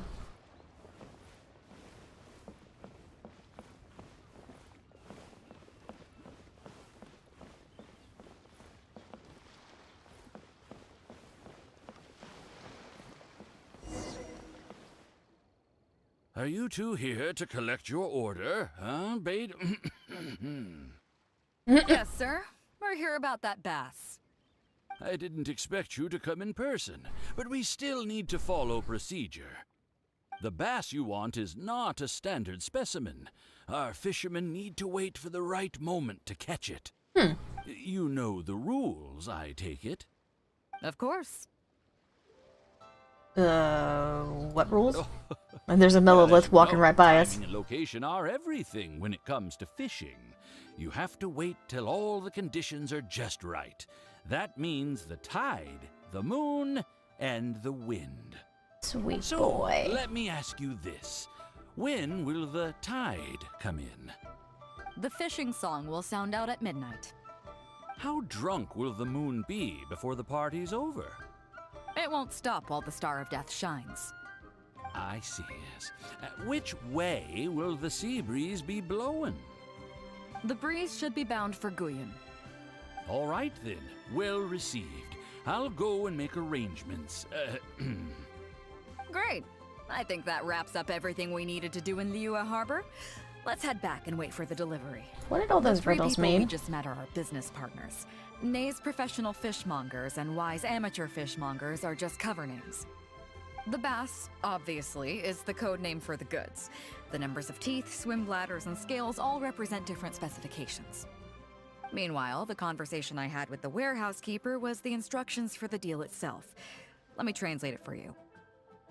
Are you two here to collect your order, huh, Bade? Yes, sir. We're here about that bass. I didn't expect you to come in person, but we still need to follow procedure. The bass you want is not a standard specimen. Our fishermen need to wait for the right moment to catch it. You know the rules, I take it? Of course. What rules? And there's a Millilith walking right by us. Timing and location are everything when it comes to fishing. You have to wait till all the conditions are just right. That means the tide, the moon, and the wind. Sweet so, boy. Let me ask you this. When will the tide come in? The fishing song will sound out at midnight. How drunk will the moon be before the party's over? It won't stop while the Star of Death shines. I see, yes. Which way will the sea breeze be blowing? The breeze should be bound for Guyan. All right, then. Well received. I'll go and make arrangements. Great. I think that wraps up everything we needed to do in Liyue Harbor. Let's head back and wait for the delivery. What did all those riddles The 3 people mean? we just met are our business partners. Nay's Professional Fishmongers and Wise Amateur Fishmongers are just cover names. The bass, obviously, is the code name for the goods. The numbers of teeth, swim bladders, and scales all represent different specifications. Meanwhile, the conversation I had with the warehouse keeper was the instructions for the deal itself. Let me translate it for you.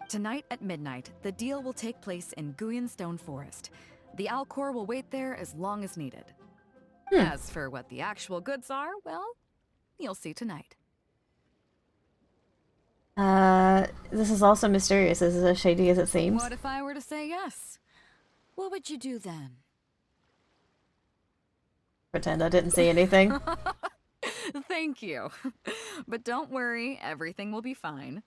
Tonight at midnight, the deal will take place in Guyan Stone Forest. The Alcor will wait there as long as needed. As for what the actual goods are, well, you'll see tonight. This is also mysterious. Is it as shady as it seems? What if I were to say yes? What would you do then? Pretend I didn't see anything. Thank you. But don't worry, everything will be fine.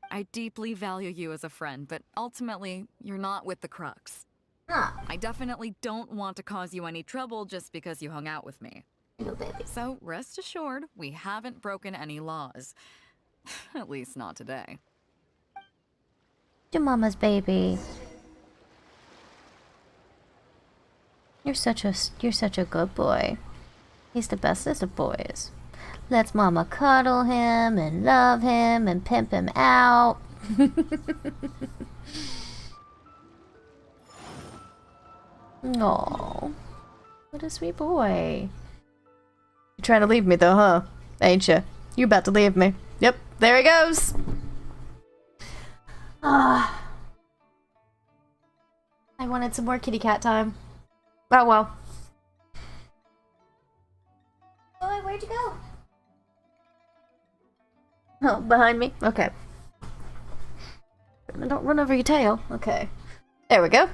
I deeply value you as a friend, but ultimately, you're not with the Crux. I definitely don't want to cause you any trouble just because you hung out with me. So rest assured, we haven't broken any laws. At least not today. Your mama's baby. You're such a good boy. He's the bestest of boys. Lets mama cuddle him and love him and pimp him out. Aww. What a sweet boy. You're trying to leave me though, huh? Ain't ya? You about to leave me. Yep, there he goes. I wanted some more kitty cat time. Oh well. Oh, where'd you go? Oh, behind me? Okay. Don't run over your tail. Okay. There we go.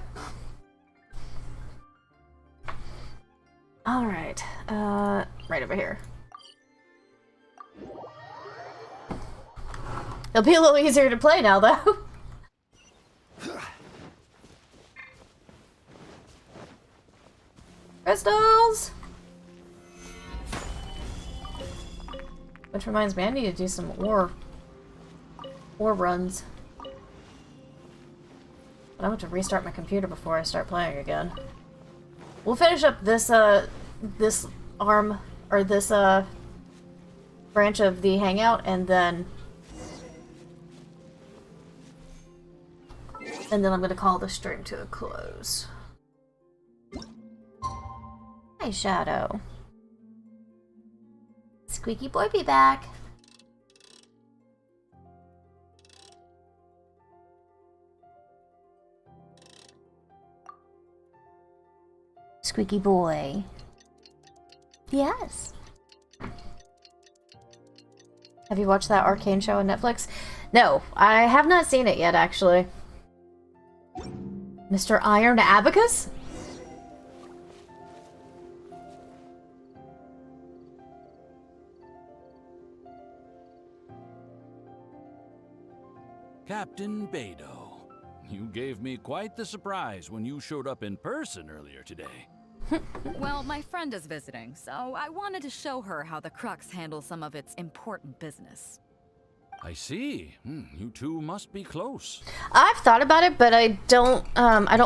Alright. Right over here. It'll be a little easier to play now, though. Crystals! Which reminds me, I need to do some ore runs. But I want to restart my computer before I start playing again. We'll finish up this, this arm, or this, branch of the hangout, and then I'm gonna call the stream to a close. Hi, Shadow. Squeaky boy be back. Squeaky boy. Yes. Have you watched that Arcane show on Netflix? No, I have not seen it yet, actually. Mr. Iron Abacus? Captain Beidou, you gave me quite the surprise when you showed up in person earlier today. Well, my friend is visiting, so I wanted to show her how the Crux handles some of its important business. I see. You two must be close. I've thought about it, but I don't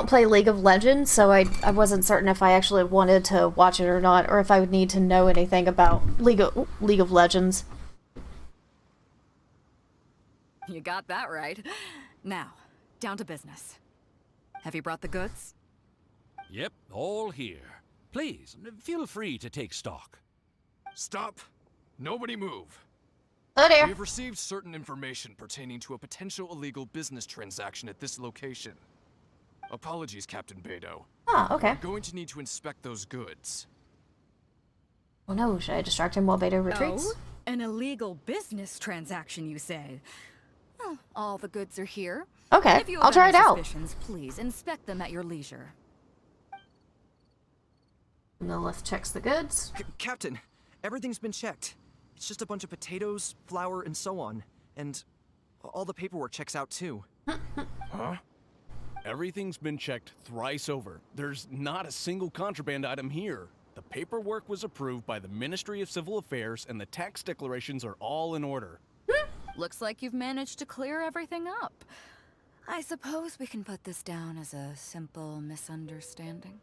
play League of Legends, so I wasn't certain if I actually wanted to watch it or not, or if I would need to know anything about League of Legends. You got that right. Now, down to business. Have you brought the goods? Yep, all here. Please, feel free to take stock. Stop. Nobody move. Oh dear. We have received certain information pertaining to a potential illegal business transaction at this location. Apologies, Captain Beidou. Oh, okay. I'm going to need to inspect those goods. Well, no, should I distract him while Beidou retreats? Oh, an illegal business transaction, you say? Well, all the goods are here. Okay, If you I'll have try any it out. suspicions, please inspect them at your leisure. Lilith checks the goods. Captain, everything's been checked. It's just a bunch of potatoes, flour, and so on. And all the paperwork checks out too. Huh? Everything's been checked thrice over. There's not a single contraband item here. The paperwork was approved by the Ministry of Civil Affairs and the tax declarations are all in order. Looks like you've managed to clear everything up. I suppose we can put this down as a simple misunderstanding.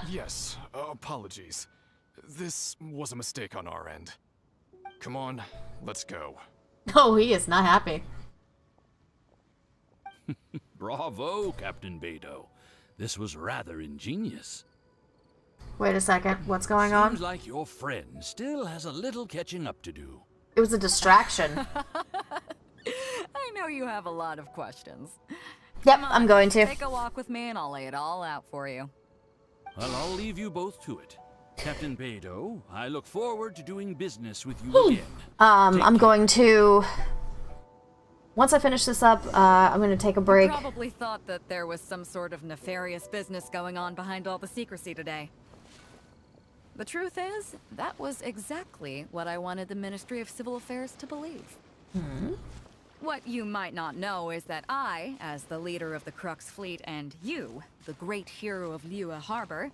Yes, apologies. This was a mistake on our end. Come on, let's go. Oh, he is not happy. Bravo, Captain Beidou. This was rather ingenious. Wait a second, what's going on? Seems like your friend still has a little catching up to do. It was a distraction. I know you have a lot of questions. Yep, Come on, I'm going to. Take a walk with me and I'll lay it all out for you. Well, I'll leave you both to it. Captain Beidou, I look forward to doing business with you again. I'm going to... Once I finish this up, I'm going to take a break. You probably thought that there was some sort of nefarious business going on behind all the secrecy today. The truth is, that was exactly what I wanted the Ministry of Civil Affairs to believe. What you might not know is that I, as the leader of the Crux fleet, and you, the great hero of Liyue Harbor,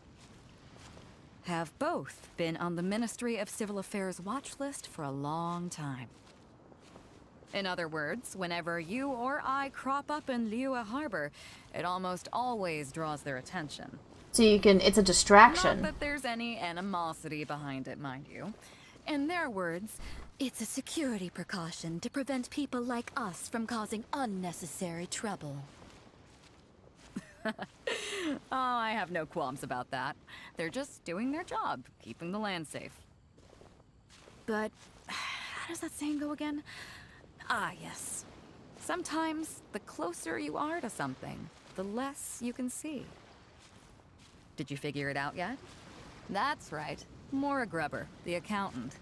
have both been on the Ministry of Civil Affairs watch list for a long time. In other words, whenever you or I crop up in Liyue Harbor, it almost always draws their attention. So you can... It's a distraction. Not that there's any animosity behind it, mind you. In their words, it's a security precaution to prevent people like us from causing unnecessary trouble. Oh, I have no qualms about that. They're just doing their job, keeping the land safe. But how does that saying go again? Ah, yes. Sometimes, the closer you are to something, the less you can see. Did you figure it out yet? That's right. Mora Grubber, the accountant.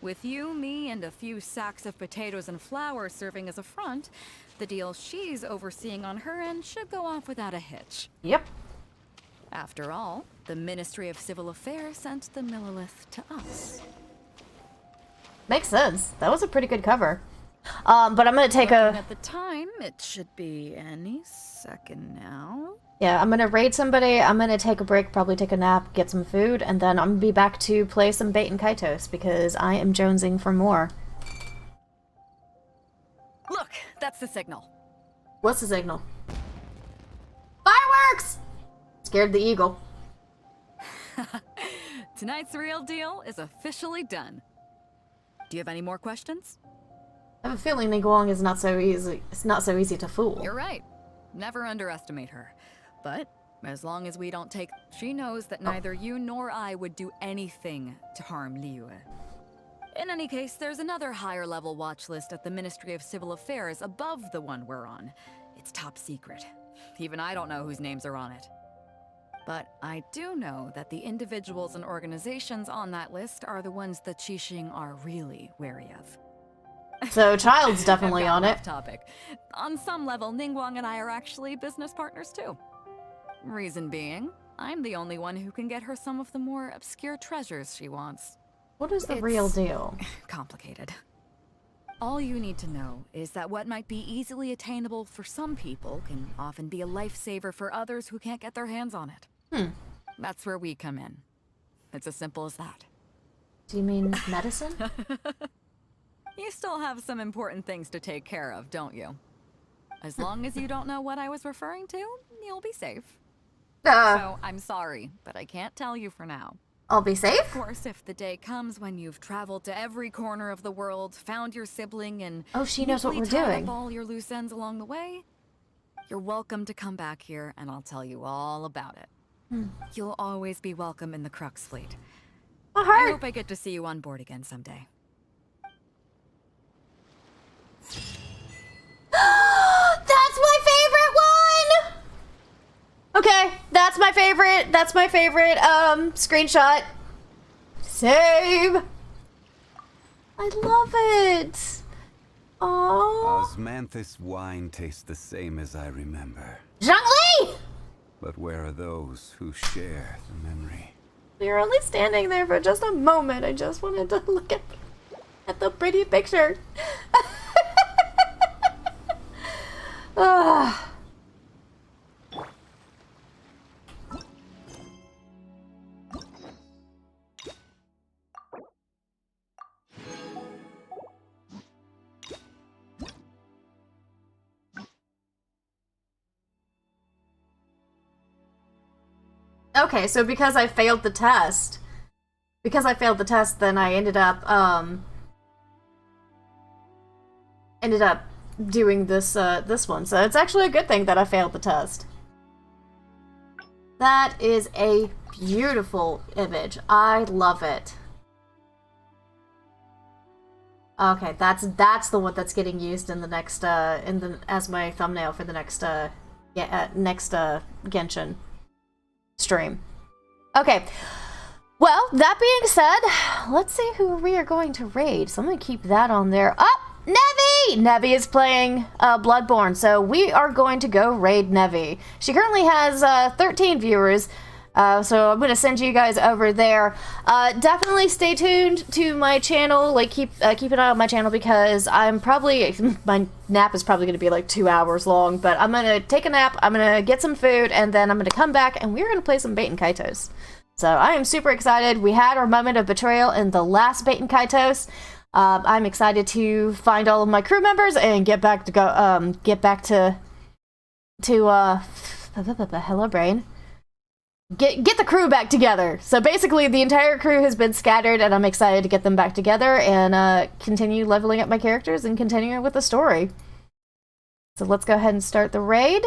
With you, me, and a few sacks of potatoes and flour serving as a front, the deal she's overseeing on her end should go off without a hitch. Yep. After all, the Ministry of Civil Affairs sent the Millilith to us. Makes sense. That was a pretty good cover. But I'm gonna take At the time, it should be any second now. Yeah, I'm gonna raid somebody, I'm gonna take a break, probably take a nap, get some food, and then I'm gonna be back to play some Bait and Kaitos, because I am jonesing for more. Look, that's the signal. What's the signal? Fireworks! Scared the eagle. Tonight's real deal is officially done. Do you have any more questions? I have a feeling Niguang is not so easy. It's not so easy to fool. You're right. Never underestimate her. But as long as we don't take, she knows that neither you nor I would do anything to harm Liyue. In any case, there's another higher level watch list at the Ministry of Civil Affairs above the one we're on. It's top secret. Even I don't know whose names are on it. But I do know that the individuals and organizations on that list are the ones that Qixing are really wary of. So Child's definitely on it. Topic. On some level, Ningguang and I are actually business partners too. Reason being, I'm the only one who can get her some of the more obscure treasures she wants. What is the real deal? Complicated. All you need to know is that what might be easily attainable for some people can often be a lifesaver for others who can't get their hands on it. That's where we come in. It's as simple as that. Do you mean medicine? You still have some important things to take care of, don't you? As long as you don't know what I was referring to, you'll be safe. So, I'm sorry, but I can't tell you for now. I'll be safe? Of course, if the day comes when you've traveled to every corner of the world, found your sibling, and oh, she knows what we're tied doing. Up all your loose ends along the way, you're welcome to come back here, and I'll tell you all about it. You'll always be welcome in the Crux fleet. I hope I get to see you on board again someday. That's my favorite one! Okay, that's my favorite. That's my favorite screenshot. Save. I love it. Oh. Osmanthus wine tastes the same as I remember. Zhongli! But where are those who share the memory? We were only standing there for just a moment. I just wanted to look at the pretty picture. Okay, so because I failed the test, then I ended up doing this this one. So it's actually a good thing that I failed the test. That is a beautiful image. I love it. Okay, that's the one that's getting used in the next as my thumbnail for the next Genshin stream. Okay. Well, that being said, let's see who we are going to raid. So I'm going to keep that on there. Oh, Nevi! Nevi is playing Bloodborne, so we are going to go raid Nevi. She currently has 13 viewers, so I'm going to send you guys over there. Definitely stay tuned to my channel. Like, keep an eye on my channel, because I'm probably... my nap is probably going to be like 2 hours long, but I'm going to take a nap, I'm going to get some food, and then I'm going to come back, and we're going to play some Bait and Kaitos. So I am super excited. We had our moment of betrayal in the last Bait and Kaitos. I'm excited to find all of my crew members and get back to hello brain. Get the crew back together. So basically the entire crew has been scattered, and I'm excited to get them back together and continue leveling up my characters and continuing with the story. So let's go ahead and start the raid.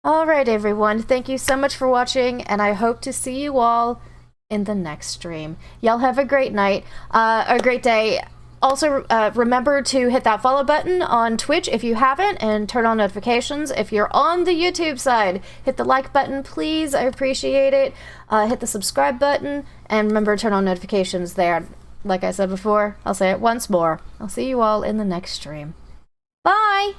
Alright, everyone. Thank you so much for watching, and I hope to see you all in the next stream. Y'all have a great night, a great day. Also, remember to hit that follow button on Twitch if you haven't, and turn on notifications. If you're on the YouTube side, hit the like button, please. I appreciate it. Hit the subscribe button, and remember to turn on notifications there. Like I said before, I'll say it once more. I'll see you all in the next stream. Bye!